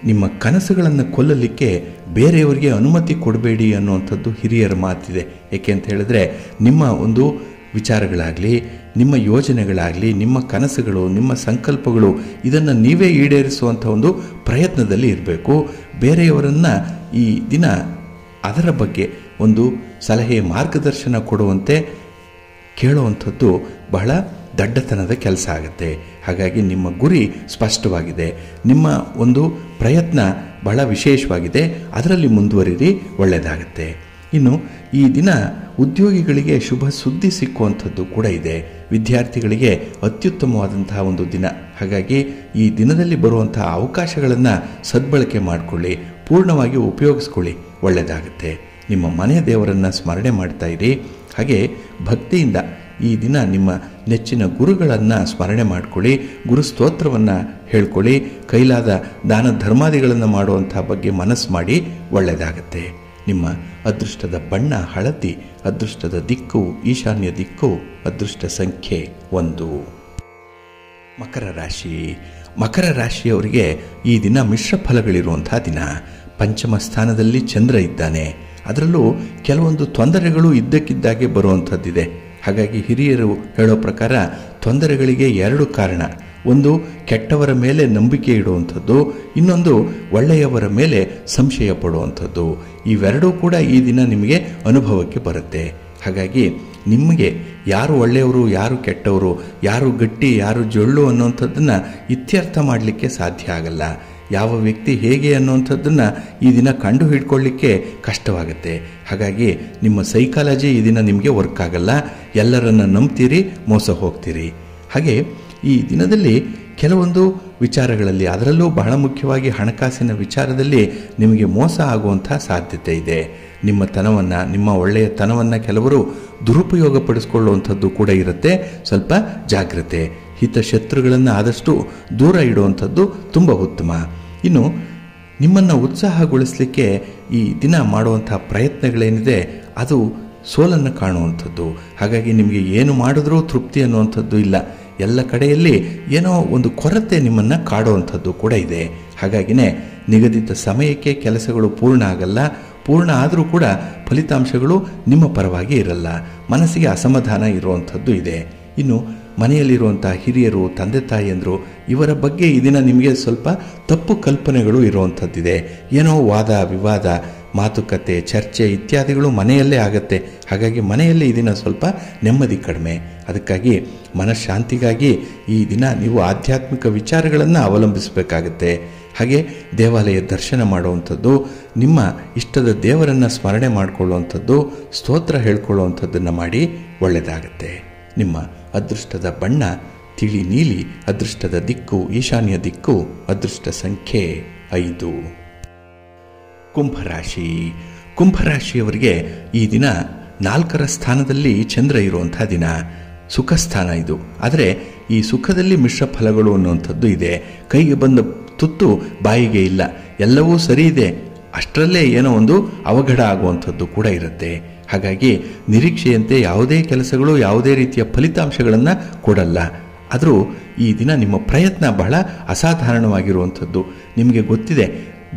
ನಿಮ್ಮ ಕನಸುಗಳನ್ನು ಕೊಲ್ಲಲಿಕ್ಕೆ ಬೇರೆಯವರಿಗೆ ಅನುಮತಿ ಕೊಡಬೇಡಿ ಅನ್ನುವಂಥದ್ದು ಹಿರಿಯರ ಮಾತಿದೆ. ಏಕೆ ಅಂತ ಹೇಳಿದ್ರೆ, ನಿಮ್ಮ ಒಂದು ವಿಚಾರಗಳಾಗಲಿ, ನಿಮ್ಮ ಯೋಜನೆಗಳಾಗಲಿ, ನಿಮ್ಮ ಕನಸುಗಳು, ನಿಮ್ಮ ಸಂಕಲ್ಪಗಳು, ಇದನ್ನು ನೀವೇ ಈಡೇರಿಸುವಂಥ ಒಂದು ಪ್ರಯತ್ನದಲ್ಲಿ ಇರಬೇಕು. ಬೇರೆಯವರನ್ನು ಈ ದಿನ ಅದರ ಬಗ್ಗೆ ಒಂದು ಸಲಹೆ ಮಾರ್ಗದರ್ಶನ ಕೊಡುವಂತೆ ಕೇಳುವಂಥದ್ದು ಬಹಳ ದಡ್ಡತನದ ಕೆಲಸ ಆಗುತ್ತೆ. ಹಾಗಾಗಿ ನಿಮ್ಮ ಗುರಿ ಸ್ಪಷ್ಟವಾಗಿದೆ, ನಿಮ್ಮ ಒಂದು ಪ್ರಯತ್ನ ಬಹಳ ವಿಶೇಷವಾಗಿದೆ, ಅದರಲ್ಲಿ ಮುಂದುವರಿರಿ, ಒಳ್ಳೆಯದಾಗುತ್ತೆ. ಇನ್ನು ಈ ದಿನ ಉದ್ಯೋಗಿಗಳಿಗೆ ಶುಭ ಸುದ್ದಿ ಸಿಕ್ಕುವಂಥದ್ದು ಕೂಡ ಇದೆ, ವಿದ್ಯಾರ್ಥಿಗಳಿಗೆ ಅತ್ಯುತ್ತಮವಾದಂತಹ ಒಂದು ದಿನ. ಹಾಗಾಗಿ ಈ ದಿನದಲ್ಲಿ ಬರುವಂತಹ ಅವಕಾಶಗಳನ್ನು ಸದ್ಬಳಕೆ ಮಾಡಿಕೊಳ್ಳಿ, ಪೂರ್ಣವಾಗಿ ಉಪಯೋಗಿಸ್ಕೊಳ್ಳಿ, ಒಳ್ಳೆಯದಾಗುತ್ತೆ. ನಿಮ್ಮ ಮನೆ ದೇವರನ್ನು ಸ್ಮರಣೆ ಮಾಡ್ತಾ ಇರಿ. ಹಾಗೆ ಭಕ್ತಿಯಿಂದ ಈ ದಿನ ನಿಮ್ಮ ನೆಚ್ಚಿನ ಗುರುಗಳನ್ನು ಸ್ಮರಣೆ ಮಾಡಿಕೊಳ್ಳಿ, ಗುರು ಸ್ತೋತ್ರವನ್ನು ಹೇಳ್ಕೊಳ್ಳಿ, ಕೈಲಾದ ದಾನ ಧರ್ಮಾದಿಗಳನ್ನು ಮಾಡುವಂಥ ಬಗ್ಗೆ ಮನಸ್ಸು ಮಾಡಿ, ಒಳ್ಳೆಯದಾಗುತ್ತೆ. ನಿಮ್ಮ ಅದೃಷ್ಟದ ಬಣ್ಣ ಹಳದಿ, ಅದೃಷ್ಟದ ದಿಕ್ಕು ಈಶಾನ್ಯ ದಿಕ್ಕು, ಅದೃಷ್ಟ ಸಂಖ್ಯೆ 1. ಮಕರ ರಾಶಿ. ಮಕರ ರಾಶಿಯವರಿಗೆ ಈ ದಿನ ಮಿಶ್ರ ಫಲಗಳಿರುವಂಥ ದಿನ. ಪಂಚಮ ಸ್ಥಾನದಲ್ಲಿ ಚಂದ್ರ ಇದ್ದಾನೆ, ಅದರಲ್ಲೂ ಕೆಲವೊಂದು ತೊಂದರೆಗಳು ಇದ್ದಕ್ಕಿದ್ದಾಗೆ ಬರುವಂಥದ್ದಿದೆ. ಹಾಗಾಗಿ ಹಿರಿಯರು ಹೇಳೋ ಪ್ರಕಾರ ತೊಂದರೆಗಳಿಗೆ 2 ಕಾರಣ. ಒಂದು ಕೆಟ್ಟವರ ಮೇಲೆ ನಂಬಿಕೆ ಇಡುವಂಥದ್ದು, ಇನ್ನೊಂದು ಒಳ್ಳೆಯವರ ಮೇಲೆ ಸಂಶಯ ಪಡುವಂಥದ್ದು. ಇವೆರಡೂ ಕೂಡ ಈ ದಿನ ನಿಮಗೆ ಅನುಭವಕ್ಕೆ ಬರುತ್ತೆ. ಹಾಗಾಗಿ ನಿಮಗೆ ಯಾರು ಒಳ್ಳೆಯವರು, ಯಾರು ಕೆಟ್ಟವರು, ಯಾರು ಗಟ್ಟಿ, ಯಾರು ಜೊಳ್ಳು ಅನ್ನುವಂಥದ್ದನ್ನು ಇತ್ಯರ್ಥ ಮಾಡಲಿಕ್ಕೆ ಸಾಧ್ಯ ಆಗಲ್ಲ. ಯಾವ ವ್ಯಕ್ತಿ ಹೇಗೆ ಅನ್ನುವಂಥದ್ದನ್ನು ಈ ದಿನ ಕಂಡು ಹಿಡ್ಕೊಳ್ಳಿಕ್ಕೆ ಕಷ್ಟವಾಗುತ್ತೆ. ಹಾಗಾಗಿ ನಿಮ್ಮ ಸೈಕಾಲಜಿ ಈ ದಿನ ನಿಮಗೆ ವರ್ಕ್ ಆಗಲ್ಲ, ಎಲ್ಲರನ್ನು ನಂಬ್ತೀರಿ, ಮೋಸ ಹೋಗ್ತೀರಿ. ಹಾಗೆ ಈ ದಿನದಲ್ಲಿ ಕೆಲವೊಂದು ವಿಚಾರಗಳಲ್ಲಿ, ಅದರಲ್ಲೂ ಬಹಳ ಮುಖ್ಯವಾಗಿ ಹಣಕಾಸಿನ ವಿಚಾರದಲ್ಲಿ ನಿಮಗೆ ಮೋಸ ಆಗುವಂಥ ಸಾಧ್ಯತೆ ಇದೆ. ನಿಮ್ಮ ತನವನ್ನು, ನಿಮ್ಮ ಒಳ್ಳೆಯ ತನವನ್ನು ಕೆಲವರು ದುರುಪಯೋಗಪಡಿಸ್ಕೊಳ್ಳುವಂಥದ್ದು ಕೂಡ ಇರುತ್ತೆ. ಸ್ವಲ್ಪ ಜಾಗ್ರತೆ. ಹಿತಶತ್ರುಗಳನ್ನು ಆದಷ್ಟು ದೂರ ಇಡುವಂಥದ್ದು ತುಂಬ ಉತ್ತಮ. ಇನ್ನು ನಿಮ್ಮನ್ನು ಉತ್ಸಾಹಗೊಳಿಸಲಿಕ್ಕೆ ಈ ದಿನ ಮಾಡುವಂಥ ಪ್ರಯತ್ನಗಳೇನಿದೆ ಅದು ಸೋಲನ್ನು ಕಾಣುವಂಥದ್ದು. ಹಾಗಾಗಿ ನಿಮಗೆ ಏನು ಮಾಡಿದ್ರೂ ತೃಪ್ತಿ ಅನ್ನುವಂಥದ್ದು ಇಲ್ಲ, ಎಲ್ಲ ಕಡೆಯಲ್ಲಿ ಏನೋ ಒಂದು ಕೊರತೆ ನಿಮ್ಮನ್ನು ಕಾಡುವಂಥದ್ದು ಕೂಡ ಇದೆ. ಹಾಗಾಗಿನೇ ನಿಗದಿತ ಸಮಯಕ್ಕೆ ಕೆಲಸಗಳು ಪೂರ್ಣ ಆಗಲ್ಲ, ಪೂರ್ಣ ಆದರೂ ಕೂಡ ಫಲಿತಾಂಶಗಳು ನಿಮ್ಮ ಪರವಾಗಿ ಇರಲ್ಲ, ಮನಸ್ಸಿಗೆ ಅಸಮಾಧಾನ ಇರುವಂಥದ್ದು ಇದೆ. ಇನ್ನು ಮನೆಯಲ್ಲಿರುವಂಥ ಹಿರಿಯರು, ತಂದೆ ತಾಯಿಯಂದರು, ಇವರ ಬಗ್ಗೆ ಈ ದಿನ ನಿಮಗೆ ಸ್ವಲ್ಪ ತಪ್ಪು ಕಲ್ಪನೆಗಳು ಇರುವಂಥದ್ದಿದೆ. ಏನೋ ವಾದ ವಿವಾದ, ಮಾತುಕತೆ, ಚರ್ಚೆ ಇತ್ಯಾದಿಗಳು ಮನೆಯಲ್ಲೇ ಆಗತ್ತೆ. ಹಾಗಾಗಿ ಮನೆಯಲ್ಲಿ ಈ ದಿನ ಸ್ವಲ್ಪ ನೆಮ್ಮದಿ ಕಡಿಮೆ. ಅದಕ್ಕಾಗಿ ಮನಃಶಾಂತಿಗಾಗಿ ಈ ದಿನ ನೀವು ಆಧ್ಯಾತ್ಮಿಕ ವಿಚಾರಗಳನ್ನು ಅವಲಂಬಿಸಬೇಕಾಗತ್ತೆ. ಹಾಗೆ ದೇವಾಲಯ ದರ್ಶನ ಮಾಡುವಂಥದ್ದು, ನಿಮ್ಮ ಇಷ್ಟದ ದೇವರನ್ನು ಸ್ಮರಣೆ ಮಾಡಿಕೊಳ್ಳುವಂಥದ್ದು, ಸ್ತೋತ್ರ ಹೇಳ್ಕೊಳ್ಳುವಂಥದ್ದನ್ನು ಮಾಡಿ, ಒಳ್ಳೆಯದಾಗತ್ತೆ. ನಿಮ್ಮ ಅದೃಷ್ಟದ ಬಣ್ಣ ತಿಳಿ ನೀಲಿ, ಅದೃಷ್ಟದ ದಿಕ್ಕು ಈಶಾನ್ಯ ದಿಕ್ಕು, ಅದೃಷ್ಟ ಸಂಖ್ಯೆ 5. ಕುಂಭರಾಶಿ. ಕುಂಭರಾಶಿಯವರಿಗೆ ಈ ದಿನ 4ರ ಸ್ಥಾನದಲ್ಲಿ ಚಂದ್ರ ಇರುವಂಥ ದಿನ. ಸುಖ ಸ್ಥಾನ ಇದು. ಆದರೆ ಈ ಸುಖದಲ್ಲಿ ಮಿಶ್ರ ಫಲಗಳು ಅನ್ನುವಂಥದ್ದು ಇದೆ. ಕೈಗೆ ಬಂದ ತುತ್ತು ಬಾಯಿಗೆ ಇಲ್ಲ, ಎಲ್ಲವೂ ಸರಿ ಇದೆ, ಅಷ್ಟರಲ್ಲೇ ಏನೋ ಒಂದು ಅವಘಡ ಆಗುವಂಥದ್ದು ಕೂಡ ಇರುತ್ತೆ. ಹಾಗಾಗಿ ನಿರೀಕ್ಷೆಯಂತೆ ಯಾವುದೇ ಕೆಲಸಗಳು ಯಾವುದೇ ರೀತಿಯ ಫಲಿತಾಂಶಗಳನ್ನು ಕೊಡಲ್ಲ. ಆದರೂ ಈ ದಿನ ನಿಮ್ಮ ಪ್ರಯತ್ನ ಬಹಳ ಅಸಾಧಾರಣವಾಗಿರುವಂಥದ್ದು. ನಿಮಗೆ ಗೊತ್ತಿದೆ,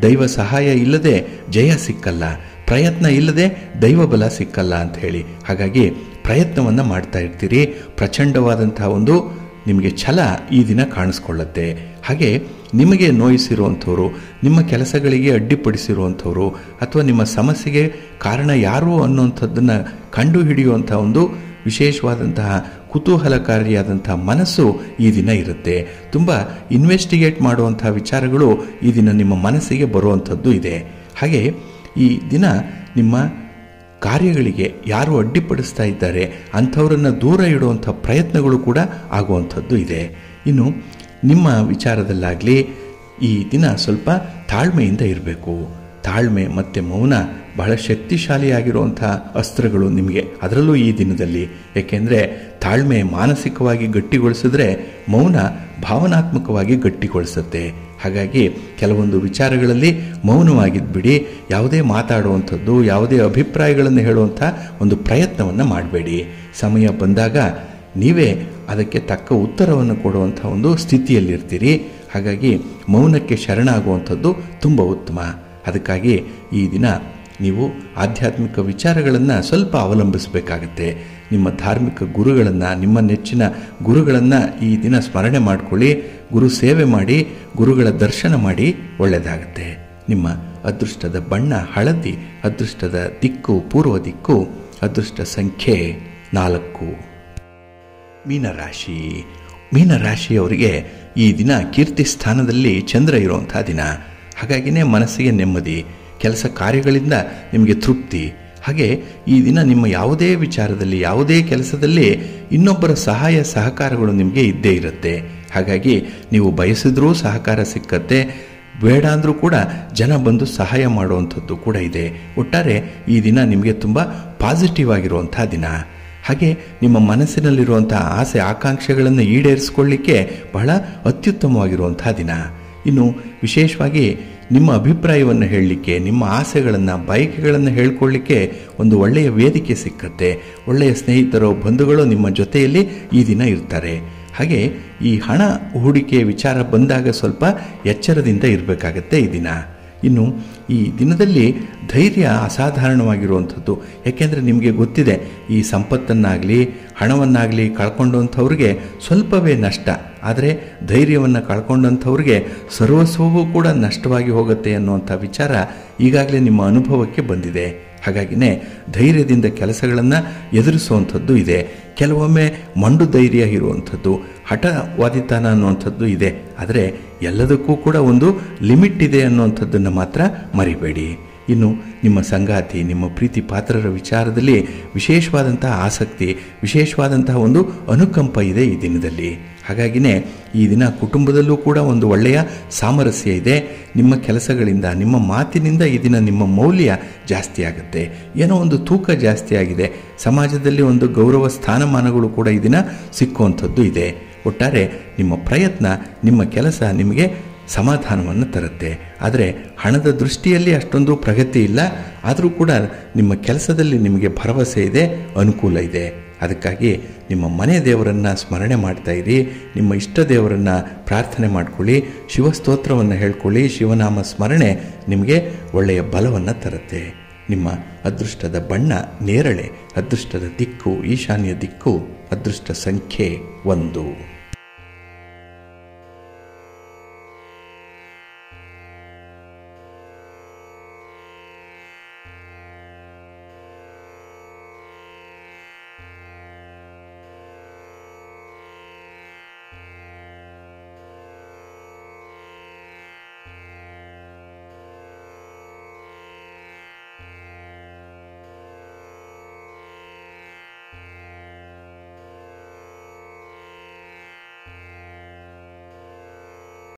ದೈವ ಸಹಾಯ ಇಲ್ಲದೆ ಜಯ ಸಿಕ್ಕಲ್ಲ, ಪ್ರಯತ್ನ ಇಲ್ಲದೆ ದೈವ ಬಲ ಸಿಕ್ಕಲ್ಲ ಅಂತ ಹೇಳಿ. ಹಾಗಾಗಿ ಪ್ರಯತ್ನವನ್ನು ಮಾಡ್ತಾ ಇರ್ತೀರಿ. ಪ್ರಚಂಡವಾದಂತಹ ಒಂದು ನಿಮಗೆ ಛಲ ಈ ದಿನ ಕಾಣಿಸ್ಕೊಳ್ಳುತ್ತೆ. ಹಾಗೆ ನಿಮಗೆ ನೋಯಿಸಿರುವಂಥವ್ರು, ನಿಮ್ಮ ಕೆಲಸಗಳಿಗೆ ಅಡ್ಡಿಪಡಿಸಿರುವಂಥವ್ರು, ಅಥವಾ ನಿಮ್ಮ ಸಮಸ್ಯೆಗೆ ಕಾರಣ ಯಾರು ಅನ್ನುವಂಥದ್ದನ್ನು ಕಂಡುಹಿಡಿಯುವಂಥ ಒಂದು ವಿಶೇಷವಾದಂತಹ ಕುತೂಹಲಕಾರಿಯಾದಂಥ ಮನಸ್ಸು ಈ ದಿನ ಇರುತ್ತೆ. ತುಂಬ ಇನ್ವೆಸ್ಟಿಗೇಟ್ ಮಾಡುವಂಥ ವಿಚಾರಗಳು ಈ ದಿನ ನಿಮ್ಮ ಮನಸ್ಸಿಗೆ ಬರುವಂಥದ್ದು ಇದೆ. ಹಾಗೆ ಈ ದಿನ ನಿಮ್ಮ ಕಾರ್ಯಗಳಿಗೆ ಯಾರು ಅಡ್ಡಿಪಡಿಸ್ತಾ ಇದ್ದಾರೆ ಅಂಥವರನ್ನು ದೂರ ಇಡುವಂಥ ಪ್ರಯತ್ನಗಳು ಕೂಡ ಆಗುವಂಥದ್ದು ಇದೆ. ಇನ್ನು ನಿಮ್ಮ ವಿಚಾರದಲ್ಲಾಗಲಿ ಈ ದಿನ ಸ್ವಲ್ಪ ತಾಳ್ಮೆಯಿಂದ ಇರಬೇಕು. ತಾಳ್ಮೆ ಮತ್ತು ಮೌನ ಬಹಳ ಶಕ್ತಿಶಾಲಿಯಾಗಿರುವಂಥ ಅಸ್ತ್ರಗಳು ನಿಮಗೆ, ಅದರಲ್ಲೂ ಈ ದಿನದಲ್ಲಿ. ಏಕೆಂದರೆ ತಾಳ್ಮೆ ಮಾನಸಿಕವಾಗಿ ಗಟ್ಟಿಗೊಳಿಸಿದ್ರೆ ಮೌನ ಭಾವನಾತ್ಮಕವಾಗಿ ಗಟ್ಟಿಗೊಳಿಸುತ್ತೆ. ಹಾಗಾಗಿ ಕೆಲವೊಂದು ವಿಚಾರಗಳಲ್ಲಿ ಮೌನವಾಗಿದ್ಬಿಡಿ. ಯಾವುದೇ ಮಾತಾಡುವಂಥದ್ದು, ಯಾವುದೇ ಅಭಿಪ್ರಾಯಗಳನ್ನು ಹೇಳುವಂಥ ಒಂದು ಪ್ರಯತ್ನವನ್ನು ಮಾಡಬೇಡಿ. ಸಮಯ ಬಂದಾಗ ನೀವೇ ಅದಕ್ಕೆ ತಕ್ಕ ಉತ್ತರವನ್ನು ಕೊಡುವಂಥ ಒಂದು ಸ್ಥಿತಿಯಲ್ಲಿರ್ತೀರಿ. ಹಾಗಾಗಿ ಮೌನಕ್ಕೆ ಶರಣಾಗುವಂಥದ್ದು ತುಂಬ ಉತ್ತಮ. ಅದಕ್ಕಾಗಿ ಈ ದಿನ ನೀವು ಆಧ್ಯಾತ್ಮಿಕ ವಿಚಾರಗಳನ್ನು ಸ್ವಲ್ಪ ಅವಲಂಬಿಸಬೇಕಾಗತ್ತೆ. ನಿಮ್ಮ ಧಾರ್ಮಿಕ ಗುರುಗಳನ್ನು, ನಿಮ್ಮ ನೆಚ್ಚಿನ ಗುರುಗಳನ್ನು ಈ ದಿನ ಸ್ಮರಣೆ ಮಾಡಿಕೊಳ್ಳಿ. ಗುರು ಸೇವೆ ಮಾಡಿ, ಗುರುಗಳ ದರ್ಶನ ಮಾಡಿ, ಒಳ್ಳೆಯದಾಗತ್ತೆ. ನಿಮ್ಮ ಅದೃಷ್ಟದ ಬಣ್ಣ ಹಳದಿ, ಅದೃಷ್ಟದ ದಿಕ್ಕು ಪೂರ್ವ ದಿಕ್ಕು, ಅದೃಷ್ಟ ಸಂಖ್ಯೆ 4. ಮೀನರಾಶಿ. ಮೀನರಾಶಿಯವರಿಗೆ ಈ ದಿನ ಕೀರ್ತಿ ಸ್ಥಾನದಲ್ಲಿ ಚಂದ್ರ ಇರುವಂಥ ದಿನ. ಹಾಗಾಗಿನೇ ಮನಸ್ಸಿಗೆ ನೆಮ್ಮದಿ, ಕೆಲಸ ಕಾರ್ಯಗಳಿಂದ ನಿಮಗೆ ತೃಪ್ತಿ. ಹಾಗೆ ಈ ದಿನ ನಿಮ್ಮ ಯಾವುದೇ ವಿಚಾರದಲ್ಲಿ, ಯಾವುದೇ ಕೆಲಸದಲ್ಲಿ ಇನ್ನೊಬ್ಬರ ಸಹಾಯ ಸಹಕಾರಗಳು ನಿಮಗೆ ಇದ್ದೇ ಇರುತ್ತೆ. ಹಾಗಾಗಿ ನೀವು ಬಯಸಿದ್ರೂ ಸಹಕಾರ ಸಿಕ್ಕತ್ತೆ, ಬೇಡ ಅಂದರೂ ಕೂಡ ಜನ ಬಂದು ಸಹಾಯ ಮಾಡುವಂಥದ್ದು ಕೂಡ ಇದೆ. ಒಟ್ಟಾರೆ ಈ ದಿನ ನಿಮಗೆ ತುಂಬ ಪಾಸಿಟಿವ್ ಆಗಿರುವಂಥ ದಿನ. ಹಾಗೆ ನಿಮ್ಮ ಮನಸ್ಸಿನಲ್ಲಿರುವಂಥ ಆಸೆ ಆಕಾಂಕ್ಷೆಗಳನ್ನು ಈಡೇರಿಸಿಕೊಳ್ಳಿಕ್ಕೆ ಬಹಳ ಅತ್ಯುತ್ತಮವಾಗಿರುವಂಥ ದಿನ. ಇನ್ನು ವಿಶೇಷವಾಗಿ ನಿಮ್ಮ ಅಭಿಪ್ರಾಯವನ್ನು ಹೇಳಲಿಕ್ಕೆ, ನಿಮ್ಮ ಆಸೆಗಳನ್ನು ಬಯಕೆಗಳನ್ನು ಹೇಳ್ಕೊಳ್ಳಿಕ್ಕೆ ಒಂದು ಒಳ್ಳೆಯ ವೇದಿಕೆ ಸಿಕ್ಕತ್ತೆ. ಒಳ್ಳೆಯ ಸ್ನೇಹಿತರು, ಬಂಧುಗಳು ನಿಮ್ಮ ಜೊತೆಯಲ್ಲಿ ಈ ದಿನ ಇರ್ತಾರೆ. ಹಾಗೆ ಈ ಹಣ ಹೂಡಿಕೆ ವಿಚಾರ ಬಂದಾಗ ಸ್ವಲ್ಪ ಎಚ್ಚರದಿಂದ ಇರಬೇಕಾಗತ್ತೆ ಈ ದಿನ. ಇನ್ನು ಈ ದಿನದಲ್ಲಿ ಧೈರ್ಯ ಅಸಾಧಾರಣವಾಗಿರುವಂಥದ್ದು. ಯಾಕೆಂದರೆ ನಿಮಗೆ ಗೊತ್ತಿದೆ, ಈ ಸಂಪತ್ತನ್ನಾಗಲಿ ಹಣವನ್ನಾಗಲಿ ಕಳ್ಕೊಂಡಂಥವ್ರಿಗೆ ಸ್ವಲ್ಪವೇ ನಷ್ಟ, ಆದರೆ ಧೈರ್ಯವನ್ನು ಕಳ್ಕೊಂಡಂಥವ್ರಿಗೆ ಸರ್ವಸ್ವವೂ ಕೂಡ ನಷ್ಟವಾಗಿ ಹೋಗುತ್ತೆ ಅನ್ನುವಂಥ ವಿಚಾರ ಈಗಾಗಲೇ ನಿಮ್ಮ ಅನುಭವಕ್ಕೆ ಬಂದಿದೆ. ಹಾಗಾಗಿನೇ ಧೈರ್ಯದಿಂದ ಕೆಲಸಗಳನ್ನು ಎದುರಿಸುವಂಥದ್ದು ಇದೆ. ಕೆಲವೊಮ್ಮೆ ಮಂಡು ಧೈರ್ಯ ಇರುವಂಥದ್ದು, ಹಠವಾದಿತನ ಅನ್ನುವಂಥದ್ದು ಇದೆ. ಆದರೆ ಎಲ್ಲದಕ್ಕೂ ಕೂಡ ಒಂದು ಲಿಮಿಟ್ ಇದೆ ಅನ್ನುವಂಥದ್ದನ್ನು ಮಾತ್ರ ಮರಿಬೇಡಿ. ಇನ್ನು ನಿಮ್ಮ ಸಂಗಾತಿ, ನಿಮ್ಮ ಪ್ರೀತಿ ಪಾತ್ರರ ವಿಚಾರದಲ್ಲಿ ವಿಶೇಷವಾದಂತಹ ಆಸಕ್ತಿ, ವಿಶೇಷವಾದಂತಹ ಒಂದು ಅನುಕಂಪ ಇದೆ ಈ ದಿನದಲ್ಲಿ. ಹಾಗಾಗಿನೇ ಈ ದಿನ ಕುಟುಂಬದಲ್ಲೂ ಕೂಡ ಒಂದು ಒಳ್ಳೆಯ ಸಾಮರಸ್ಯ ಇದೆ. ನಿಮ್ಮ ಕೆಲಸಗಳಿಂದ, ನಿಮ್ಮ ಮಾತಿನಿಂದ ಈ ದಿನ ನಿಮ್ಮ ಮೌಲ್ಯ ಜಾಸ್ತಿ ಆಗುತ್ತೆ. ಏನೋ ಒಂದು ತೂಕ ಜಾಸ್ತಿ ಆಗಿದೆ. ಸಮಾಜದಲ್ಲಿ ಒಂದು ಗೌರವ ಸ್ಥಾನಮಾನಗಳು ಕೂಡ ಈ ದಿನ ಸಿಕ್ಕುವಂಥದ್ದು ಇದೆ. ಒಟ್ಟಾರೆ ನಿಮ್ಮ ಪ್ರಯತ್ನ, ನಿಮ್ಮ ಕೆಲಸ ನಿಮಗೆ ಸಮಾಧಾನವನ್ನು ತರುತ್ತೆ. ಆದರೆ ಹಣದ ದೃಷ್ಟಿಯಲ್ಲಿ ಅಷ್ಟೊಂದು ಪ್ರಗತಿ ಇಲ್ಲ. ಆದರೂ ಕೂಡ ನಿಮ್ಮ ಕೆಲಸದಲ್ಲಿ ನಿಮಗೆ ಭರವಸೆ ಇದೆ, ಅನುಕೂಲ ಇದೆ. ಅದಕ್ಕಾಗಿ ನಿಮ್ಮ ಮನೆ ದೇವರನ್ನು ಸ್ಮರಣೆ ಮಾಡ್ತಾ ಇರಿ. ನಿಮ್ಮ ಇಷ್ಟ ದೇವರನ್ನು ಪ್ರಾರ್ಥನೆ ಮಾಡಿಕೊಳ್ಳಿ, ಶಿವಸ್ತೋತ್ರವನ್ನು ಹೇಳ್ಕೊಳ್ಳಿ. ಶಿವನಾಮ ಸ್ಮರಣೆ ನಿಮಗೆ ಒಳ್ಳೆಯ ಬಲವನ್ನು ತರುತ್ತೆ. ನಿಮ್ಮ ಅದೃಷ್ಟದ ಬಣ್ಣ ನೇರಳೆ, ಅದೃಷ್ಟದ ದಿಕ್ಕು ಈಶಾನ್ಯ ದಿಕ್ಕು, ಅದೃಷ್ಟ ಸಂಖ್ಯೆ 1.